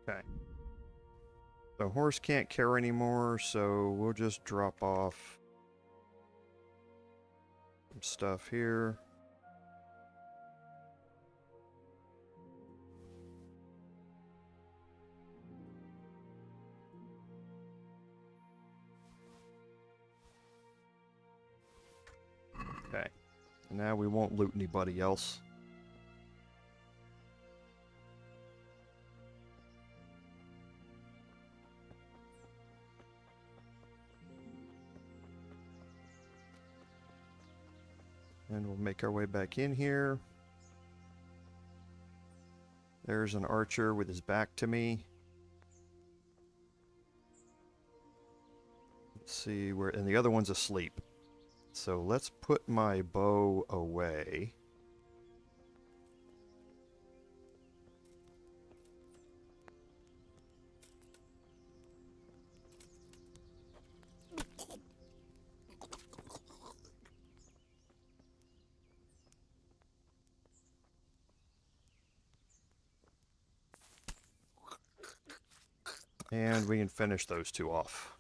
Okay. The horse can't carry anymore, so we'll just drop off some stuff here. Okay. And now we won't loot anybody else. And we'll make our way back in here. There's an archer with his back to me. Let's see where, and the other one's asleep. So let's put my bow away. And we can finish those two off.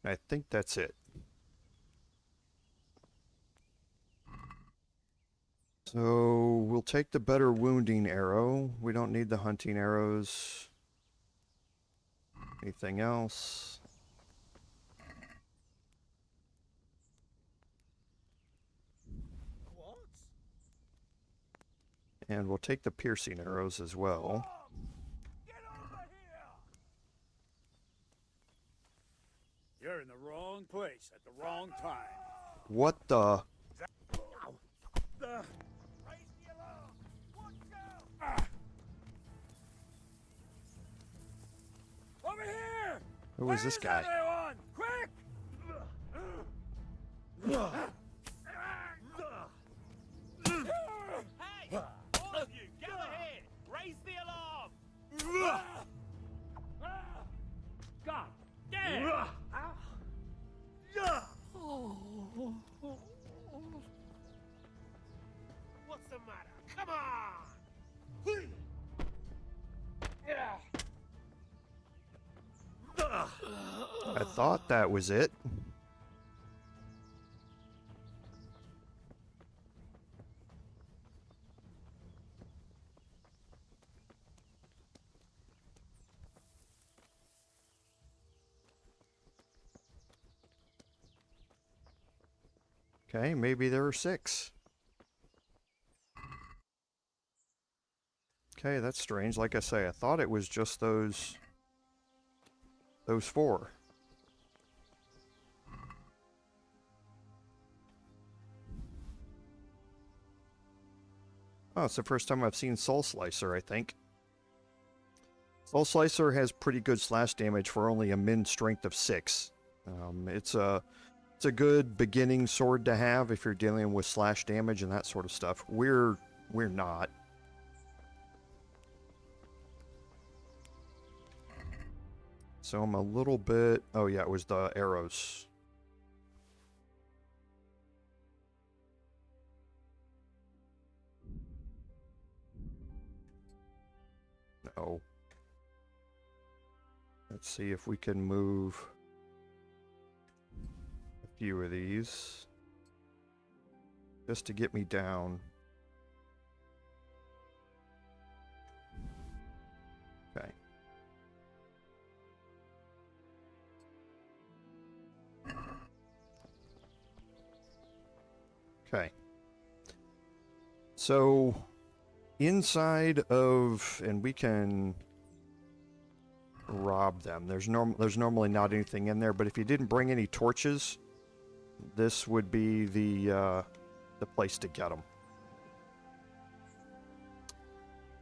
I think that's it. So we'll take the better wounding arrow. We don't need the hunting arrows. Anything else? What? And we'll take the piercing arrows as well. You're in the wrong place at the wrong time. What the? Over here! Who was this guy? Everyone, quick! Hey! All of you, gather here! Raise the alarm! God damn! What's the matter? Come on! I thought that was it. Okay, maybe there are 6. Okay, that's strange. Like I say, I thought it was just those 4. Oh, it's the first time I've seen Soul Slicer, I think. Soul Slicer has pretty good slash damage for only a min strength of 6. It's a good beginning sword to have if you're dealing with slash damage and that sort of stuff. We're not. So I'm a little bit... Oh yeah, it was the arrows. No. Let's see if we can move a few of these. Just to get me down. Okay. Okay. So, inside of, and we can rob them. There's normally not anything in there, but if you didn't bring any torches, this would be the place to get them.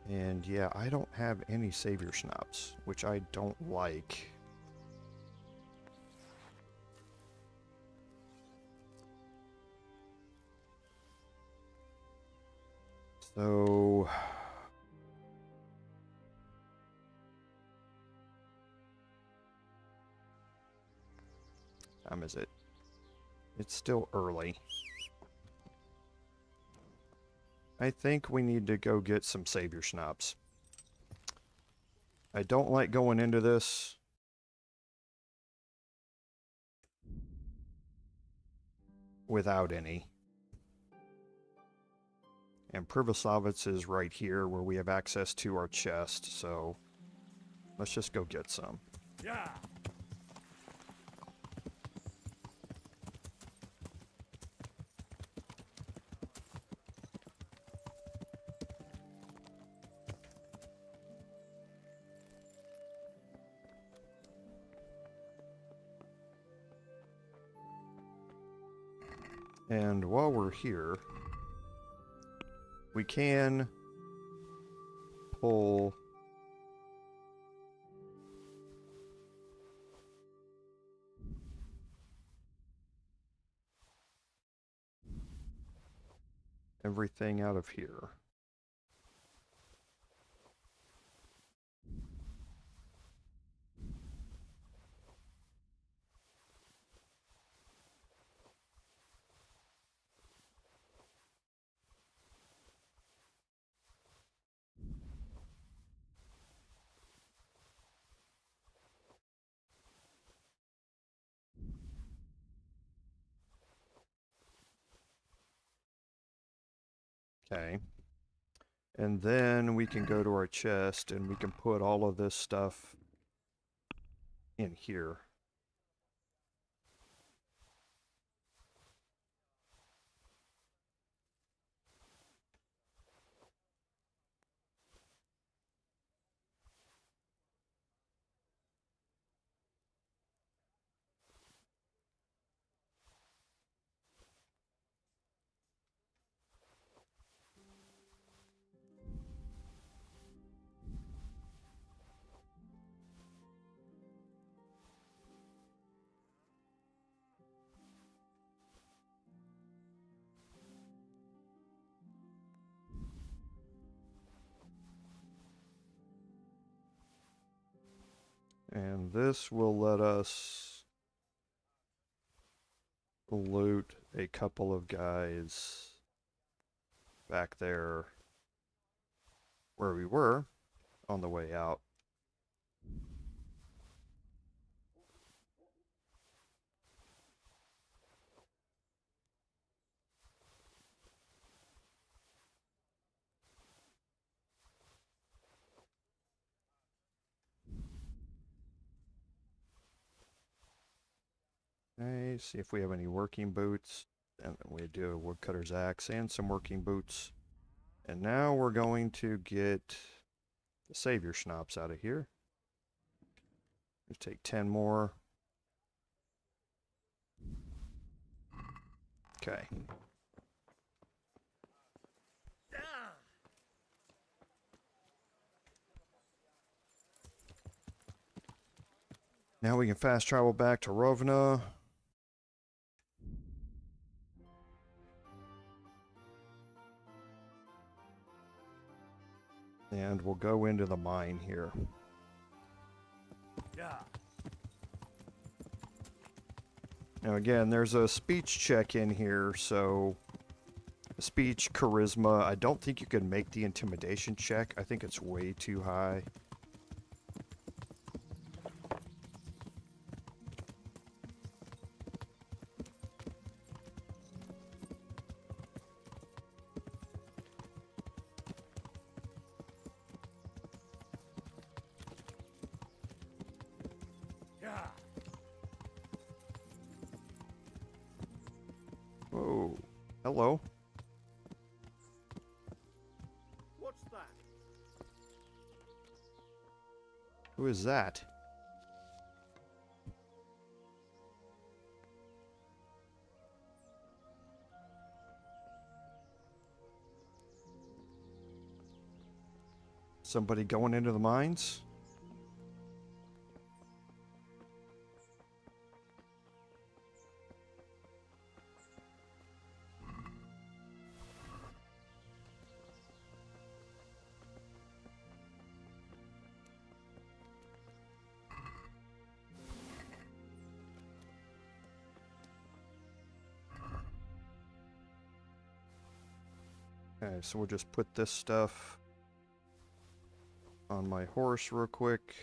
And yeah, I don't have any savior schnapps, which I don't like. So time is it? It's still early. I think we need to go get some savior schnapps. I don't like going into this without any. And Pribyslavitz is right here where we have access to our chest, so let's just go get some. Yeah. And while we're here, we can pull everything out of here. Okay. And then we can go to our chest and we can put all of this stuff in here. And this will let us loot a couple of guys back there where we were on the way out. Okay, see if we have any working boots. And we do a woodcutter's axe and some working boots. And now we're going to get the savior schnapps out of here. Let's take 10 more. Okay. Now we can fast travel back to Rovna. And we'll go into the mine here. Yeah. Now again, there's a speech check in here, so speech, charisma. I don't think you can make the intimidation check. I think it's way too high. Whoa. Hello. What's that? Who is that? Somebody going into the mines? Okay, so we'll just put this stuff on my horse real quick.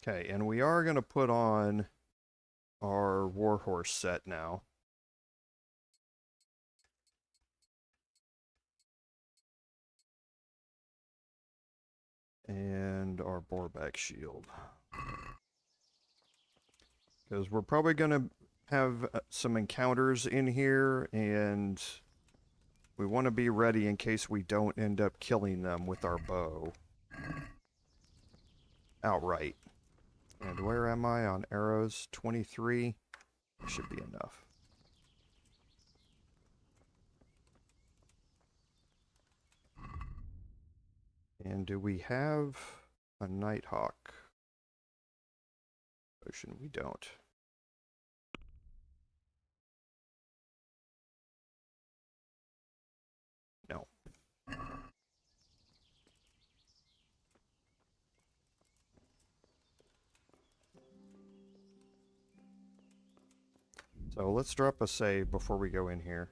Okay, and we are going to put on our Warhorse set now. And our boarback shield. Because we're probably going to have some encounters in here, and we want to be ready in case we don't end up killing them with our bow outright. And where am I on arrows? 23. Should be enough. And do we have a Nighthawk potion? We don't. No. So let's drop a save before we go in here.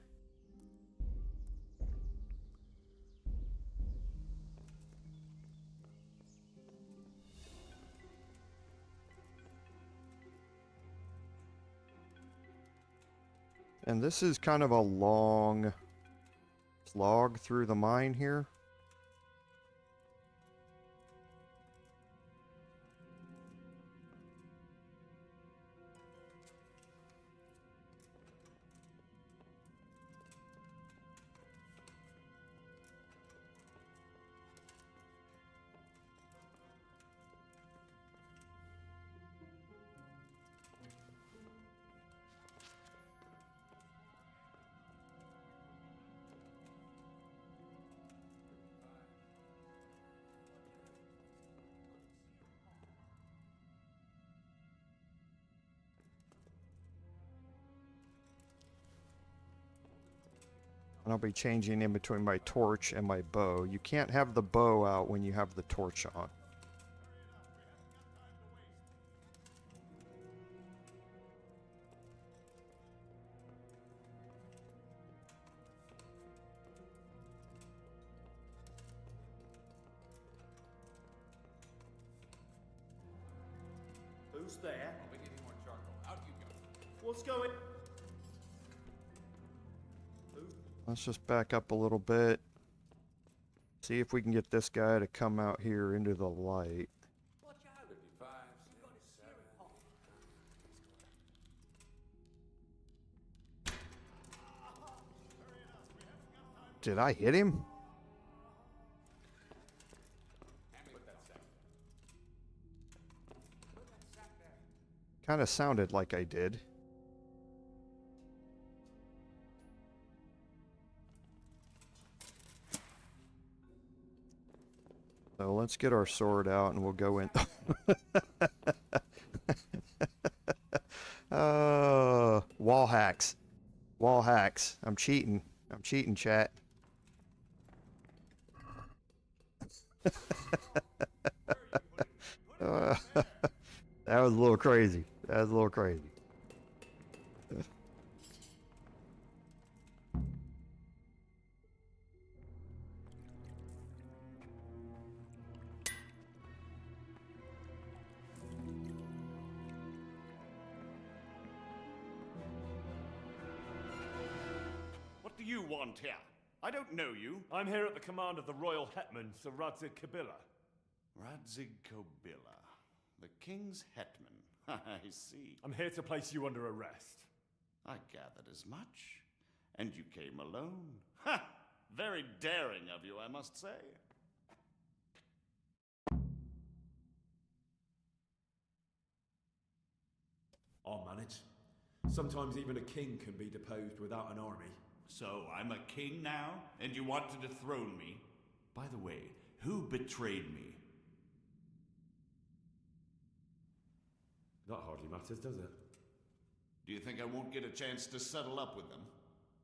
And this is kind of a long slog through the mine here. And I'll be changing in between my torch and my bow. You can't have the bow out when you have the torch on. Who's there? I'll be getting more charcoal. Out you go. What's going? Let's just back up a little bit. See if we can get this guy to come out here into the light. Watch out. 55, 67. Did I hit him? Put that sack. Put that sack there. Kind of sounded like I did. So let's get our sword out and we'll go in. Wall hacks. Wall hacks. I'm cheating. I'm cheating, chat. That was a little crazy. That was a little crazy. What do you want here? I don't know you. I'm here at the command of the royal hetman, Sir Radzig Kobyla. Radzig Kobyla, the king's hetman. I see. I'm here to place you under arrest. I gathered as much. And you came alone. Ha! Very daring of you, I must say. I'll manage. Sometimes even a king can be deposed without an army. So I'm a king now, and you want to dethrone me? By the way, who betrayed me? That hardly matters, does it? Do you think I won't get a chance to settle up with them?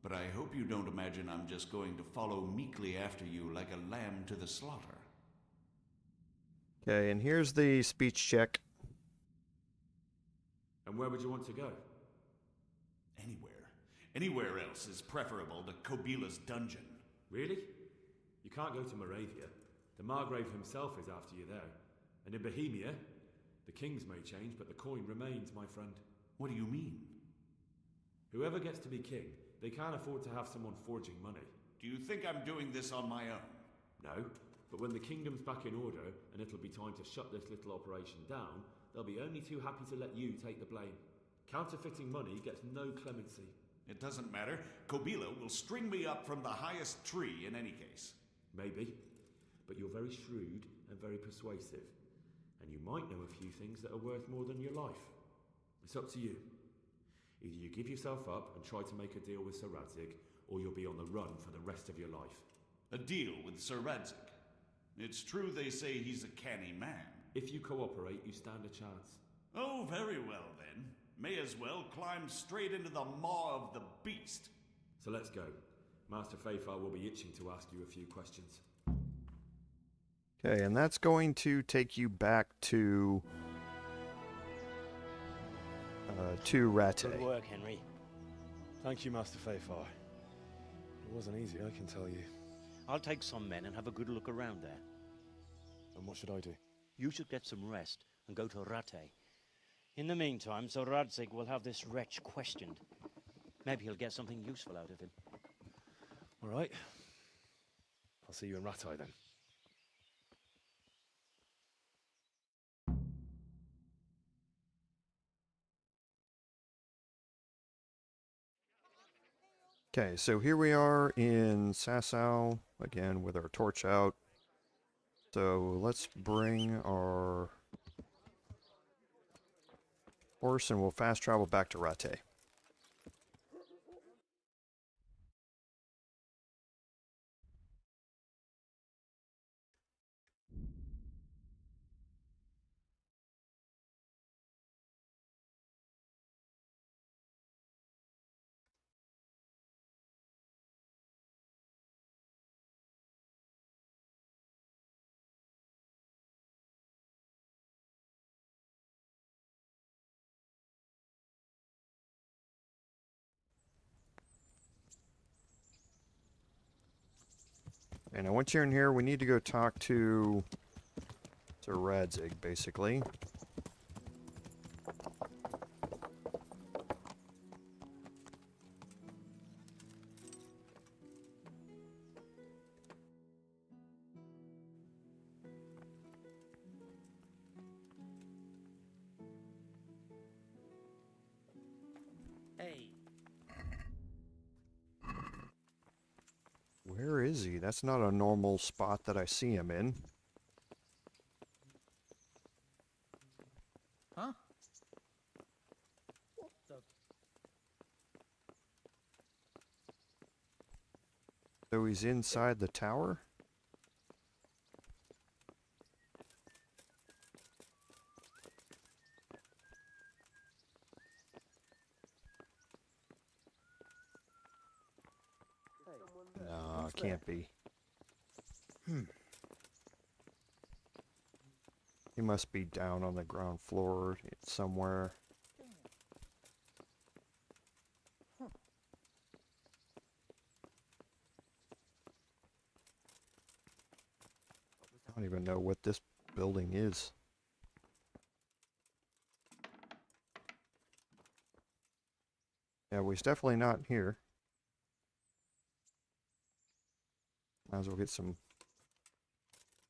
But I hope you don't imagine I'm just going to follow meekly after you like a lamb to the slaughter. Okay, and here's the speech check. And where would you want to go? Anywhere. Anywhere else is preferable to Kobyla's dungeon. Really? You can't go to Moravia. The Margrave himself is after you there. And in Bohemia, the kings may change, but the coin remains, my friend. What do you mean? Whoever gets to be king, they can't afford to have someone forging money. Do you think I'm doing this on my own? No, but when the kingdom's back in order, and it'll be time to shut this little operation down, they'll be only too happy to let you take the blame. Counterfeiting money gets no clemency. It doesn't matter. Kobyla will string me up from the highest tree in any case. Maybe, but you're very shrewd and very persuasive. And you might know a few things that are worth more than your life. It's up to you. Either you give yourself up and try to make a deal with Sir Radzig, or you'll be on the run for the rest of your life. A deal with Sir Radzig? It's true they say he's a canny man. If you cooperate, you stand a chance. Oh, very well then. May as well climb straight into the maw of the beast. So let's go. Master Fayfar will be itching to ask you a few questions. Okay, and that's going to take you back to Rattay. Good work, Henry. Thank you, Master Fayfar. It wasn't easy, I can tell you. I'll take some men and have a good look around there. And what should I do? You should get some rest and go to Rattay. In the meantime, Sir Radzig will have this wretch questioned. Maybe he'll get something useful out of him. All right. I'll see you in Rattay then. Okay, so here we are in Sasau, again with our torch out. So let's bring our horse and we'll fast travel back to Rattay. And once you're in here, we need to go talk to Radzig, basically. Hey. Where is he? That's not a normal spot that I see him in. Huh? What the? So he's inside the tower? No, it can't be. He must be down on the ground floor somewhere. I don't even know what this building is. Yeah, well, he's definitely not here. Might as well get some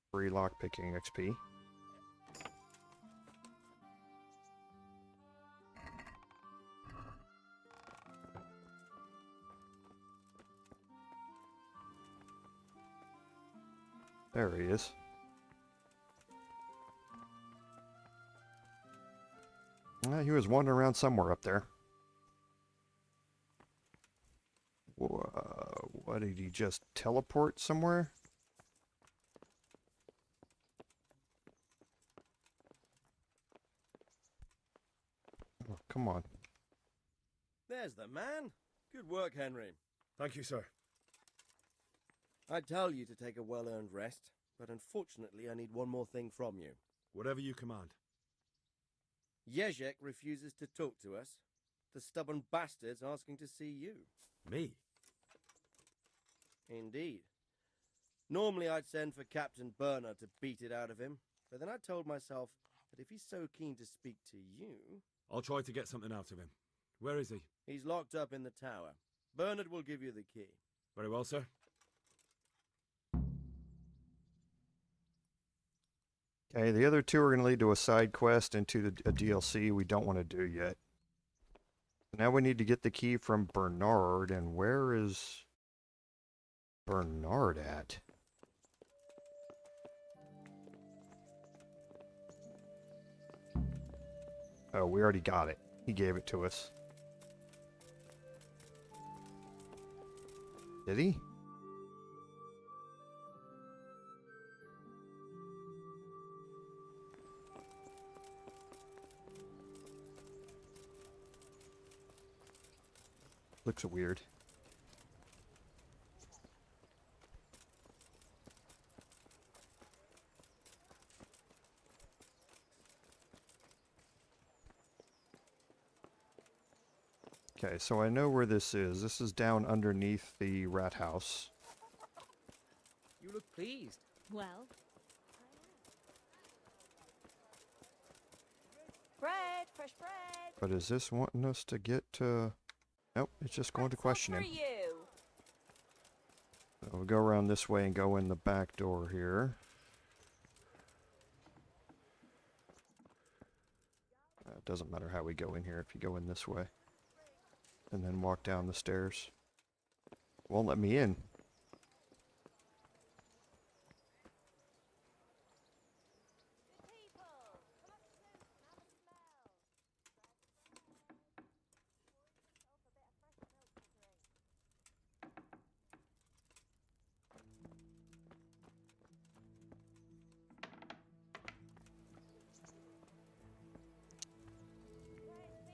free lockpicking XP. There he is. He was wandering around somewhere up there. What, did he just teleport somewhere? Oh, come on. There's the man. Good work, Henry. Thank you, sir. I tell you to take a well-earned rest, but unfortunately I need one more thing from you. Whatever you command. Jezek refuses to talk to us. The stubborn bastard's asking to see you. Me? Indeed. Normally I'd send for Captain Burner to beat it out of him, but then I told myself that if he's so keen to speak to you... I'll try to get something out of him. Where is he? He's locked up in the tower. Bernard will give you the key. Very well, sir. Okay, the other two are going to lead to a side quest and to a DLC we don't want to do yet. Now we need to get the key from Bernard, and where is Bernard at? Oh, we already got it. He gave it to us. Did he? Looks weird. Okay, so I know where this is. This is down underneath the rat house. You look pleased. Well, Bread, fresh bread. But is this wanting us to get to... Nope, it's just going to question For him. you. So we'll go around this way and go in the back door here. It doesn't matter how we go in here if you go in this way. And then walk down the stairs. Won't let me in.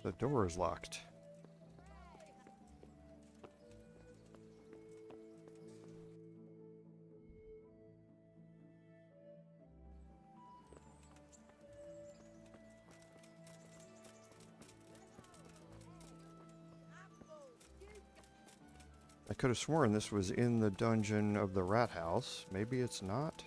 The door is locked. I could have sworn this was in the dungeon of the rat house. Maybe it's not.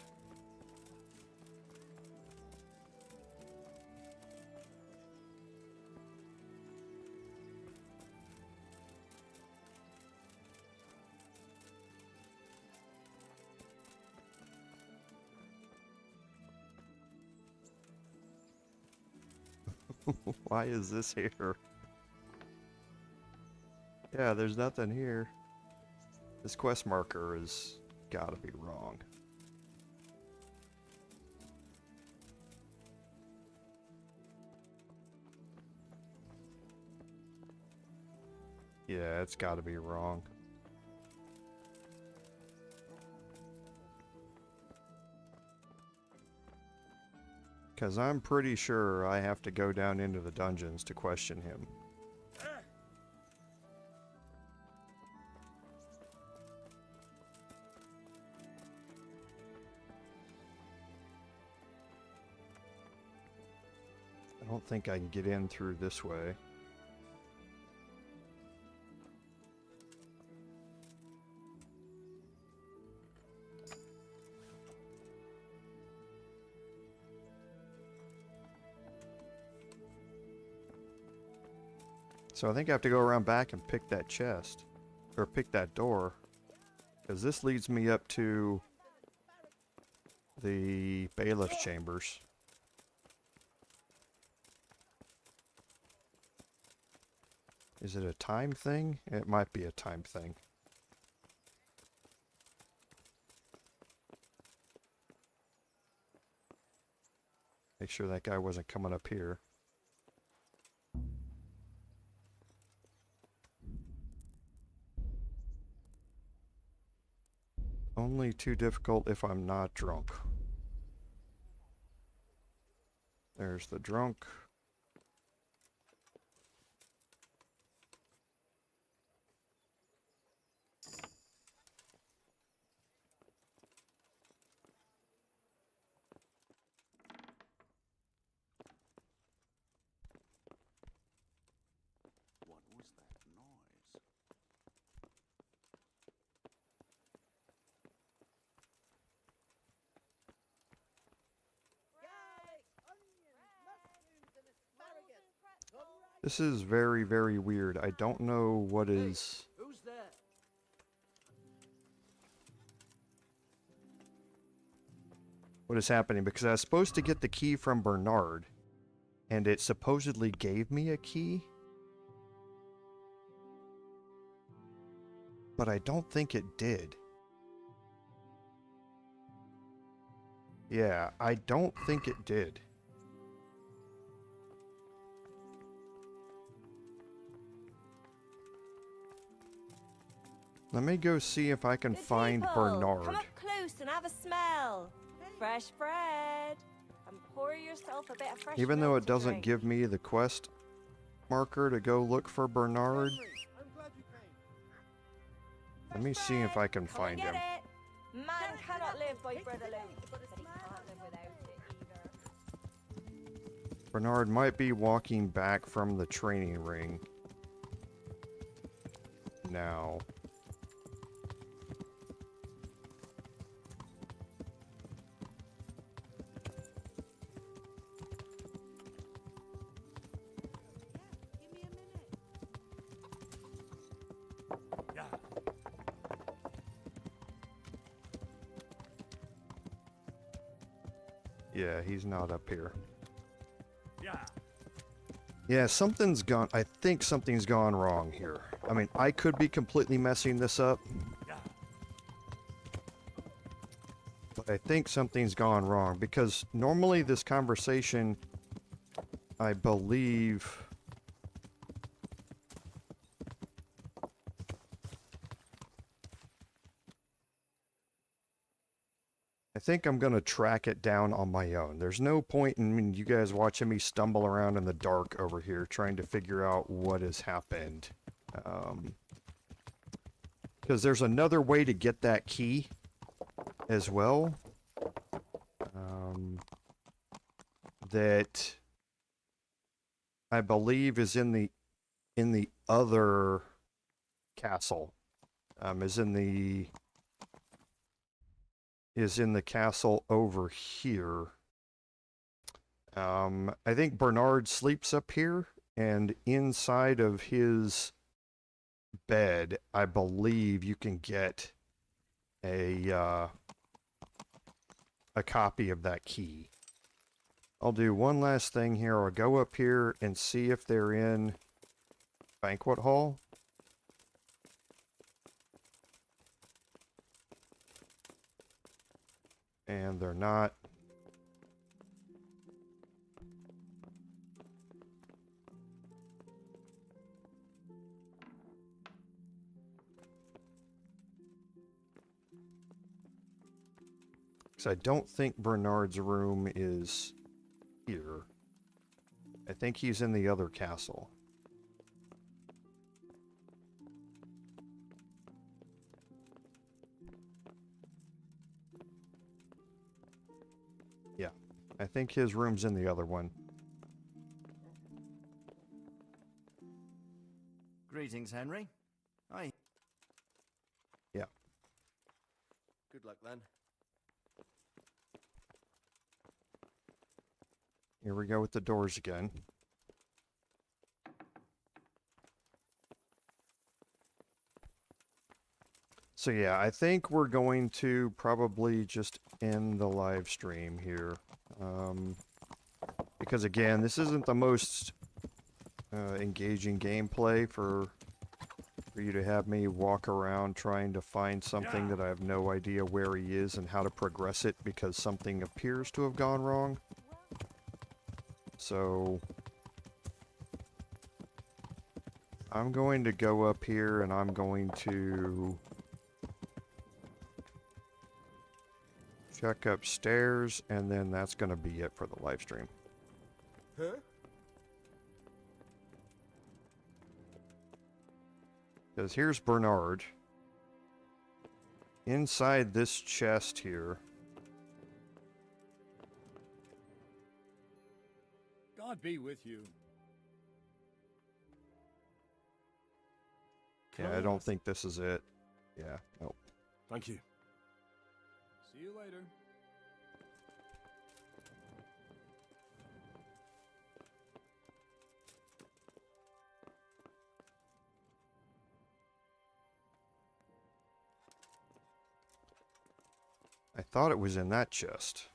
Why is this here? Yeah, there's nothing here. This quest marker has gotta be wrong. Yeah, it's gotta be wrong. Because I'm pretty sure I have to go down into the dungeons to question him. I don't think I can get in through this way. So I think I have to go around back and pick that chest. Or pick that door. Because this leads me up to the bailiff's chambers. Is it a time thing? It might be a time thing. Make sure that guy wasn't coming up here. Only too difficult if I'm not drunk. There's the drunk. What was that noise? This is very, very weird. I don't know what is... Who's there? What is happening, because I was supposed to get the key from Bernard, and it supposedly gave me a key. But I don't think it did. Yeah, I don't think it did. Let me go see if I can find Bernard. Come up close and have a smell. Fresh bread. And pour yourself a bit of fresh Even though milk it to doesn't drink. give me the quest marker to go look for Bernard. Let me see if I can Come and find get him. it. Man cannot live by bread alone, but he can't live without it either. Bernard might be walking back from the training ring. now. Yeah, he's not up here. Yeah, something's gone. I think something's gone wrong here. I mean, I could be completely messing this up. But I think something's gone wrong because normally this conversation, I believe... I think I'm going to track it down on my own. There's no point in you guys watching me stumble around in the dark over here trying to figure out what has happened. Because there's another way to get that key as well. That I believe is in the other castle. Is in the castle over here. I think Bernard sleeps up here, and inside of his bed, I believe you can get a copy of that key. I'll do one last thing here. I'll go up here and see if they're in Banquet Hall. And they're not. Because I don't think Bernard's room is here. I think he's in the other castle. Yeah, I think his room's in the other one. Greetings, Henry. Hi. Yeah. Good luck, then. Here we go with the doors again. So yeah, I think we're going to probably just end the live stream here. Because again, this isn't the most engaging gameplay for you to have me walk around trying to find something that I have no idea where he is and how to progress it because something appears to have gone wrong. So I'm going to go up here and I'm going to check upstairs, and then that's going to be it for the live stream. Huh? Because here's Bernard. Inside this chest here. God be with you. Yeah, I don't think this is it. Yeah, nope. Thank you. See you later. I thought it was in that chest.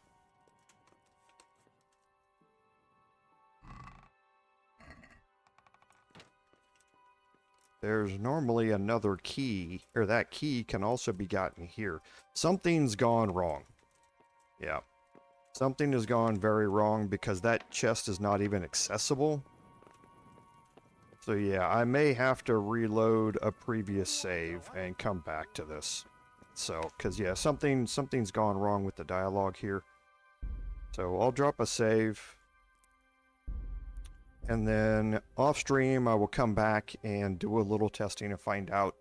There's normally another key, or that key can also be gotten here. Something's gone wrong. Yeah. Something has gone very wrong because that chest is not even accessible. So yeah, I may have to reload a previous save and come back to this. So, because yeah, something's gone wrong with the dialogue here. So I'll drop a save. And then off stream, I will come back and do a little testing to find out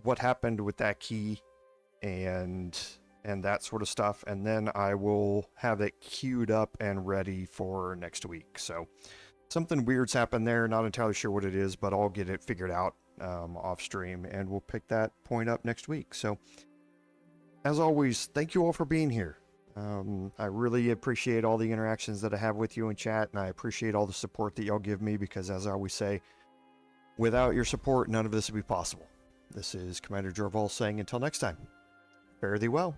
what happened with that key and that sort of stuff. And then I will have it queued up and ready for next week. So something weird's happened there. Not entirely sure what it is, but I'll get it figured out off stream, and we'll pick that point up next week. So, as always, thank you all for being here. I really appreciate all the interactions that I have with you in chat, and I appreciate all the support that y'all give me, because as I always say, without your support, none of this would be possible. This is Commander Jorval saying until next time, fare thee well.